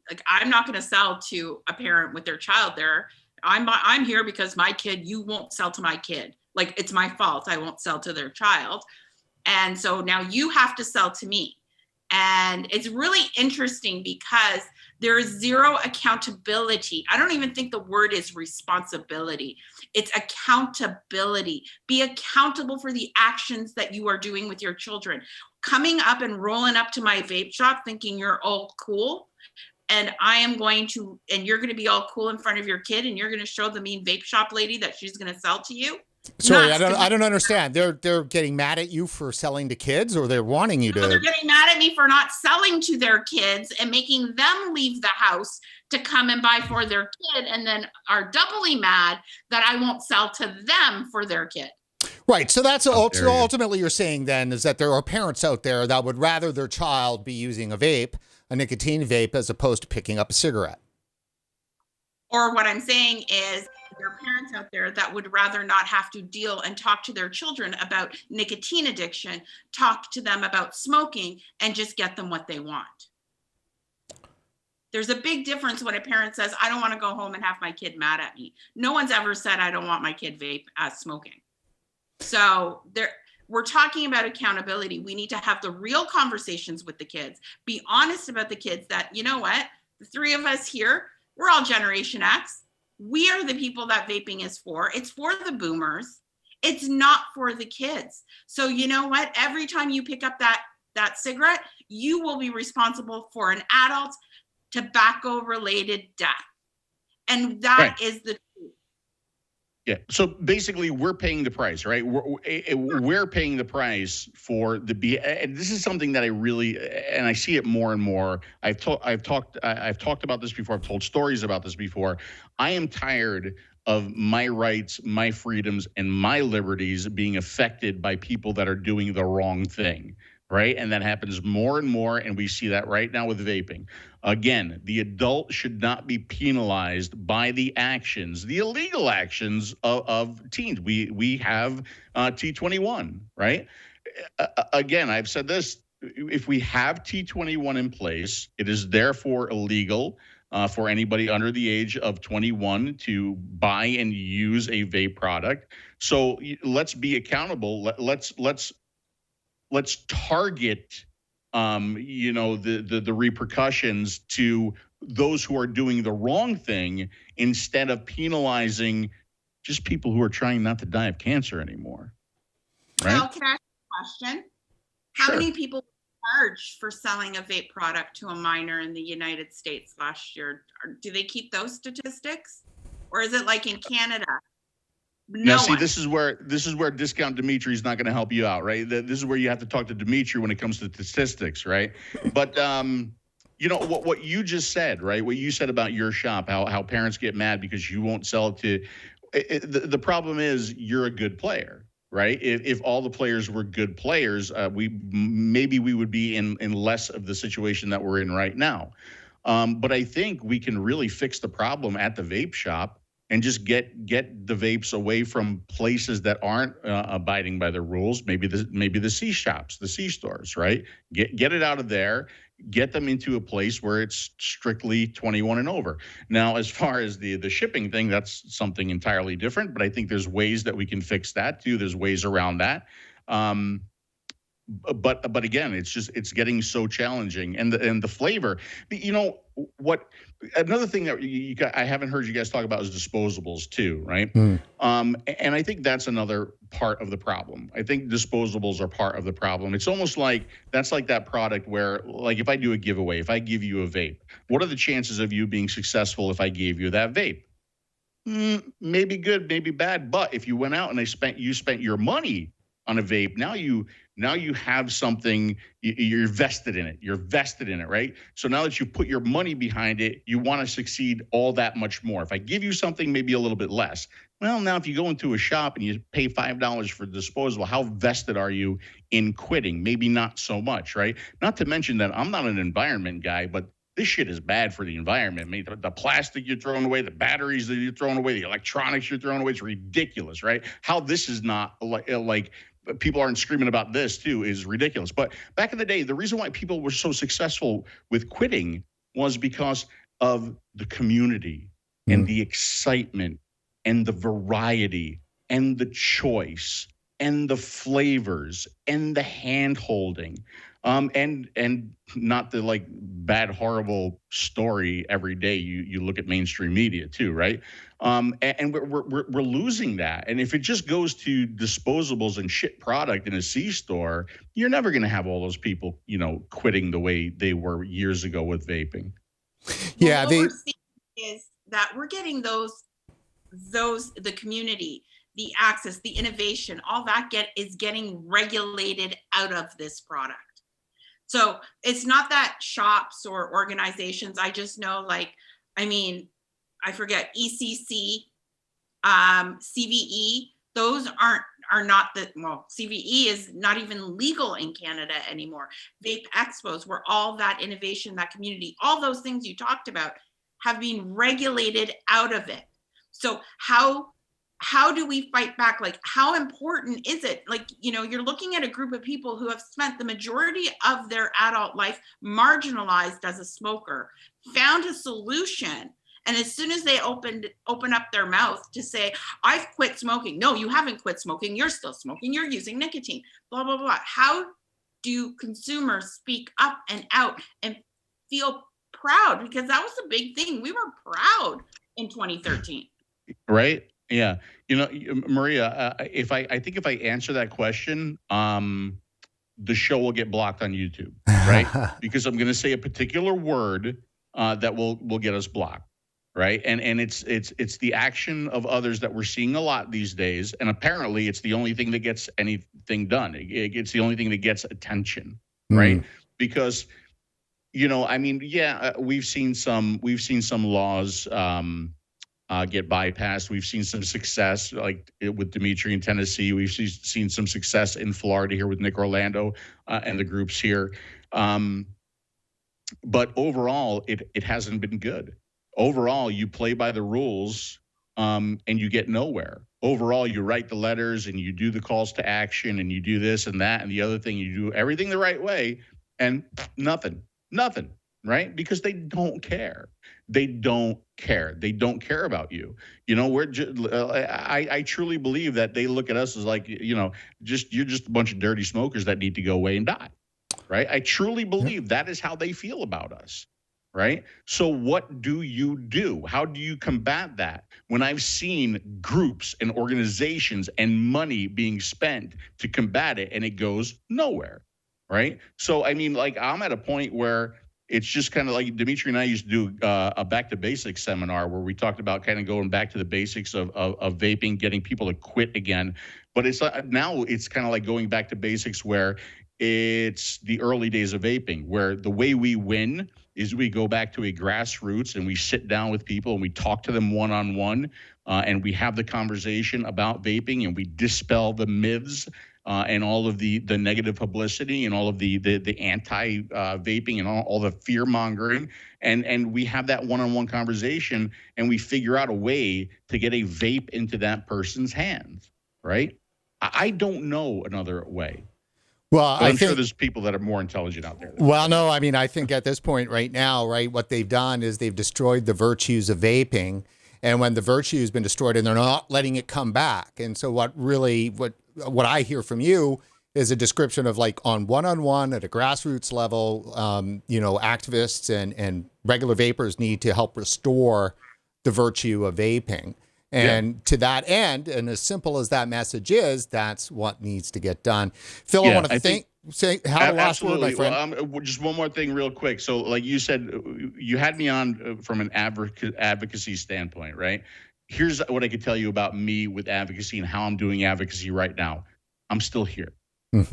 like, I'm not going to sell to a parent with their child there. I'm here because my kid, you won't sell to my kid. Like, it's my fault. I won't sell to their child. And so now you have to sell to me. And it's really interesting because there is zero accountability. I don't even think the word is responsibility. It's accountability. Be accountable for the actions that you are doing with your children. Coming up and rolling up to my vape shop thinking you're all cool, and you're going to be all cool in front of your kid, and you're going to show the mean vape shop lady that she's going to sell to you. Sorry, I don't understand. They're getting mad at you for selling to kids, or they're wanting you to. They're getting mad at me for not selling to their kids and making them leave the house to come and buy for their kid, and then are doubly mad that I won't sell to them for their kid. Right. So that's ultimately you're saying then is that there are parents out there that would rather their child be using a nicotine vape, as opposed to picking up a cigarette. Or what I'm saying is, there are parents out there that would rather not have to deal and talk to their children about nicotine addiction, talk to them about smoking, and just get them what they want. There's a big difference when a parent says, I don't want to go home and have my kid mad at me. No one's ever said, I don't want my kid vape as smoking. So we're talking about accountability. We need to have the real conversations with the kids, be honest about the kids that, you know what, the three of us here, we're all Generation X. We are the people that vaping is for. It's for the boomers. It's not for the kids. So you know what? Every time you pick up that cigarette, you will be responsible for an adult tobacco-related death. And that is the truth. Yeah. So basically, we're paying the price, right? We're paying the price for and this is something that I see it more and more. I've talked about this before. I've told stories about this before. I am tired of my rights, my freedoms, and my liberties being affected by people that are doing the wrong thing, right? And that happens more and more, and we see that right now with vaping. Again, the adult should not be penalized by the illegal actions of teens. We have T21, right? Again, I've said this, if we have T21 in place, it is therefore illegal for anybody under the age of 21 to buy and use a vape product. So let's be accountable. Let's target the repercussions to those who are doing the wrong thing, instead of penalizing just people who are trying not to die of cancer anymore. Right? Well, can I ask a question? How many people charged for selling a vape product to a minor in the United States last year? Do they keep those statistics, or is it like in Canada? Now, see, this is where Discount Dimitri is not going to help you out, right? This is where you have to talk to Dimitri when it comes to statistics, right? But what you just said, right? What you said about your shop, how parents get mad because you won't sell it to. The problem is you're a good player, right? If all the players were good players, we would be in less of the situation that we're in right now. But I think we can really fix the problem at the vape shop and just get the vapes away from places that aren't abiding by the rules. Maybe the C shops, the C stores, right? Get it out of there. Get them into a place where it's strictly 21 and over. Now, as far as the shipping thing, that's something entirely different. But I think there's ways that we can fix that too. There's ways around that. but again, it's getting so challenging, and the flavor. You know what? Another thing that I haven't heard you guys talk about is disposables too, right? And I think that's another part of the problem. I think disposables are part of the problem. It's almost like that's like that product where, like, if I do a giveaway, if I give you a vape, what are the chances of you being successful if I gave you that vape? Maybe good, maybe bad. But if you went out and you spent your money on a vape, now you have something, you're vested in it. You're vested in it, right? So now that you put your money behind it, you want to succeed all that much more. If I give you something maybe a little bit less, well, now if you go into a shop and you pay $5 for disposable, how vested are you in quitting? Maybe not so much, right? Not to mention that I'm not an environment guy, but this shit is bad for the environment. I mean, the plastic you're throwing away, the batteries that you're throwing away, the electronics you're throwing away, it's ridiculous, right? How this is not like people aren't screaming about this too is ridiculous. But back in the day, the reason why people were so successful with quitting was because of the community and the excitement and the variety and the choice and the flavors and the hand holding. And not the like bad, horrible story every day. You look at mainstream media too, right? And we're losing that. And if it just goes to disposables and shit product in a C-store, you're never going to have all those people, quitting the way they were years ago with vaping. Yeah, what we're seeing is that we're getting the community, the access, the innovation, all that is getting regulated out of this product. So it's not that shops or organizations, I just know, I forget, ECC, CVE, those are not CVE is not even legal in Canada anymore. Vape expos, where all that innovation, that community, all those things you talked about have been regulated out of it. So how do we fight back? Like, how important is it? Like, you're looking at a group of people who have spent the majority of their adult life marginalized as a smoker, found a solution. And as soon as they open up their mouth to say, I've quit smoking. No, you haven't quit smoking. You're still smoking. You're using nicotine, blah, blah, blah. How do consumers speak up and out and feel proud? Because that was a big thing. We were proud in 2013. Right. Yeah. Maria, I think if I answer that question, the show will get blocked on YouTube, right? Because I'm going to say a particular word that will get us blocked, right? And it's the action of others that we're seeing a lot these days, and apparently it's the only thing that gets anything done. It's the only thing that gets attention, right? Because we've seen some laws get bypassed. We've seen some success, like with Dimitri in Tennessee. We've seen some success in Florida here with Nick Orlando and the groups here. But overall, it hasn't been good. Overall, you play by the rules and you get nowhere. Overall, you write the letters and you do the calls to action and you do this and that and the other thing. You do everything the right way and nothing, right? Because they don't care. They don't care. They don't care about you. I truly believe that they look at us as like, you're just a bunch of dirty smokers that need to go away and die, right? I truly believe that is how they feel about us, right? So what do you do? How do you combat that? When I've seen groups and organizations and money being spent to combat it and it goes nowhere, right? So, I'm at a point where it's just kind of like Dimitri and I used to do a back to basics seminar where we talked about kind of going back to the basics of vaping, getting people to quit again. But now it's kind of like going back to basics where it's the early days of vaping, where the way we win is we go back to a grassroots and we sit down with people and we talk to them one-on-one and we have the conversation about vaping and we dispel the myths and all of the negative publicity and all of the anti-vaping and all the fear-mongering. And we have that one-on-one conversation and we figure out a way to get a vape into that person's hands, right? I don't know another way. Well, I'm sure there's people that are more intelligent out there. Well, no, I think at this point right now, right, what they've done is they've destroyed the virtues of vaping. And when the virtue has been destroyed and they're not letting it come back. And so what I hear from you is a description of like on one-on-one at a grassroots level, activists and regular vapors need to help restore the virtue of vaping. And to that end, and as simple as that message is, that's what needs to get done. Phil, I want to have the last word, my friend. Well, just one more thing real quick. So like you said, you had me on from an advocacy standpoint, right? Here's what I could tell you about me with advocacy and how I'm doing advocacy right now. I'm still here,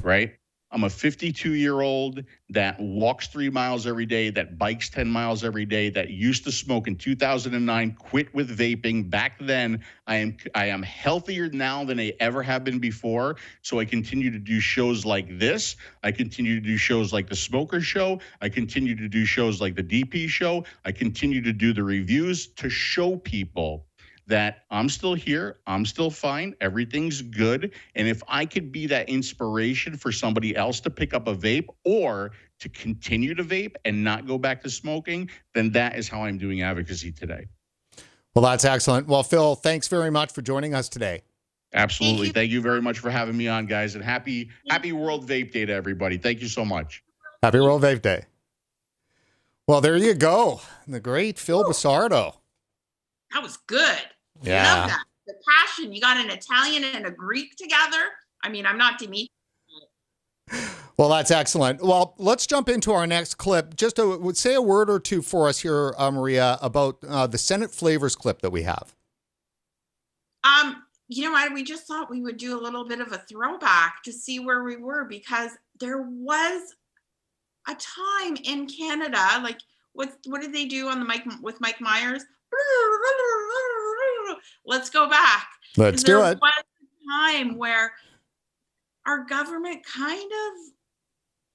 right? I'm a 52-year-old that walks 3 miles every day, that bikes 10 miles every day, that used to smoke in 2009, quit with vaping. Back then, I am healthier now than I ever have been before. So I continue to do shows like this. I continue to do shows like the Smoker Show. I continue to do shows like the DP Show. I continue to do the reviews to show people that I'm still here, I'm still fine, everything's good. And if I could be that inspiration for somebody else to pick up a vape or to continue to vape and not go back to smoking, then that is how I'm doing advocacy today. Well, that's excellent. Well, Phil, thanks very much for joining us today. Absolutely. Thank you very much for having me on, guys. And happy World Vape Day to everybody. Thank you so much. Happy World Vape Day. Well, there you go. The great Phil Basardo. That was good. Yeah. I love that. The passion. You got an Italian and a Greek together. I mean, I'm not Dimitri. Well, that's excellent. Well, let's jump into our next clip. Just to say a word or two for us here, Maria, about the Senate flavors clip that we have. You know what? We just thought we would do a little bit of a throwback to see where we were, because there was a time in Canada, like what did they do on the mic with Mike Myers? Let's go back. Let's do it. There was a time where our government kind of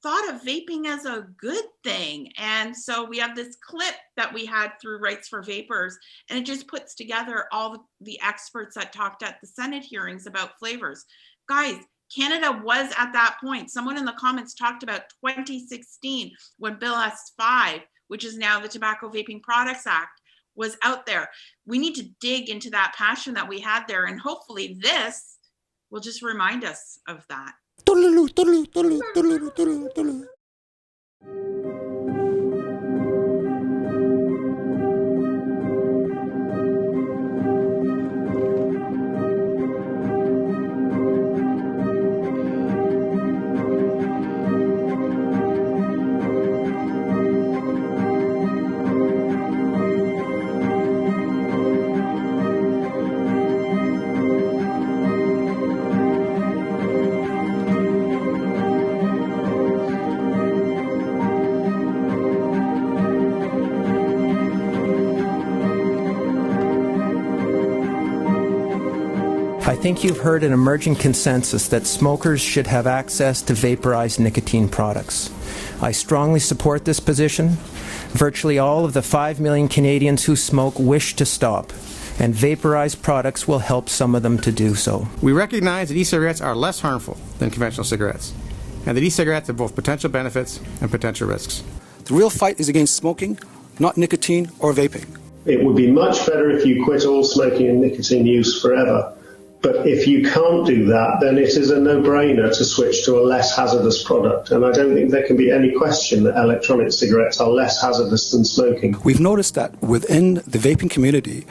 thought of vaping as a good thing. And so we have this clip that we had through Rights for Vapors, and it just puts together all the experts that talked at the Senate hearings about flavors. Guys, Canada was at that point. Someone in the comments talked about 2016 when Bill S5, which is now the Tobacco Vaping Products Act, was out there. We need to dig into that passion that we had there, and hopefully this will just remind us of that. I think you've heard an emerging consensus that smokers should have access to vaporized nicotine products. I strongly support this position. Virtually all of the 5 million Canadians who smoke wish to stop, and vaporized products will help some of them to do so. We recognize that e-cigarettes are less harmful than conventional cigarettes, and that e-cigarettes have both potential benefits and potential risks. The real fight is against smoking, not nicotine or vaping. It would be much better if you quit all smoking and nicotine use forever. But if you can't do that, then it is a no-brainer to switch to a less hazardous product. And I don't think there can be any question that electronic cigarettes are less hazardous than smoking. We've noticed that within the vaping community,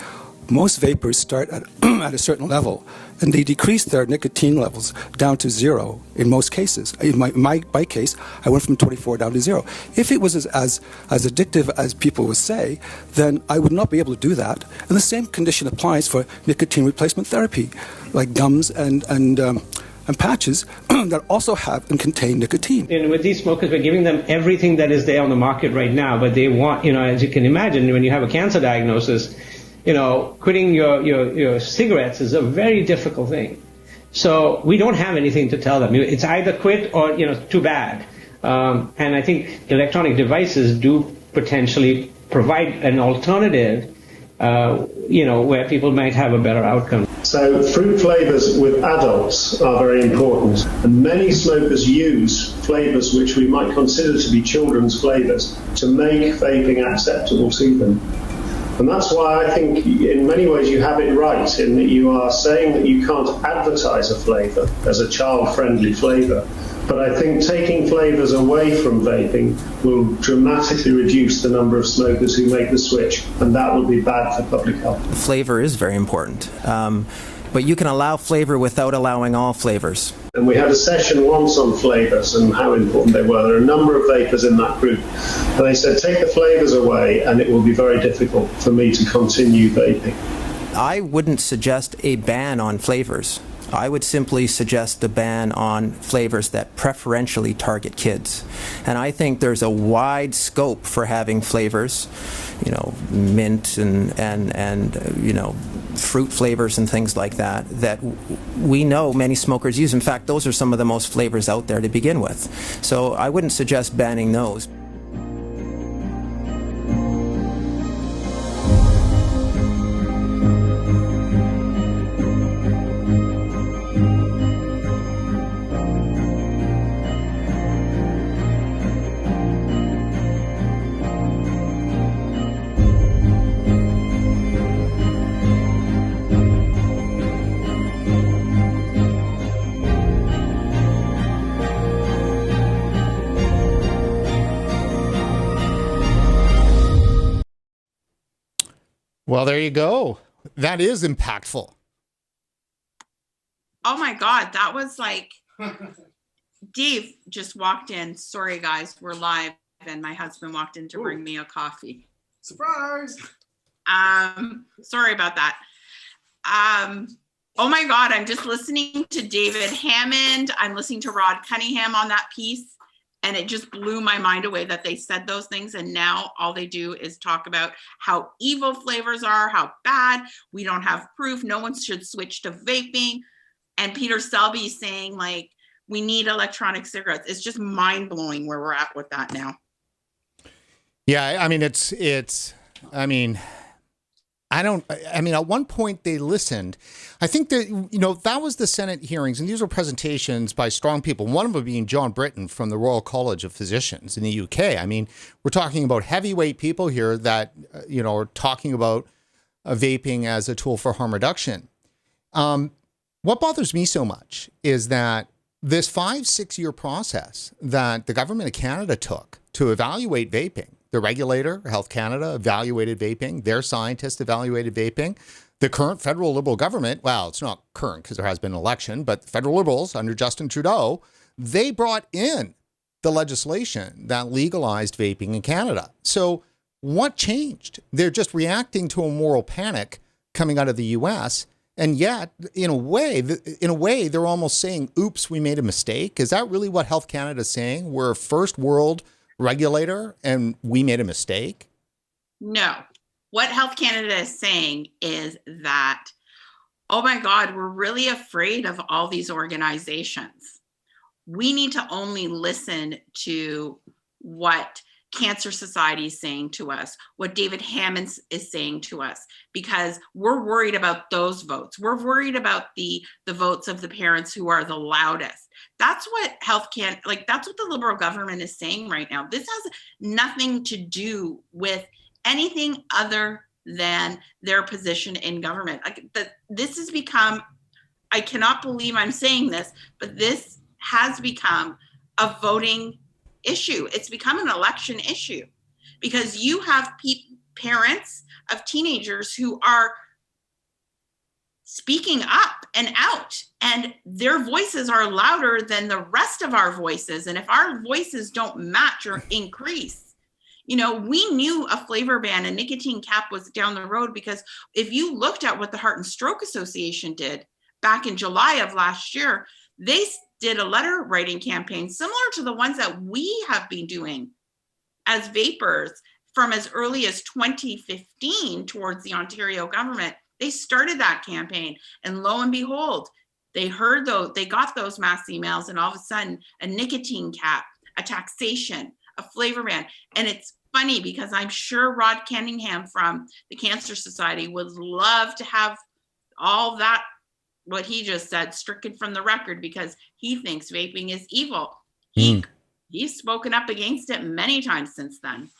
most vapors start at a certain level, and they decrease their nicotine levels down to zero in most cases. In my case, I went from 24 down to zero. If it was as addictive as people would say, then I would not be able to do that. And the same condition applies for nicotine replacement therapy, like gums and patches that also have and contain nicotine. And with these smokers, we're giving them everything that is there on the market right now, but they want, as you can imagine, when you have a cancer diagnosis, quitting your cigarettes is a very difficult thing. So we don't have anything to tell them. It's either quit or, too bad. And I think electronic devices do potentially provide an alternative, where people might have a better outcome. So fruit flavors with adults are very important. And many smokers use flavors which we might consider to be children's flavors to make vaping acceptable to them. And that's why I think in many ways you have it right in that you are saying that you can't advertise a flavor as a child-friendly flavor, But I think taking flavours away from vaping will dramatically reduce the number of smokers who make the switch, and that will be bad for public health. Flavor is very important. But you can allow flavor without allowing all flavors. And we had a session once on flavours and how important they were. There are a number of vapers in that group. And they said, take the flavours away and it will be very difficult for me to continue vaping. I wouldn't suggest a ban on flavors. I would simply suggest a ban on flavors that preferentially target kids. And I think there's a wide scope for having flavors, mint and fruit flavors and things like that, that we know many smokers use. In fact, those are some of the most flavors out there to begin with. So I wouldn't suggest banning those. Well, there you go. That is impactful. Oh my God, that was like, Dave just walked in. Sorry, guys, we're live. And my husband walked in to bring me a coffee. Surprise. Sorry about that. Oh my God, I'm just listening to David Hammond. I'm listening to Rod Cunningham on that piece. And it just blew my mind away that they said those things. And now all they do is talk about how evil flavors are, how bad, we don't have proof, no one should switch to vaping. And Peter Selby saying like, we need electronic cigarettes. It's just mind blowing where we're at with that now. Yeah, I mean, at one point they listened. I think that, that was the Senate hearings, and these were presentations by strong people, one of them being John Britton from the Royal College of Physicians in the UK. I mean, we're talking about heavyweight people here that, are talking about vaping as a tool for harm reduction. What bothers me so much is that this 5-6 year process that the government of Canada took to evaluate vaping, the regulator, Health Canada, evaluated vaping. Their scientists evaluated vaping. The current federal Liberal government, well, it's not current because there has been an election, but the federal Liberals under Justin Trudeau, they brought in the legislation that legalized vaping in Canada. So what changed? They're just reacting to a moral panic coming out of the U.S., and yet, in a way, they're almost saying, oops, we made a mistake. Is that really what Health Canada is saying? We're a first world regulator and we made a mistake? No. What Health Canada is saying is that, oh my God, we're really afraid of all these organizations. We need to only listen to what Cancer Society is saying to us, what David Hammond is saying to us, because we're worried about those votes. We're worried about the votes of the parents who are the loudest. That's what that's what the Liberal government is saying right now. This has nothing to do with anything other than their position in government. This has become, I cannot believe I'm saying this, but this has become a voting issue. It's become an election issue because you have parents of teenagers who are speaking up and out, and their voices are louder than the rest of our voices. And if our voices don't match or increase, we knew a flavor ban, a nicotine cap was down the road, because if you looked at what the Heart and Stroke Association did back in July of last year, they did a letter writing campaign similar to the ones that we have been doing as vapers from as early as 2015 towards the Ontario government. They started that campaign, and lo and behold, they got those mass emails, and all of a sudden a nicotine cap, a taxation, a flavor ban. And it's funny because I'm sure Rod Cunningham from the Cancer Society would love to have all that, what he just said, stricken from the record, because he thinks vaping is evil. He's spoken up against it many times since then.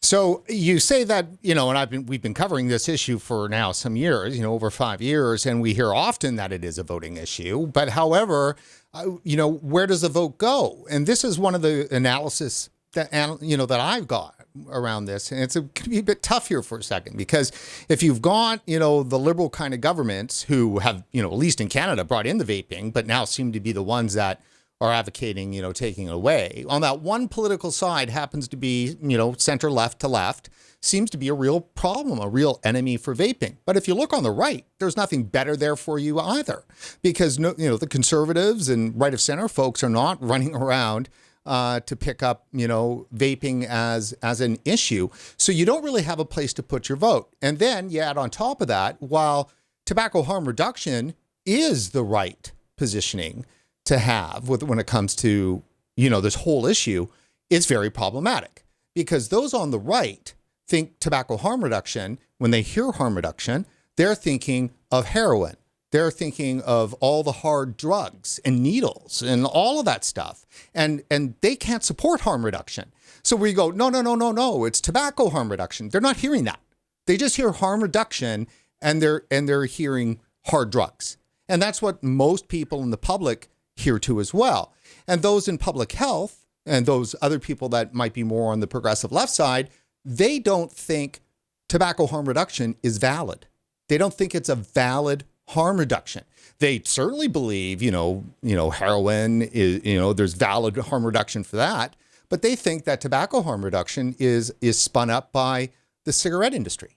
So you say that, and we've been covering this issue for now some years, over 5 years, and we hear often that it is a voting issue. But however, where does the vote go? And this is one of the analysis that I've got around this. And it can be a bit tough here for a second, because if you've got, the liberal kind of governments who have, at least in Canada, brought in the vaping, but now seem to be the ones that are advocating, taking it away. On that one political side happens to be, center left to left, seems to be a real problem, a real enemy for vaping. But if you look on the right, there's nothing better there for you either, because the conservatives and right of center folks are not running around to pick up, vaping as an issue. So you don't really have a place to put your vote. And then you add on top of that, while tobacco harm reduction is the right positioning to have when it comes to, this whole issue, it's very problematic, because those on the right think tobacco harm reduction. When they hear harm reduction, they're thinking of heroin. They're thinking of all the hard drugs and needles and all of that stuff. And they can't support harm reduction. So we go, no, it's tobacco harm reduction. They're not hearing that. They just hear harm reduction, and they're hearing hard drugs. And that's what most people in the public hear too as well. And those in public health and those other people that might be more on the progressive left side, they don't think tobacco harm reduction is valid. They don't think it's a valid harm reduction. They certainly believe, heroin is, there's valid harm reduction for that, but they think that tobacco harm reduction is spun up by the cigarette industry.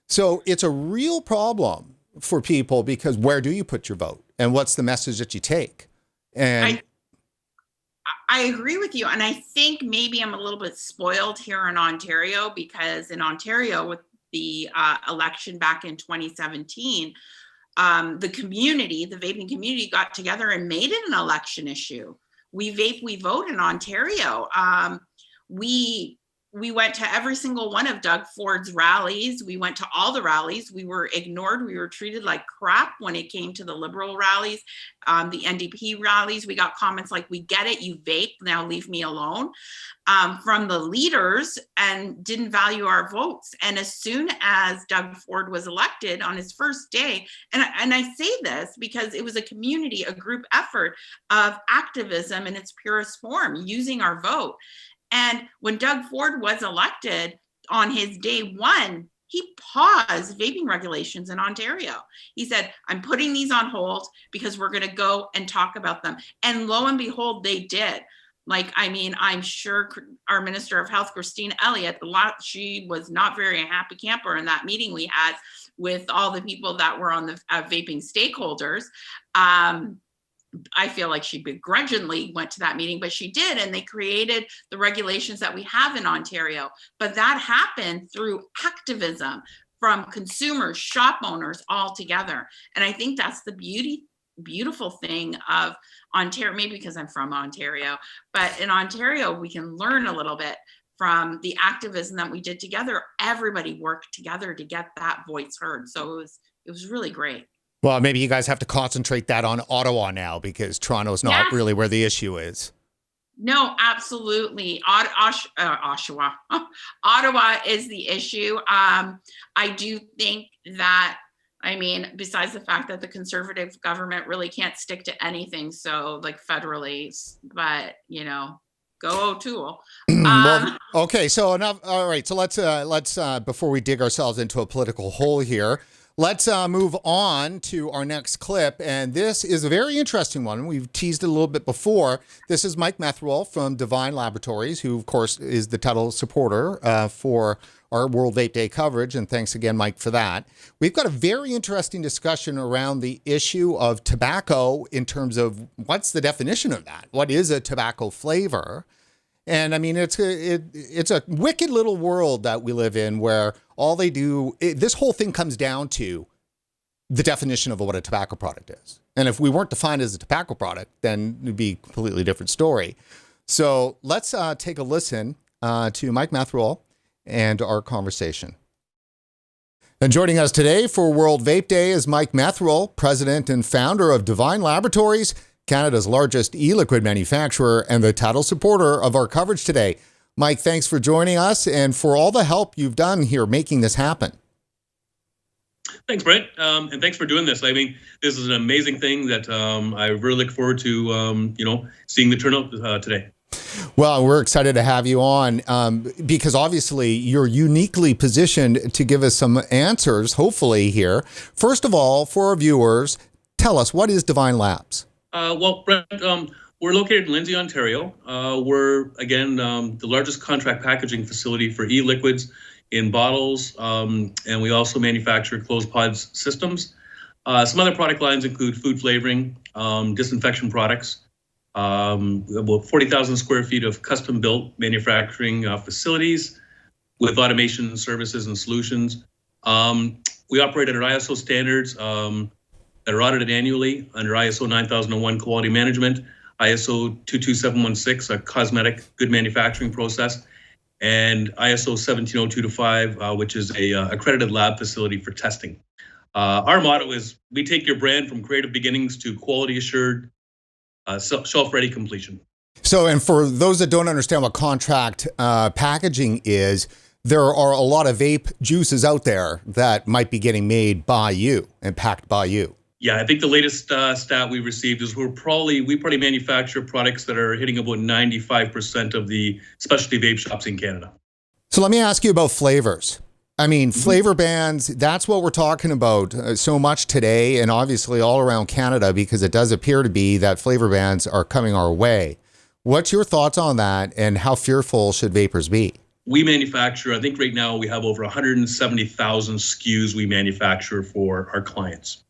So it's a real problem for people, because where do you put your vote, and what's the message that you take? And I agree with you. And I think maybe I'm a little bit spoiled here in Ontario, because in Ontario, with the election back in 2017, the community, the vaping community, got together and made it an election issue. We vape, we vote in Ontario. We went to every single one of Doug Ford's rallies. We went to all the rallies. We were ignored. We were treated like crap when it came to the Liberal rallies, the NDP rallies. We got comments like, "We get it, you vape, now leave me alone," from the leaders, and didn't value our votes. And as soon as Doug Ford was elected on his first day, and I say this because it was a community, a group effort of activism in its purest form, using our vote. And when Doug Ford was elected on his day one, he paused vaping regulations in Ontario. He said, "I'm putting these on hold because we're going to go and talk about them." And lo and behold, they did. I'm sure our Minister of Health, Christine Elliott, she was not very happy camper in that meeting we had with all the people that were on the vaping stakeholders. I feel like she begrudgingly went to that meeting, but she did, and they created the regulations that we have in Ontario. But that happened through activism from consumers, shop owners, all together. And I think that's the beautiful thing of Ontario, maybe because I'm from Ontario, but in Ontario, we can learn a little bit from the activism that we did together. Everybody worked together to get that voice heard. So it was really great. Well, maybe you guys have to concentrate that on Ottawa now, because Toronto's not really where the issue is. No, absolutely. Oshawa. Ottawa is the issue. I do think that, besides the fact that the Conservative government really can't stick to anything, so federally, but, go O'Toole. Well, okay, so enough. All right, so let's before we dig ourselves into a political hole here, let's move on to our next clip, and this is a very interesting one. We've teased it a little bit before. This is Mike Metherwell from Divine Laboratories, who, of course, is the title supporter for our World Vape Day coverage, and thanks again, Mike, for that. We've got a very interesting discussion around the issue of tobacco in terms of what's the definition of that? What is a tobacco flavor? And it's a wicked little world that we live in, where all they do, this whole thing comes down to the definition of what a tobacco product is. And if we weren't defined as a tobacco product, then it'd be a completely different story. So let's take a listen to Mike Metherwell and our conversation. And joining us today for World Vape Day is Mike Metherwell, president and founder of Divine Laboratories, Canada's largest e-liquid manufacturer, and the title supporter of our coverage today. Mike, thanks for joining us and for all the help you've done here making this happen. Thanks, Brent, and thanks for doing this. I mean, this is an amazing thing that I really look forward to, seeing the turnout today. Well, we're excited to have you on because obviously you're uniquely positioned to give us some answers, hopefully here. First of all, for our viewers, tell us, what is Divine Labs? Well, Brent, we're located in Lindsay, Ontario. We're, again, the largest contract packaging facility for e-liquids in bottles, and we also manufacture closed pods systems. Some other product lines include food flavoring, disinfection products, about 40,000 square feet of custom-built manufacturing facilities with automation services and solutions. We operate under ISO standards that are audited annually under ISO 9001 quality management, ISO 22716, a cosmetic good manufacturing process, and ISO 17025, which is a accredited lab facility for testing. Our motto is, we take your brand from creative beginnings to quality assured, shelf-ready completion. So, and for those that don't understand what contract packaging is, there are a lot of vape juices out there that might be getting made by you and packed by you. Yeah, I think the latest stat we received is we probably manufacture products that are hitting about 95% of the specialty vape shops in Canada. So let me ask you about flavors. I mean, flavor bans, that's what we're talking about so much today, and obviously all around Canada, because it does appear to be that flavor bans are coming our way. What's your thoughts on that, and how fearful should vapors be? We manufacture, I think right now we have over 170,000 SKUs we manufacture for our clients.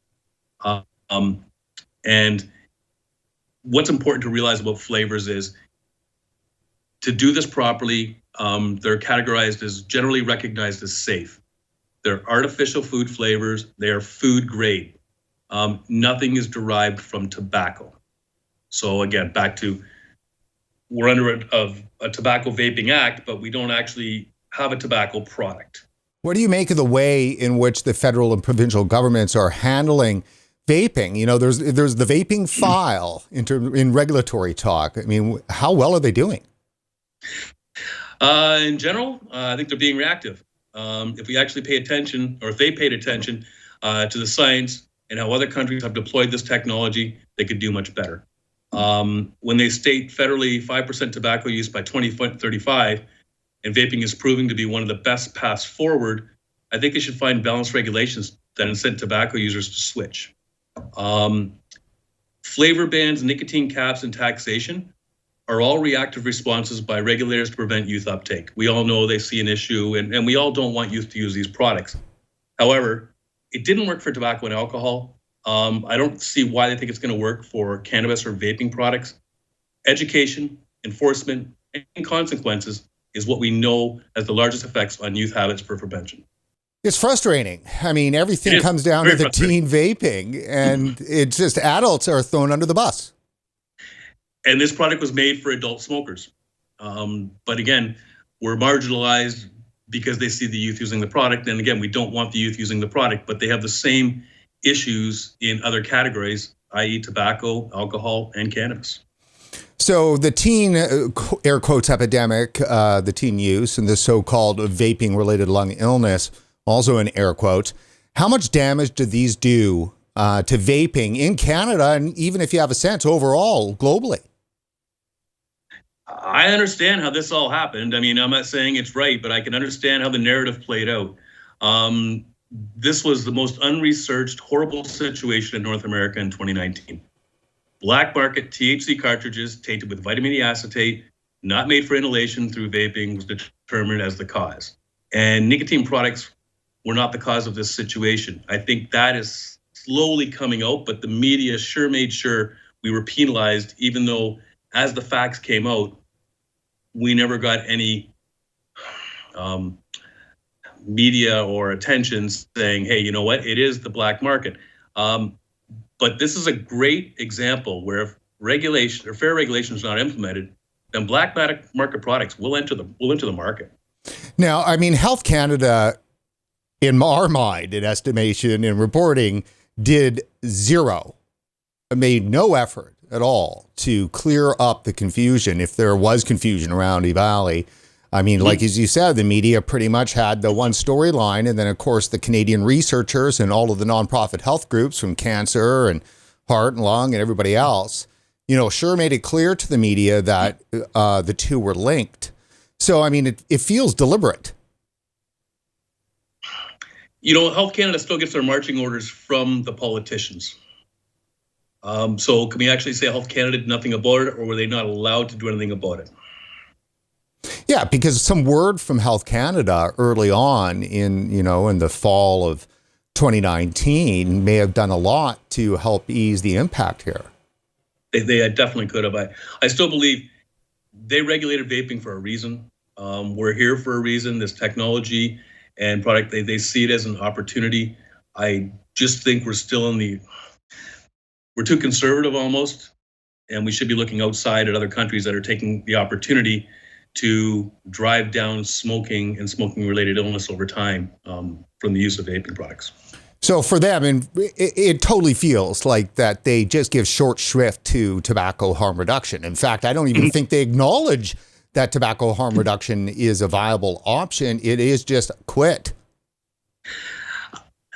And what's important to realize about flavors is to do this properly, they're categorized as generally recognized as safe. They're artificial food flavors. They are food grade. Nothing is derived from tobacco. So again, back to, we're under a Tobacco Vaping Act, but we don't actually have a tobacco product. What do you make of the way in which the federal and provincial governments are handling vaping? You know, there's the vaping file in regulatory talk. I mean, how well are they doing? In general, I think they're being reactive. If we actually pay attention, or if they paid attention to the science and how other countries have deployed this technology, they could do much better. When they state federally 5% tobacco use by 2035, and vaping is proving to be one of the best paths forward, I think they should find balanced regulations that incent tobacco users to switch. Flavor bans, nicotine caps, and taxation are all reactive responses by regulators to prevent youth uptake. We all know they see an issue, and we all don't want youth to use these products. However, it didn't work for tobacco and alcohol. I don't see why they think it's going to work for cannabis or vaping products. Education, enforcement, and consequences is what we know has the largest effects on youth habits for prevention. It's frustrating. I mean, everything comes down to the teen vaping, and it's just adults are thrown under the bus. And this product was made for adult smokers. But again, we're marginalized because they see the youth using the product. And again, we don't want the youth using the product, but they have the same issues in other categories, i.e. tobacco, alcohol, and cannabis. So the teen, air quotes, epidemic, the teen use, and the so-called vaping-related lung illness, also in air quotes, how much damage do these do to vaping in Canada, and even if you have a sense, overall, globally? I understand how this all happened. I mean, I'm not saying it's right, but I can understand how the narrative played out. This was the most unresearched, horrible situation in North America in 2019. Black market THC cartridges tainted with vitamin E acetate, not made for inhalation through vaping, was determined as the cause. And nicotine products were not the cause of this situation. I think that is slowly coming out, but the media sure made sure we were penalized, even though as the facts came out, we never got any media or attention saying, hey, you know what, it is the black market. But this is a great example where if regulation or fair regulation is not implemented, then black market products will enter the market. Now, I mean, Health Canada, in our mind, in estimation and reporting, did zero, made no effort at all to clear up the confusion, if there was confusion around E-Valley, I mean, like as you said, the media pretty much had the one storyline, and then of course the Canadian researchers and all of the nonprofit health groups from cancer and heart and lung and everybody else, sure made it clear to the media that the two were linked. So, I mean, it feels deliberate. Health Canada still gets their marching orders from the politicians. So can we actually say Health Canada did nothing about it, or were they not allowed to do anything about it? Yeah, because some word from Health Canada early on in the fall of 2019 may have done a lot to help ease the impact here. They definitely could have. I still believe they regulated vaping for a reason. We're here for a reason. This technology and product, they see it as an opportunity. I just think we're still we're too conservative almost, and we should be looking outside at other countries that are taking the opportunity to drive down smoking and smoking-related illness over time from the use of vaping products. So for them, and it totally feels like that they just give short shrift to tobacco harm reduction. In fact, I don't even think they acknowledge that tobacco harm reduction is a viable option. It is just quit.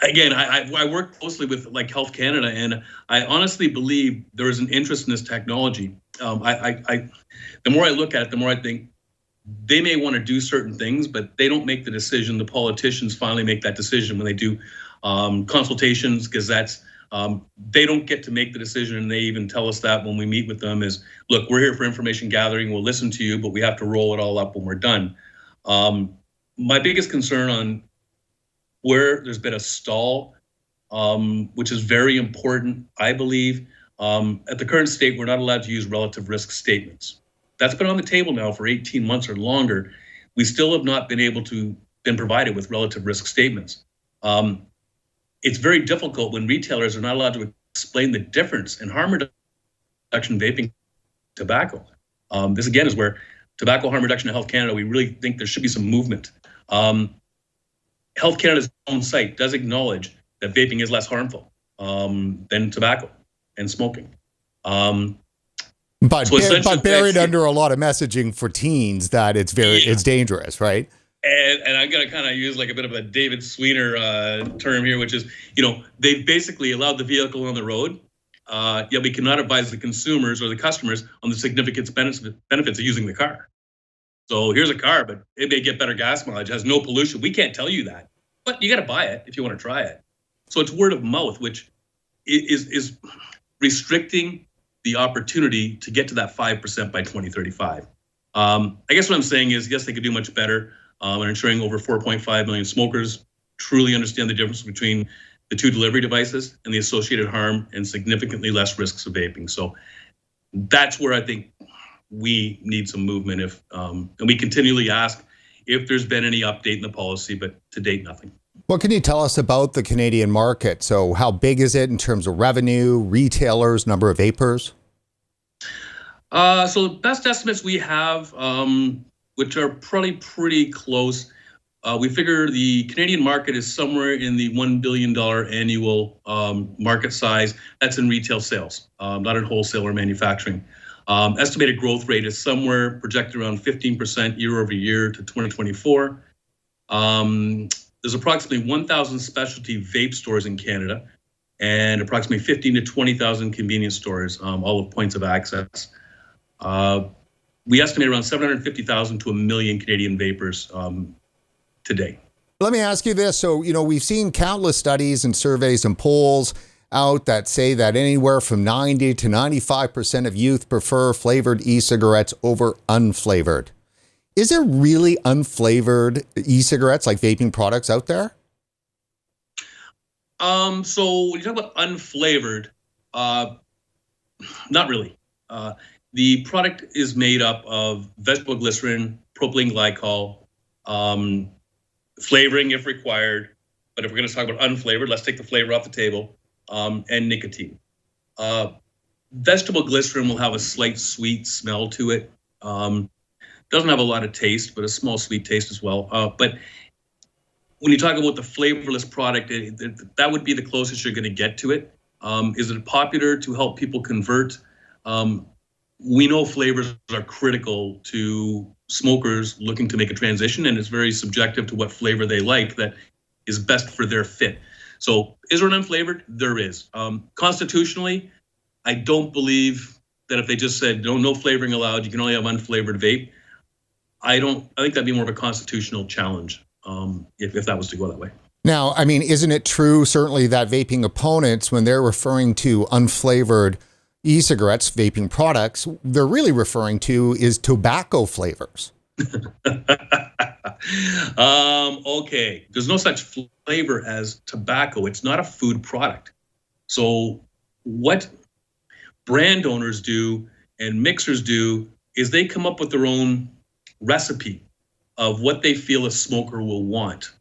Again, I work closely with Health Canada, and I honestly believe there is an interest in this technology. The more I look at it, the more I think they may want to do certain things, but they don't make the decision. The politicians finally make that decision when they do consultations, gazettes. They don't get to make the decision, and they even tell us that when we meet with them is, look, we're here for information gathering. We'll listen to you, but we have to roll it all up when we're done. My biggest concern on where there's been a stall, which is very important, I believe. At the current state, we're not allowed to use relative risk statements. That's been on the table now for 18 months or longer. We still have not been provided with relative risk statements. It's very difficult when retailers are not allowed to explain the difference in harm reduction vaping tobacco. This again is where tobacco harm reduction in Health Canada, we really think there should be some movement. Health Canada's own site does acknowledge that vaping is less harmful than tobacco and smoking. But buried under a lot of messaging for teens that it's dangerous, right? And I'm going to kind of use a bit of a David Sweener term here, which is, they've basically allowed the vehicle on the road, yet we cannot advise the consumers or the customers on the significant benefits of using the car. So here's a car, but it may get better gas mileage, has no pollution. We can't tell you that, but you got to buy it if you want to try it. So it's word of mouth, which is restricting the opportunity to get to that 5% by 2035. I guess what I'm saying is, yes, they could do much better in ensuring over 4.5 million smokers truly understand the difference between the two delivery devices and the associated harm and significantly less risks of vaping. So that's where I think we need some movement. And we continually ask if there's been any update in the policy, but to date, nothing. What can you tell us about the Canadian market? So how big is it in terms of revenue, retailers, number of vapors? So the best estimates we have, which are probably pretty close, we figure the Canadian market is somewhere in the $1 billion annual market size. That's in retail sales, not in wholesale or manufacturing. Estimated growth rate is somewhere projected around 15% year over year to 2024. There's approximately 1,000 specialty vape stores in Canada and approximately 15 to 20,000 convenience stores, all with points of access. We estimate around 750,000 to 1 million Canadian vapors today. Let me ask you this. So, we've seen countless studies and surveys and polls out that say that anywhere from 90 to 95% of youth prefer flavored e-cigarettes over unflavored. Is there really unflavored e-cigarettes like vaping products out there? So when you talk about unflavored, not really. The product is made up of vegetable glycerin, propylene glycol, flavoring if required. But if we're going to talk about unflavored, let's take the flavor off the table, and nicotine. Vegetable glycerin will have a slight sweet smell to it. Doesn't have a lot of taste, but a small sweet taste as well. But when you talk about the flavorless product, that would be the closest you're going to get to it. Is it popular to help people convert? We know flavors are critical to smokers looking to make a transition, and it's very subjective to what flavor they like that is best for their fit. So is there an unflavored? There is. Constitutionally, I don't believe that if they just said no flavoring allowed, you can only have unflavored vape. I think that'd be more of a constitutional challenge if that was to go that way. Now, I mean, isn't it true, certainly, that vaping opponents, when they're referring to unflavored e-cigarettes, vaping products, they're really referring to is tobacco flavors? Okay, there's no such flavor as tobacco. It's not a food product. So what brand owners do and mixers do is they come up with their own recipe of what they feel a smoker will want.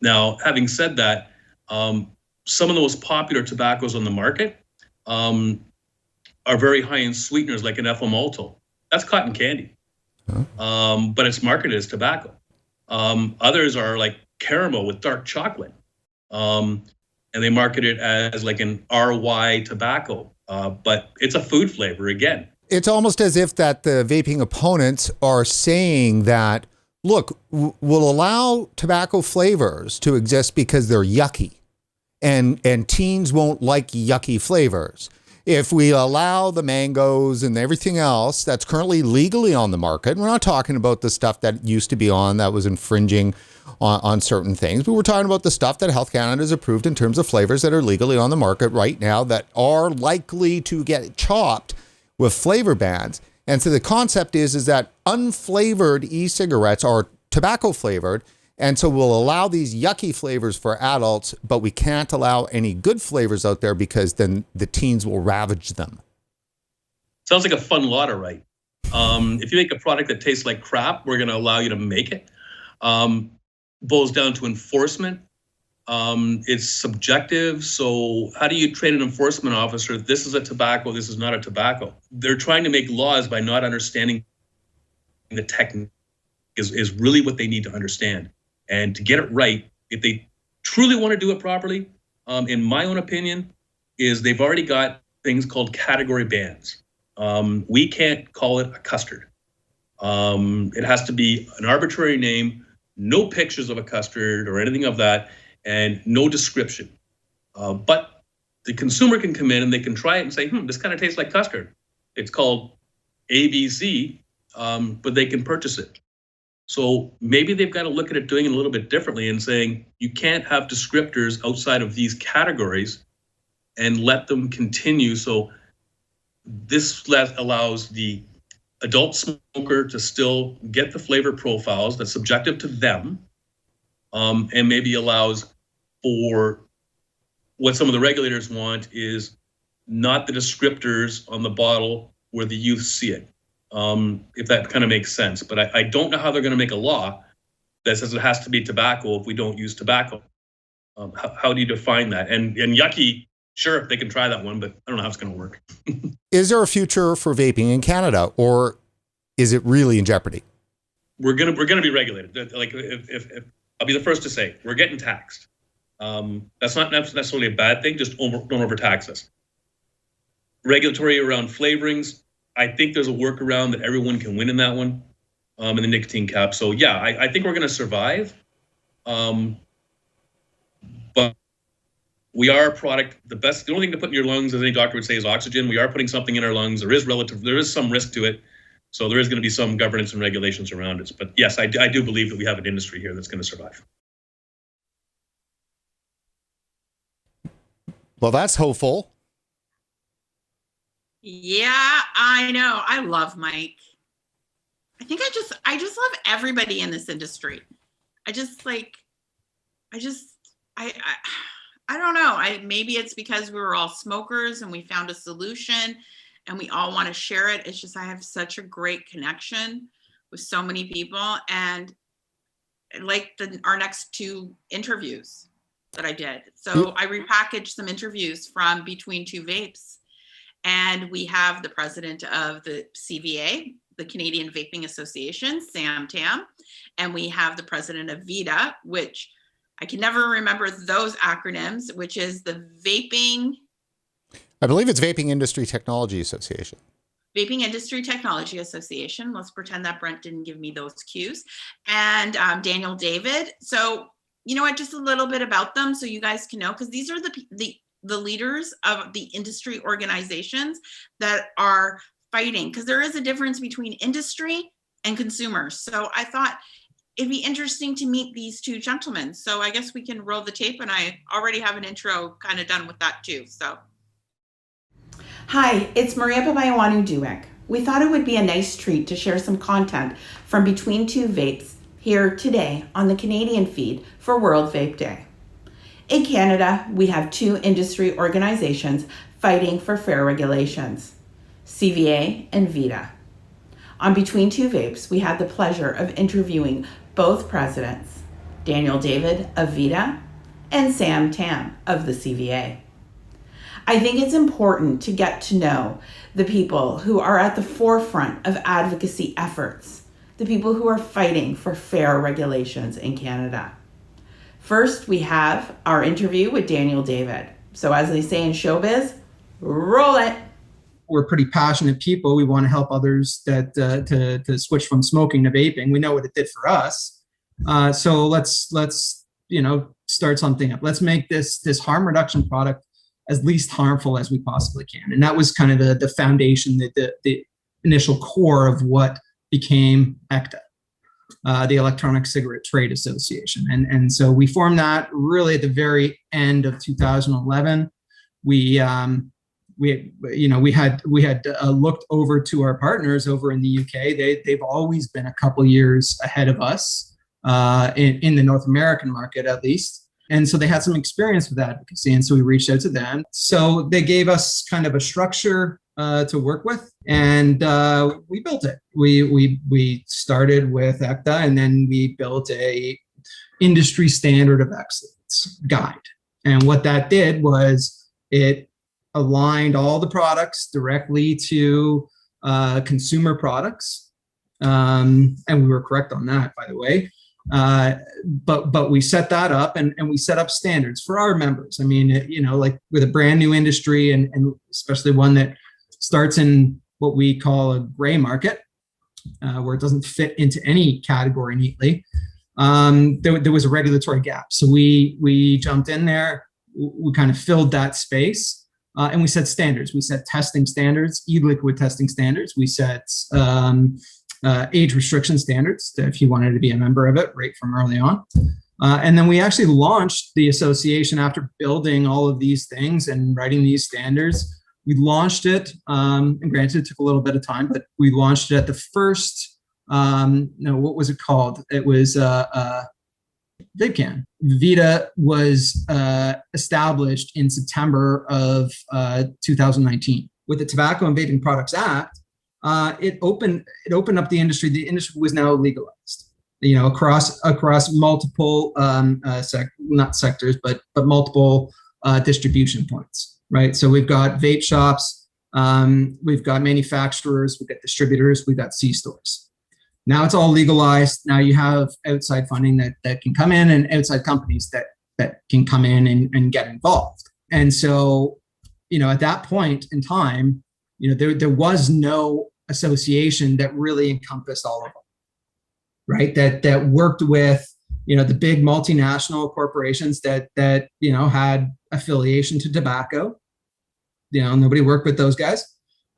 Now, having said that, some of the most popular tobaccos on the market are very high in sweeteners, like an ethyl maltol. That's cotton candy, but it's marketed as tobacco. Others are like caramel with dark chocolate, and they market it as like an RY tobacco, but it's a food flavor again. It's almost as if that the vaping opponents are saying that, look, we'll allow tobacco flavors to exist because they're yucky, and teens won't like yucky flavors. If we allow the mangoes and everything else that's currently legally on the market, we're not talking about the stuff that used to be on that was infringing on certain things, but we're talking about the stuff that Health Canada has approved in terms of flavors that are legally on the market right now that are likely to get chopped with flavor bans. And so the concept is that unflavored e-cigarettes are tobacco flavored. And so we'll allow these yucky flavors for adults, but we can't allow any good flavors out there because then the teens will ravage them. Sounds like a fun lot to write. If you make a product that tastes like crap, we're going to allow you to make it. Boils down to enforcement. It's subjective. So how do you train an enforcement officer? This is a tobacco. This is not a tobacco. They're trying to make laws by not understanding the technique is really what they need to understand. And to get it right, if they truly want to do it properly, in my own opinion, is they've already got things called category bans. We can't call it a custard. It has to be an arbitrary name, no pictures of a custard or anything of that, and no description. But the consumer can come in and they can try it and say, this kind of tastes like custard. It's called ABC, but they can purchase it. So maybe they've got to look at it doing it a little bit differently and saying, you can't have descriptors outside of these categories and let them continue. So this allows the adult smoker to still get the flavor profiles that's subjective to them, and maybe allows for what some of the regulators want is not the descriptors on the bottle where the youth see it. If that kind of makes sense. But I don't know how they're going to make a law that says it has to be tobacco if we don't use tobacco. How do you define that? And yucky, sure, they can try that one, but I don't know how it's going to work. Is there a future for vaping in Canada, or is it really in jeopardy? We're gonna be regulated. Like if I'll be the first to say we're getting taxed. That's not necessarily a bad thing. Just don't overtax us. Regulatory around flavorings. I think there's a workaround that everyone can win in that one, in the nicotine cap. So yeah, I think we're going to survive. But we are a product. The only thing to put in your lungs, as any doctor would say, is oxygen. We are putting something in our lungs. There is some risk to it. So there is going to be some governance and regulations around it. But yes, I do believe that we have an industry here that's going to survive. Well, that's hopeful. Yeah, I know. I love Mike. I think I just love everybody in this industry. I don't know. Maybe it's because we were all smokers and we found a solution and we all want to share it. It's just I have such a great connection with so many people, and like our next two interviews that I did. So I repackaged some interviews from Between Two Vapes. And we have the president of the CVA, the Canadian Vaping Association, Sam Tam. And we have the president of VITA, which I can never remember those acronyms, which is the Vaping. I believe it's Vaping Industry Technology Association. Vaping Industry Technology Association. Let's pretend that Brent didn't give me those cues. And Daniel David. So, you know what, just a little bit about them so you guys can know, because these are the leaders of the industry organizations that are fighting, because there is a difference between industry and consumers. So I thought it'd be interesting to meet these two gentlemen. So I guess we can roll the tape, and I already have an intro kind of done with that too. So. Hi, it's Maria Papaioannoy. We thought it would be a nice treat to share some content from Between Two Vapes here today on the Canadian feed for World Vape Day. In Canada, we have two industry organizations fighting for fair regulations, CVA and VITA. On Between Two Vapes, we had the pleasure of interviewing both presidents, Daniel David of VITA and Sam Tam of the CVA. I think it's important to get to know the people who are at the forefront of advocacy efforts, the people who are fighting for fair regulations in Canada. First, we have our interview with Daniel David. So as they say in showbiz, roll it. We're pretty passionate people. We want to help others that to switch from smoking to vaping. We know what it did for us. So let's start something up. Let's make this harm reduction product as least harmful as we possibly can. And that was kind of the foundation, the initial core of what became ECTA, the Electronic Cigarette Trade Association. And so we formed that really at the very end of 2011. We had looked over to our partners over in the UK. They've always been a couple years ahead of us in the North American market, at least. And so they had some experience with advocacy. And so we reached out to them. So they gave us kind of a structure to work with, and we built it. We started with ECTA, and then we built a industry standard of excellence guide. And what that did was it aligned all the products directly to consumer products. And we were correct on that, by the way. But we set that up, and we set up standards for our members. I mean, like with a brand new industry, and especially one that starts in what we call a gray market, where it doesn't fit into any category neatly. There was a regulatory gap. So we jumped in there, we kind of filled that space, and we set standards. We set testing standards, e-liquid testing standards. We set age restriction standards if you wanted to be a member of it right from early on. And then we actually launched the association after building all of these things and writing these standards. We launched it, and granted it took a little bit of time, but we launched it at the first, what was it called? It was VapeCan. VITA was established in September of 2019. With the Tobacco and Vaping Products Act, it opened up the industry. The industry was now legalized, across multiple not sectors, but multiple distribution points, right? So we've got vape shops, we've got manufacturers, we've got distributors, we've got C-stores. Now it's all legalized. Now you have outside funding that can come in, and outside companies that can come in and get involved. And so, at that point in time, there was no association that really encompassed all of them, right? That worked with, the big multinational corporations that had affiliation to tobacco. Nobody worked with those guys.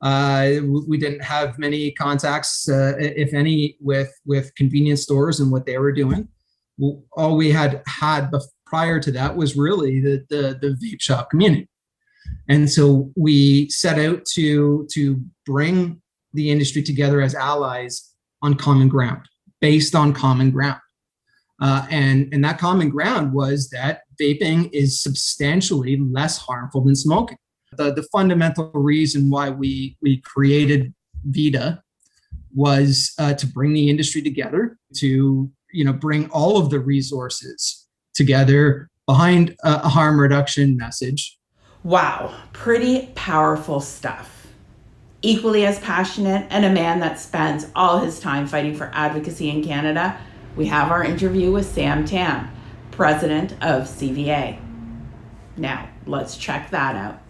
We didn't have many contacts, if any, with convenience stores and what they were doing. All we had prior to that was really the vape shop community. And so we set out to bring the industry together as allies on common ground, based on common ground. And that common ground was that vaping is substantially less harmful than smoking. The fundamental reason why we created VITA was to bring the industry together, to bring all of the resources together behind a harm reduction message. Wow, pretty powerful stuff. Equally as passionate, and a man that spends all his time fighting for advocacy in Canada, we have our interview with Sam Tam, president of CVA. Now, let's check that out.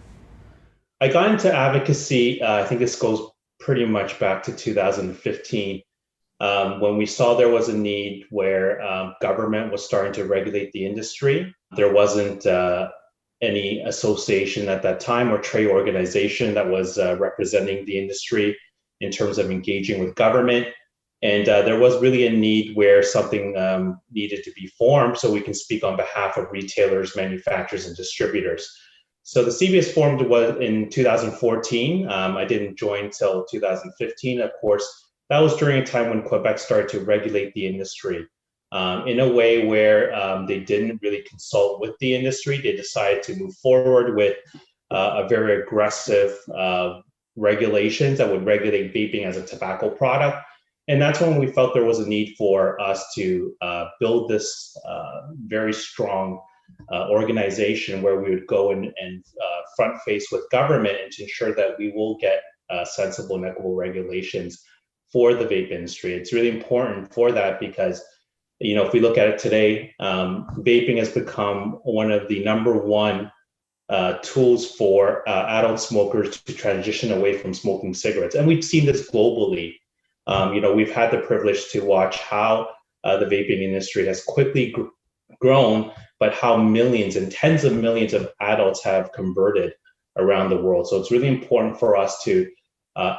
I got into advocacy, I think this goes pretty much back to 2015, when we saw there was a need where government was starting to regulate the industry. There wasn't any association at that time or trade organization that was representing the industry in terms of engaging with government. And there was really a need where something needed to be formed so we can speak on behalf of retailers, manufacturers, and distributors. So the CBS formed was in 2014. I didn't join till 2015. Of course, that was during a time when Quebec started to regulate the industry in a way where they didn't really consult with the industry. They decided to move forward with a very aggressive regulations that would regulate vaping as a tobacco product. And that's when we felt there was a need for us to build this very strong organization where we would go and front face with government and to ensure that we will get sensible and equitable regulations for the vape industry. It's really important for that because, if we look at it today, vaping has become one of the #1 tools for adult smokers to transition away from smoking cigarettes. And we've seen this globally. We've had the privilege to watch how the vaping industry has quickly grown, but how millions and tens of millions of adults have converted around the world. So it's really important for us to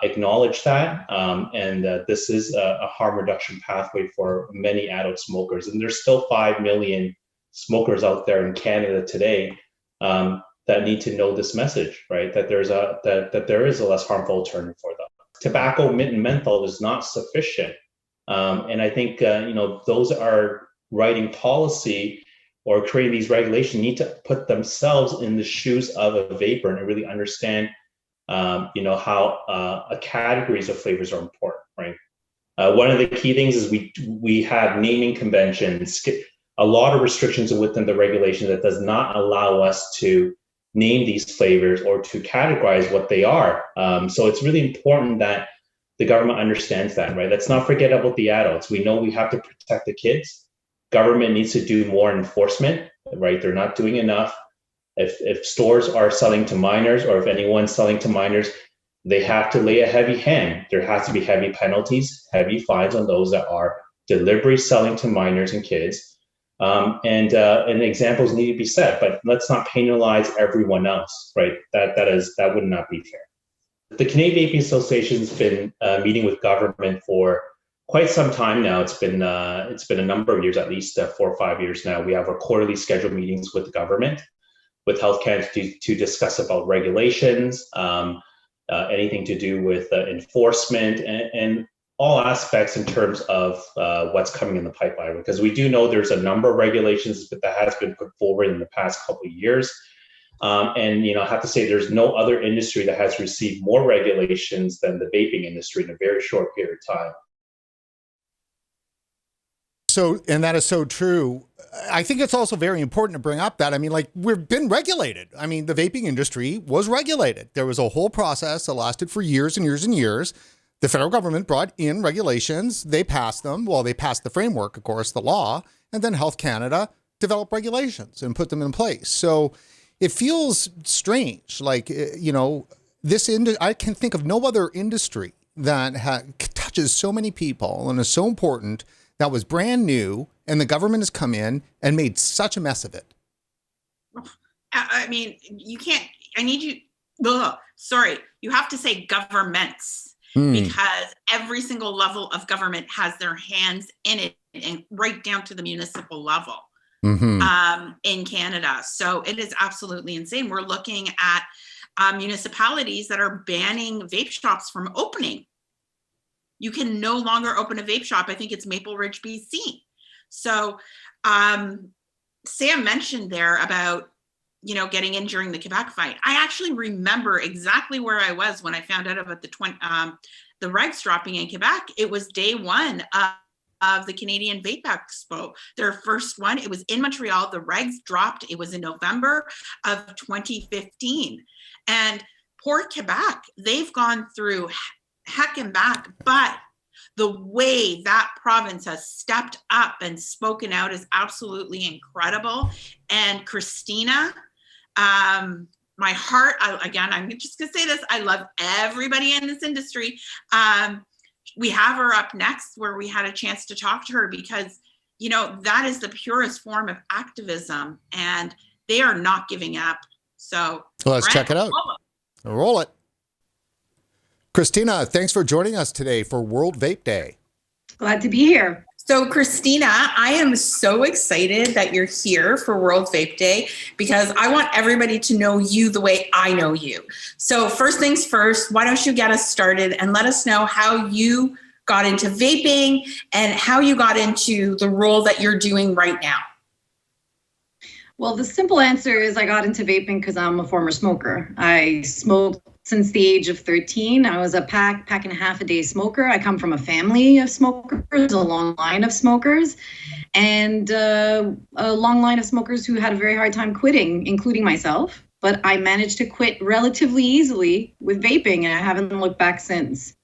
acknowledge that, and this is a harm reduction pathway for many adult smokers. And there's still 5 million smokers out there in Canada today that need to know this message, right? That there is a less harmful alternative for them. Tobacco, mint, and menthol is not sufficient, and I think those are writing policy or creating these regulations need to put themselves in the shoes of a vapor and really understand, how categories of flavors are important, right? One of the key things is we have naming conventions, a lot of restrictions within the regulation that does not allow us to name these flavors or to categorize what they are. So it's really important that the government understands that, right? Let's not forget about the adults. We know we have to protect the kids. Government needs to do more enforcement, right? They're not doing enough. If stores are selling to minors or if anyone's selling to minors, they have to lay a heavy hand. There has to be heavy penalties, heavy fines on those that are deliberately selling to minors and kids. And examples need to be set, but let's not penalize everyone else, right? That would not be fair. The Canadian Vaping Association has been meeting with government for quite some time now. It's been a number of years, at least 4 or 5 years now. We have our quarterly scheduled meetings with the government, with Health Canada to discuss about regulations, anything to do with enforcement and all aspects in terms of what's coming in the pipeline. Because we do know there's a number of regulations that has been put forward in the past couple of years. And I have to say there's no other industry that has received more regulations than the vaping industry in a very short period of time. So, and that is so true. I think it's also very important to bring up that, we've been regulated. The vaping industry was regulated. There was a whole process that lasted for years and years and years. The federal government brought in regulations. They passed them. Well, they passed the framework, of course, the law, and then Health Canada developed regulations and put them in place. So it feels strange. I can think of no other industry that touches so many people and is so important that was brand new, and the government has come in and made such a mess of it. You can't, you have to say governments, because every single level of government has their hands in it, and right down to the municipal level in Canada. So it is absolutely insane. We're looking at municipalities that are banning vape shops from opening. You can no longer open a vape shop. I think it's Maple Ridge, BC. So Sam mentioned there about, getting in during the Quebec fight. I actually remember exactly where I was when I found out about the regs dropping in Quebec. It was day one of the Canadian Vape Expo, their first one. It was in Montreal. The regs dropped. It was in November of 2015. And poor Quebec, they've gone through heck and back, but the way that province has stepped up and spoken out is absolutely incredible. And Christina, my heart, I'm just gonna say this, I love everybody in this industry. We have her up next where we had a chance to talk to her because, you know, that is the purest form of activism and they are not giving up. So let's check it out. Roll it. Christina, thanks for joining us today for World Vape Day. Glad to be here. So Christina, I am so excited that you're here for World Vape Day because I want everybody to know you the way I know you. So first things first, why don't you get us started and let us know how you got into vaping and how you got into the role that you're doing right now. Well, the simple answer is I got into vaping because I'm a former smoker. I smoked since the age of 13. I was a pack and a half a day smoker. I come from a family of smokers, a long line of smokers, and a long line of smokers who had a very hard time quitting, including myself. But I managed to quit relatively easily with vaping, and I haven't looked back since.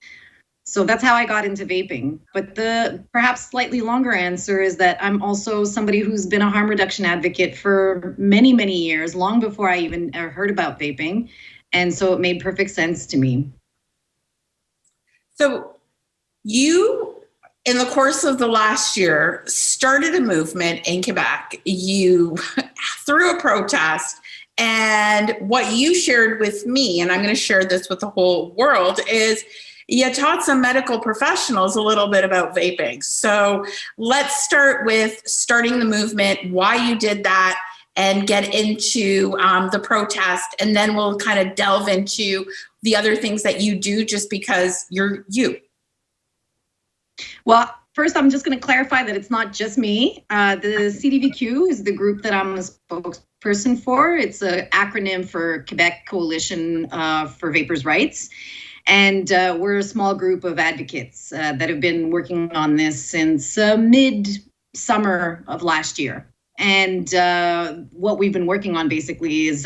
So that's how I got into vaping. But the perhaps slightly longer answer is that I'm also somebody who's been a harm reduction advocate for many, many years, long before I even heard about vaping. And so it made perfect sense to me. So you, in the course of the last year, started a movement in Quebec. You threw a protest. And what you shared with me, and I'm going to share this with the whole world, is you taught some medical professionals a little bit about vaping. So let's start with starting the movement, why you did that, and get into the protest. And then we'll kind of delve into the other things that you do just because you're you. Well, first, I'm just going to clarify that it's not just me. The CDVQ is the group that I'm a spokesperson for. It's an acronym for Quebec Coalition for Vapors' Rights. And we're a small group of advocates that have been working on this since mid-summer of last year. And what we've been working on basically is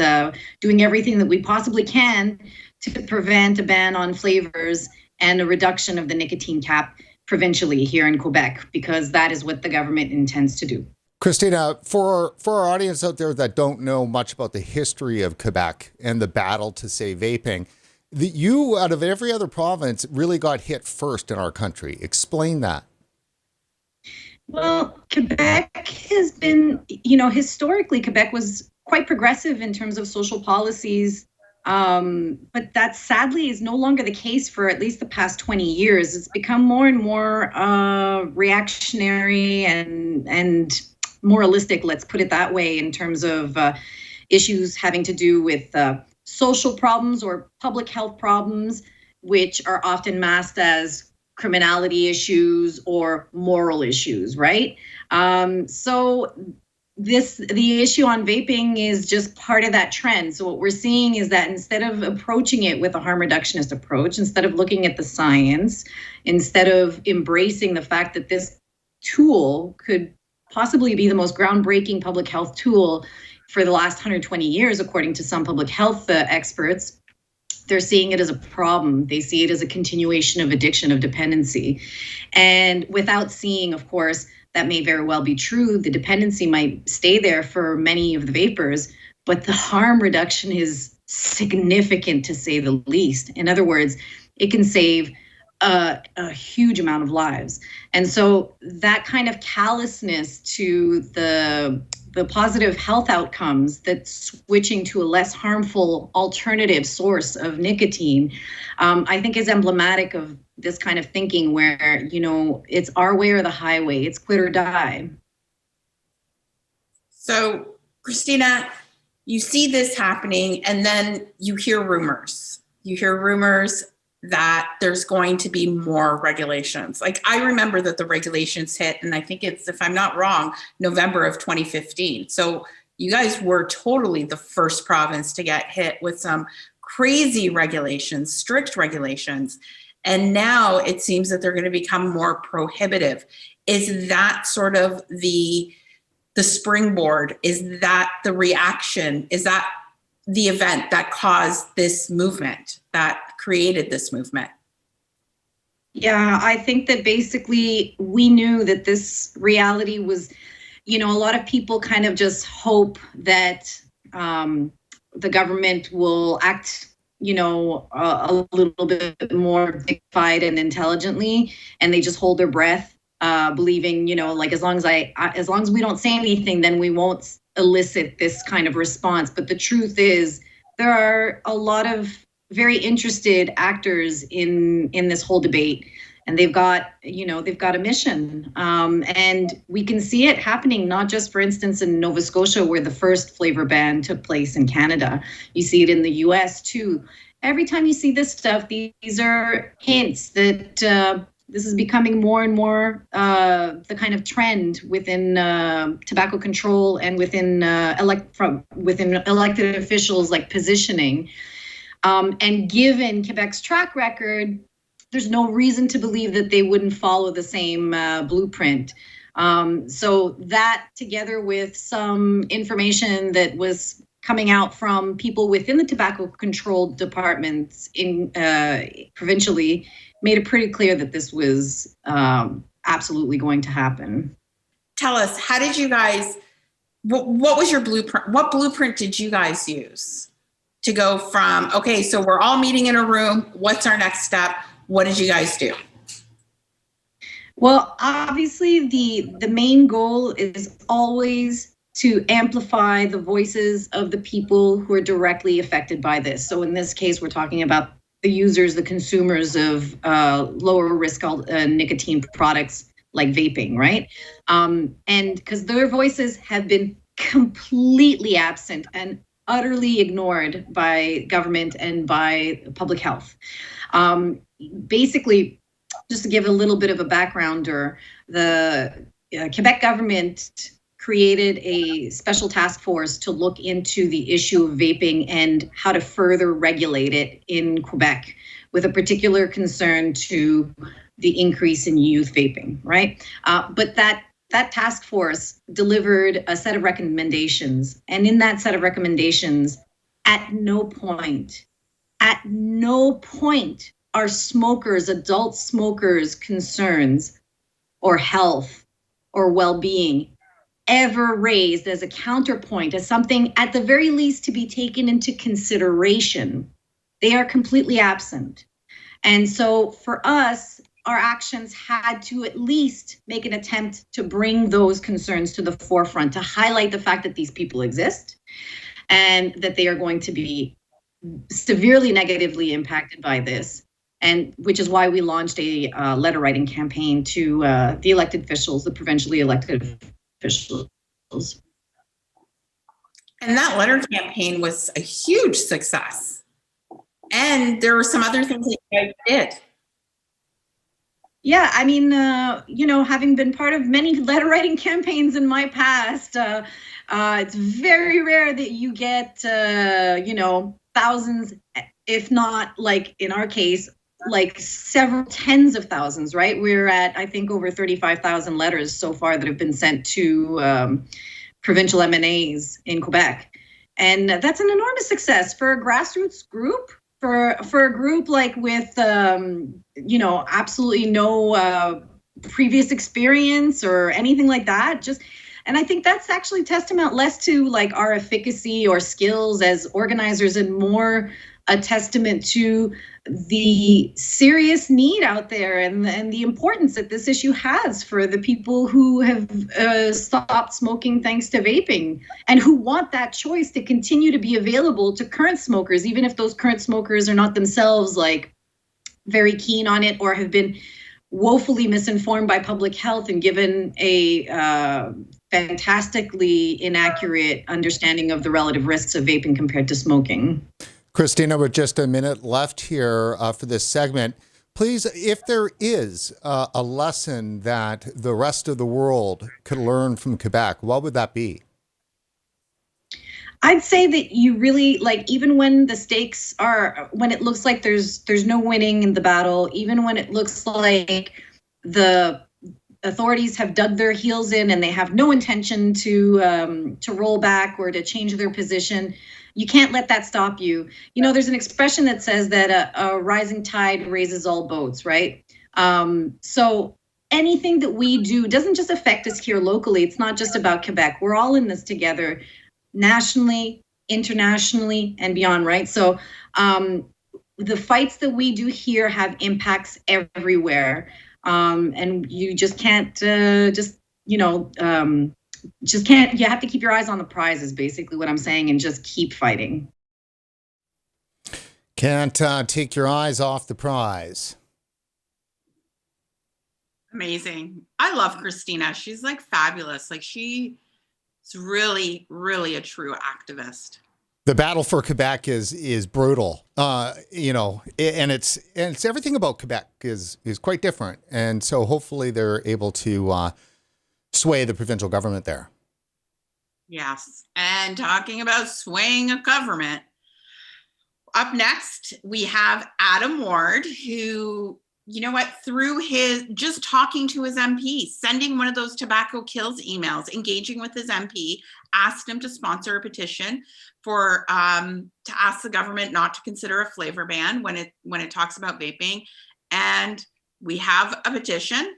doing everything that we possibly can to prevent a ban on flavors and a reduction of the nicotine cap provincially here in Quebec, because that is what the government intends to do. Christina, for our audience out there that don't know much about the history of Quebec and the battle to save vaping, you, out of every other province, really got hit first in our country. Explain that. Well, Quebec has been, historically, Quebec was quite progressive in terms of social policies. But that sadly is no longer the case for at least the past 20 years. It's become more and more reactionary and moralistic, let's put it that way, in terms of issues having to do with social problems or public health problems, which are often masked as criminality issues or moral issues, right? So the issue on vaping is just part of that trend. So what we're seeing is that instead of approaching it with a harm reductionist approach, instead of looking at the science, instead of embracing the fact that this tool could possibly be the most groundbreaking public health tool for the last 120 years, according to some public health experts, they're seeing it as a problem. They see it as a continuation of addiction, of dependency. And without seeing, of course, that may very well be true. The dependency might stay there for many of the vapors, but the harm reduction is significant, to say the least. In other words, it can save a huge amount of lives. And so that kind of callousness to the positive health outcomes that switching to a less harmful alternative source of nicotine, I think is emblematic of this kind of thinking where, it's our way or the highway, it's quit or die. So, Christina, you see this happening and then you hear rumors. You hear rumors that there's going to be more regulations. Like, I remember that the regulations hit, and I think it's, if I'm not wrong, November of 2015. So you guys were totally the first province to get hit with some crazy regulations, strict regulations. And now it seems that they're going to become more prohibitive. Is that sort of the springboard? Is that the reaction? Is that the event that caused this movement, that created this movement? Yeah, I think that basically we knew that this reality was, a lot of people kind of just hope that the government will act, a little bit more dignified and intelligently, and they just hold their breath, believing, like as long as we don't say anything, then we won't elicit this kind of response. But the truth is, there are a lot of very interested actors in this whole debate, and they've got a mission, and we can see it happening, not just, for instance, in Nova Scotia, where the first flavor ban took place in Canada. You see it in the US too. Every time you see this stuff, these are hints that this is becoming more and more the kind of trend within tobacco control and within elected officials, like positioning. And given Quebec's track record, there's no reason to believe that they wouldn't follow the same blueprint. So that, together with some information that was coming out from people within the tobacco control departments provincially, made it pretty clear that this was absolutely going to happen. Tell us, how did you guys, what was your blueprint? What blueprint did you guys use to go from, okay, so we're all meeting in a room, what's our next step? What did you guys do? Well, obviously the main goal is always to amplify the voices of the people who are directly affected by this. So in this case, we're talking about the users, the consumers of lower risk nicotine products like vaping, right? And because their voices have been completely absent and utterly ignored by government and by public health. Basically, just to give a little bit of a backgrounder, the Quebec government created a special task force to look into the issue of vaping and how to further regulate it in Quebec, with a particular concern to the increase in youth vaping, right? But that task force delivered a set of recommendations. And in that set of recommendations, at no point are smokers, adult smokers' concerns or health or well-being ever raised as a counterpoint, as something at the very least to be taken into consideration. They are completely absent. And so for us, our actions had to at least make an attempt to bring those concerns to the forefront, to highlight the fact that these people exist and that they are going to be severely negatively impacted by this. And which is why we launched a letter writing campaign to the elected officials, the provincially elected officials. And that letter campaign was a huge success. And there were some other things that you guys did. Yeah, I mean, having been part of many letter writing campaigns in my past, it's very rare that you get, thousands, if not, like in our case, like several tens of thousands, right? We're at, I think, over 35,000 letters so far that have been sent to provincial M&As in Quebec. And that's an enormous success for a grassroots group, for a group like with, absolutely no previous experience or anything like that. And I think that's actually testament less to like our efficacy or skills as organizers and more a testament to the serious need out there and the importance that this issue has for the people who have stopped smoking thanks to vaping and who want that choice to continue to be available to current smokers, even if those current smokers are not themselves like very keen on it or have been woefully misinformed by public health and given a fantastically inaccurate understanding of the relative risks of vaping compared to smoking. Christina, with just a minute left here for this segment, please, if there is a lesson that the rest of the world could learn from Quebec, what would that be? I'd say that you really, like, even when the stakes are, when it looks like there's no winning in the battle, even when it looks like the authorities have dug their heels in and they have no intention to roll back or to change their position, you can't let that stop you. You know, there's an expression that says that a rising tide raises all boats, right? So anything that we do doesn't just affect us here locally. It's not just about Quebec. We're all in this together, nationally, internationally and beyond, right? So the fights that we do here have impacts everywhere. And you just can't just can't, you have to keep your eyes on the prize is basically what I'm saying, and just keep fighting. Can't take your eyes off the prize. Amazing. I love Christina. She's like fabulous. Like she's really, really a true activist. The battle for Quebec is brutal, you know, and it's everything about Quebec is quite different, and so hopefully they're able to sway the provincial government there. Yes, and talking about swaying a government, up next we have Adam Ward, who, you know what, through his just talking to his MP, sending one of those tobacco kills emails, engaging with his MP, asked him to sponsor a petition for to ask the government not to consider a flavor ban when it talks about vaping. And we have a petition.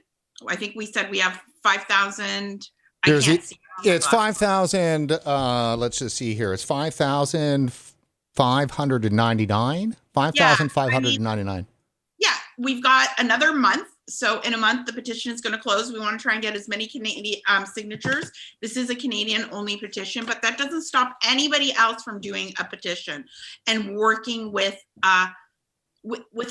I think we said we have 5,000. I can't see. It's 5,000. Let's just see here. It's 5,599. 5,599. Yeah, we've got another month. So in a month, the petition is going to close. We want to try and get as many Canadian signatures. This is a Canadian-only petition, but that doesn't stop anybody else from doing a petition and working with a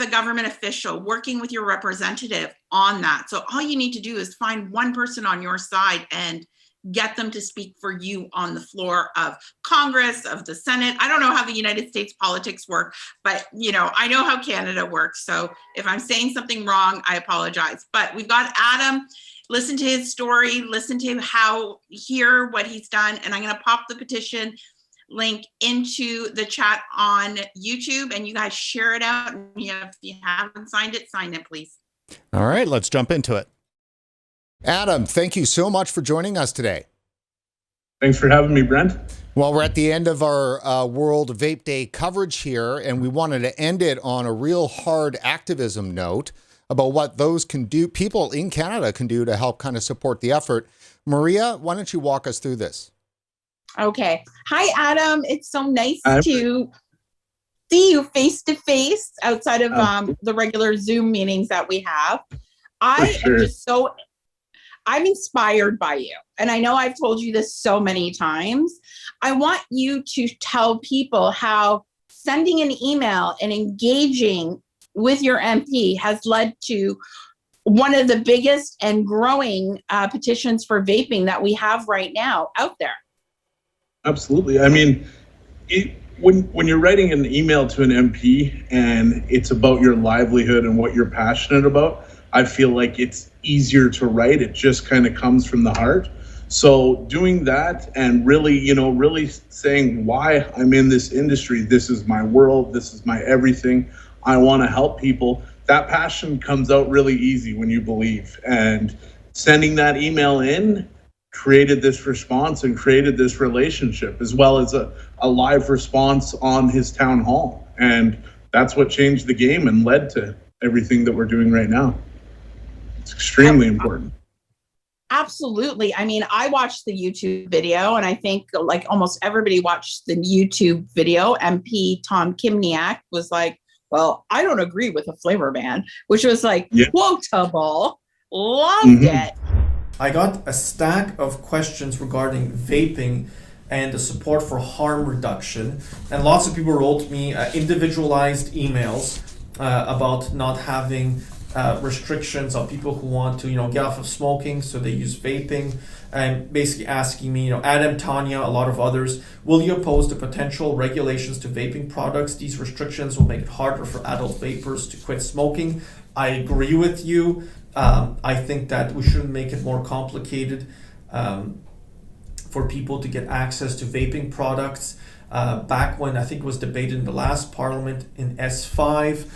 government official, working with your representative on that. So all you need to do is find one person on your side and get them to speak for you on the floor of Congress, of the Senate. I don't know how the United States politics work, but you know, I know how Canada works. So if I'm saying something wrong, I apologize. But we've got Adam, listen to his story, listen to hear what he's done. And I'm going to pop the petition link into the chat on YouTube, and you guys share it out. And if you haven't signed it, sign it, please. All right, let's jump into it. Adam, thank you so much for joining us today. Thanks for having me, Brent. Well, we're at the end of our World Vape Day coverage here, and we wanted to end it on a real hard activism note about what those can do, people in Canada can do to help kind of support the effort. Maria, why don't you walk us through this? Okay. Hi, Adam. It's so nice to see you face to face outside of the regular Zoom meetings that we have. I'm inspired by you. And I know I've told you this so many times. I want you to tell people how sending an email and engaging with your MP has led to one of the biggest and growing petitions for vaping that we have right now out there. Absolutely. I mean, when you're writing an email to an MP and it's about your livelihood and what you're passionate about, I feel like it's easier to write. It just kind of comes from the heart. So doing that and really saying why I'm in this industry, this is my world, this is my everything, I want to help people, that passion comes out really easy when you believe. And sending that email in created this response and created this relationship, as well as a live response on his town hall. And that's what changed the game and led to everything that we're doing right now. It's extremely important. Absolutely. I mean, I watched the YouTube video, and I think like almost everybody watched the YouTube video. MP Tom Kimniak was like, well, I don't agree with a flavor ban, which was like quotable. Loved it. I got a stack of questions regarding vaping and the support for harm reduction. And lots of people wrote me individualized emails about not having restrictions on people who want to, get off of smoking, so they use vaping, and basically asking me, Adam, Tanya, a lot of others, will you oppose the potential regulations to vaping products? These restrictions will make it harder for adult vapers to quit smoking. I agree with you. I think that we shouldn't make it more complicated for people to get access to vaping products. Back when I think it was debated in the last parliament in S5,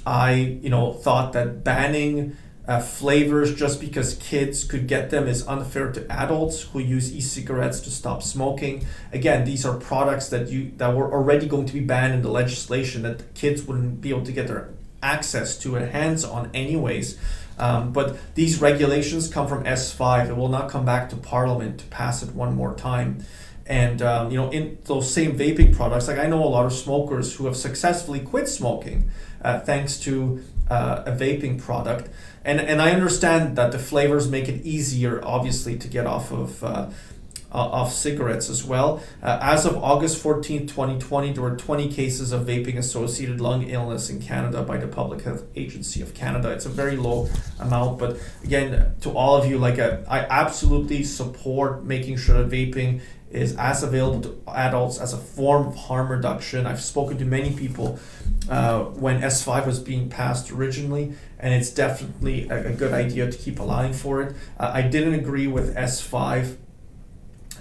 I thought that banning flavors just because kids could get them is unfair to adults who use e-cigarettes to stop smoking. Again, these are products that were already going to be banned in the legislation that kids wouldn't be able to get their access to and hands on anyways. But these regulations come from S5. It will not come back to Parliament to pass it one more time. And in those same vaping products, like I know a lot of smokers who have successfully quit smoking thanks to a vaping product. And I understand that the flavors make it easier, obviously, to get off of cigarettes as well. As of August 14th, 2020, there were 20 cases of vaping-associated lung illness in Canada by the Public Health Agency of Canada. It's a very low amount, but again, to all of you, I absolutely support making sure that vaping is as available to adults as a form of harm reduction. I've spoken to many people when S5 was being passed originally, and it's definitely a good idea to keep allowing for it. I didn't agree with S5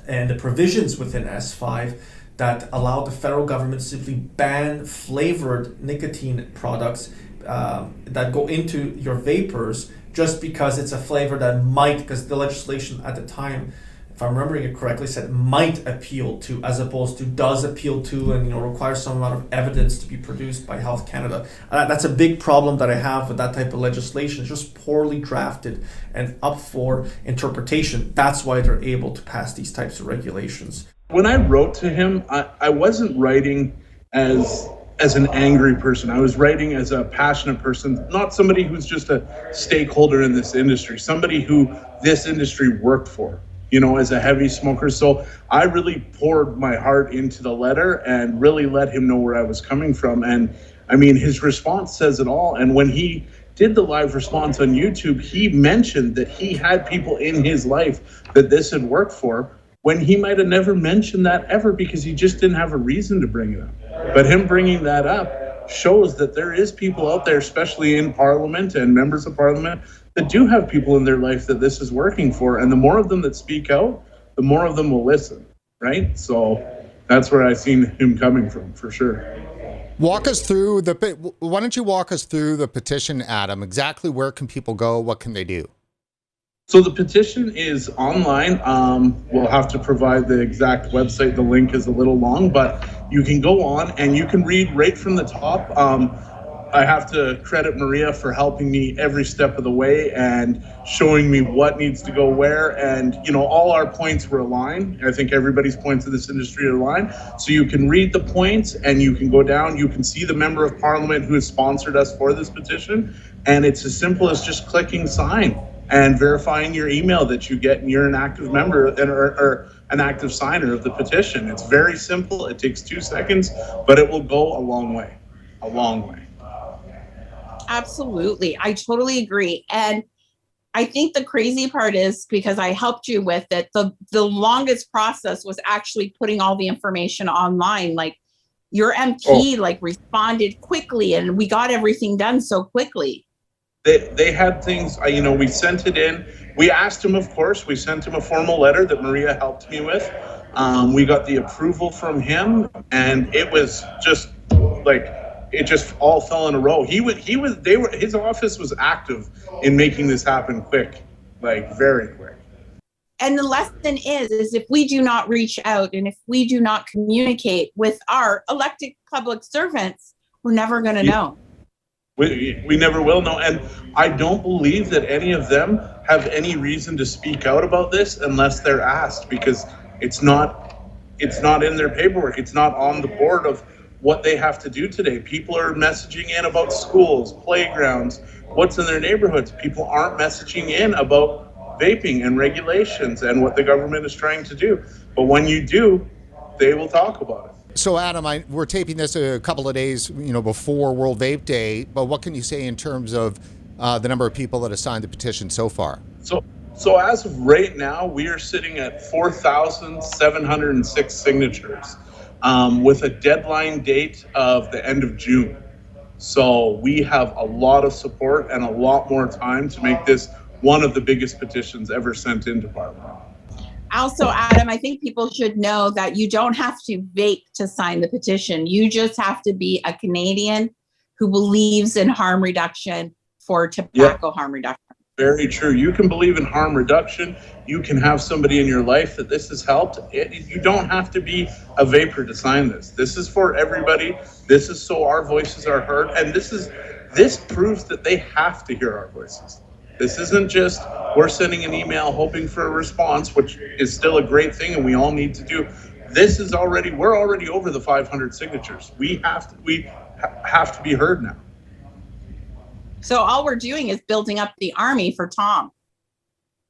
and the provisions within S5 that allowed the federal government to simply ban flavored nicotine products that go into your vapors just because it's a flavor that might, because the legislation at the time, if I'm remembering it correctly, said might appeal to, as opposed to does appeal to, and requires some amount of evidence to be produced by Health Canada. That's a big problem that I have with that type of legislation. It's just poorly drafted and up for interpretation. That's why they're able to pass these types of regulations. When I wrote to him, I wasn't writing as an angry person. I was writing as a passionate person, not somebody who's just a stakeholder in this industry, somebody who this industry worked for, as a heavy smoker. So I really poured my heart into the letter and really let him know where I was coming from. And I mean, his response says it all. And when he did the live response on YouTube, he mentioned that he had people in his life that this had worked for, when he might have never mentioned that ever because he just didn't have a reason to bring it up. But him bringing that up shows that there is people out there, especially in Parliament and members of Parliament, that do have people in their life that this is working for. And the more of them that speak out, the more of them will listen, right? So that's where I seen him coming from, for sure. Why don't you walk us through the petition, Adam? Exactly where can people go? What can they do? So the petition is online. We'll have to provide the exact website. The link is a little long, but you can go on and you can read right from the top. I have to credit Maria for helping me every step of the way and showing me what needs to go where. And, all our points were aligned. I think everybody's points in this industry are aligned. So you can read the points and you can go down. You can see the member of Parliament who has sponsored us for this petition. And it's as simple as just clicking sign and verifying your email that you get and you're an active member or an active signer of the petition. It's very simple. It takes 2 seconds, but it will go a long way. A long way. Absolutely. I totally agree. And I think the crazy part is, because I helped you with it, the longest process was actually putting all the information online. Like your MP responded quickly and we got everything done so quickly. They had things, we sent it in. We asked him, of course, we sent him a formal letter that Maria helped me with. We got the approval from him, and it was just it just all fell in a row. His office was active in making this happen quick, very quick. And the lesson is if we do not reach out and if we do not communicate with our elected public servants, we're never going to know. We never will know. And I don't believe that any of them have any reason to speak out about this unless they're asked, because it's not in their paperwork. It's not on the board of what they have to do today. People are messaging in about schools, playgrounds, what's in their neighborhoods. People aren't messaging in about vaping and regulations and what the government is trying to do. But when you do, they will talk about it. So, Adam, we're taping this a couple of days, before World Vape Day. But what can you say in terms of the number of people that have signed the petition so far? So as of right now, we are sitting at 4,706 signatures, with a deadline date of the end of June. So we have a lot of support and a lot more time to make this one of the biggest petitions ever sent into Parliament. Also, Adam, I think people should know that you don't have to vape to sign the petition. You just have to be a Canadian who believes in harm reduction for tobacco harm reduction. Very true. You can believe in harm reduction. You can have somebody in your life that this has helped. You don't have to be a vapor to sign this. This is for everybody. This is so our voices are heard. And this proves that they have to hear our voices. This isn't just we're sending an email hoping for a response, which is still a great thing and we all need to do. we're already over the 500 signatures. We have to be heard now. So all we're doing is building up the army for Tom.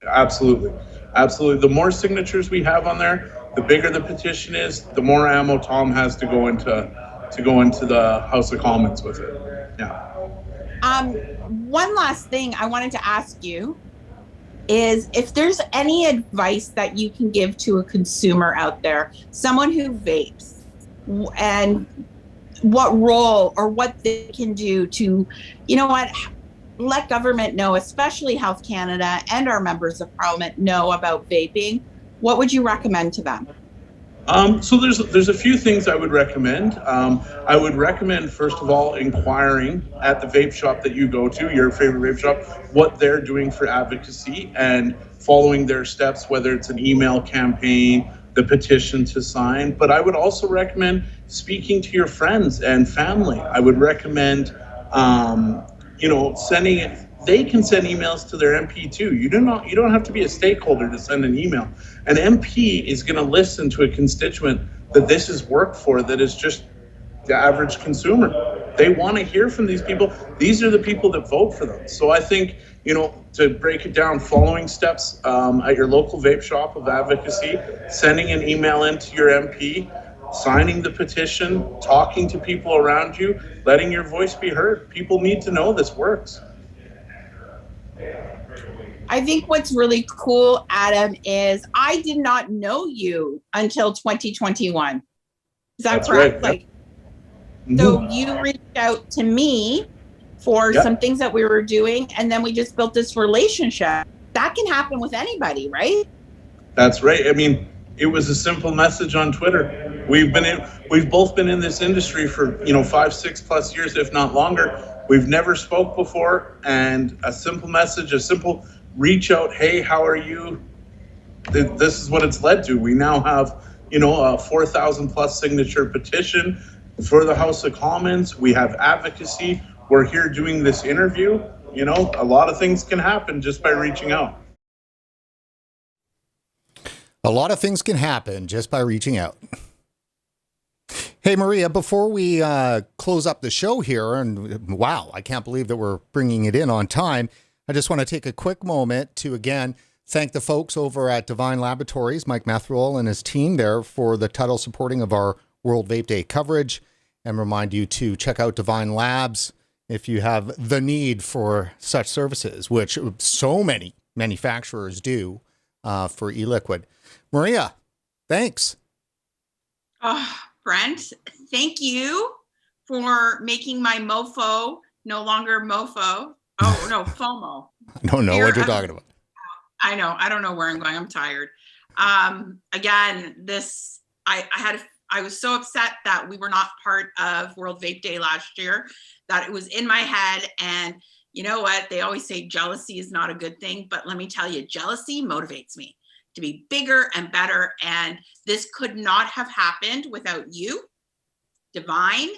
Absolutely. The more signatures we have on there, the bigger the petition is, the more ammo Tom has to go into the House of Commons with it. Yeah. One last thing I wanted to ask you is if there's any advice that you can give to a consumer out there, someone who vapes, and what role or what they can do to, let government know, especially Health Canada and our members of Parliament know about vaping. What would you recommend to them? So there's a few things I would recommend. I would recommend, first of all, inquiring at the vape shop that you go to, your favorite vape shop, what they're doing for advocacy and following their steps, whether it's an email campaign, the petition to sign. But I would also recommend speaking to your friends and family. I would recommend, sending it. They can send emails to their MP too. You don't have to be a stakeholder to send an email. An MP is going to listen to a constituent that this is work for, that is just the average consumer. They want to hear from these people. These are the people that vote for them. So I think, to break it down, following steps at your local vape shop of advocacy, sending an email into your MP, signing the petition, talking to people around you, letting your voice be heard. People need to know this works. I think what's really cool, Adam, is I did not know you until 2021. Is that That's correct? right, yep. So you reached out to me for some things that we were doing, and then we just built this relationship. That can happen with anybody, right? That's right. I mean, it was a simple message on Twitter. We've both been in this industry for 5-6 plus years, if not longer. We've never spoke before, and a simple message, a simple reach out, hey, how are you? This is what it's led to. We now have, a 4,000 plus signature petition for the House of Commons. We have advocacy. We're here doing this interview. A lot of things can happen just by reaching out. A lot of things can happen just by reaching out. Hey, Maria, before we close up the show here, and wow, I can't believe that we're bringing it in on time. I just want to take a quick moment to, again, thank the folks over at Divine Laboratories, Mike Methrol and his team there, for the title supporting of our World Vape Day coverage, and remind you to check out Divine Labs if you have the need for such services, which so many manufacturers do for e-liquid. Maria, thanks. Brent, thank you for making my mofo no longer mofo. Oh, no, FOMO. I don't know what you're talking about. I know. I don't know where I'm going. I'm tired. Again, I was so upset that we were not part of World Vape Day last year, that it was in my head. And you know what? They always say jealousy is not a good thing. But let me tell you, jealousy motivates me to be bigger and better. And this could not have happened without you, Divine,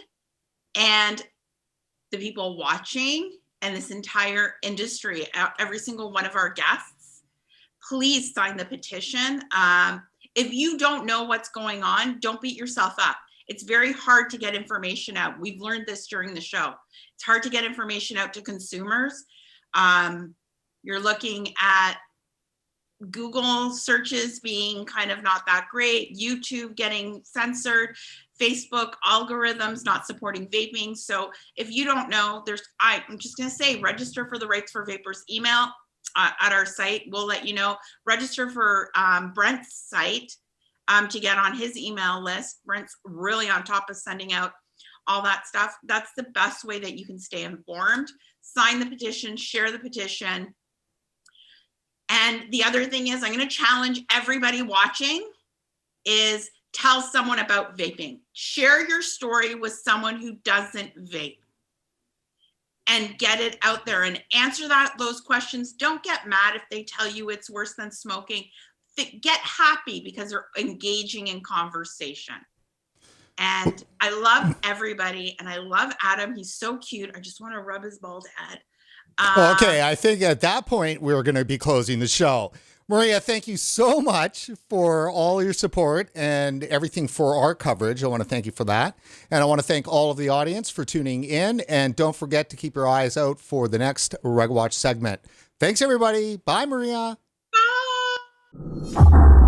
and the people watching, and this entire industry, every single one of our guests. Please sign the petition. If you don't know what's going on, don't beat yourself up. It's very hard to get information out. We've learned this during the show. It's hard to get information out to consumers. You're looking at Google searches being kind of not that great, YouTube getting censored, Facebook algorithms not supporting vaping. So if you don't know, I'm just going to say, register for the Rights for Vapors email at our site. We'll let you know. Register for Brent's site to get on his email list. Brent's really on top of sending out all that stuff. That's the best way that you can stay informed. Sign the petition, share the petition. And the other thing is, I'm going to challenge everybody watching is tell someone about vaping. Share your story with someone who doesn't vape and get it out there and answer those questions. Don't get mad if they tell you it's worse than smoking. Get happy because they're engaging in conversation. And I love everybody, and I love Adam. He's so cute. I just want to rub his bald head. Okay, I think at that point we're going to be closing the show. Maria, thank you so much for all your support and everything for our coverage. I want to thank you for that. And I want to thank all of the audience for tuning in. And don't forget to keep your eyes out for the next RegWatch segment. Thanks, everybody. Bye, Maria. Bye.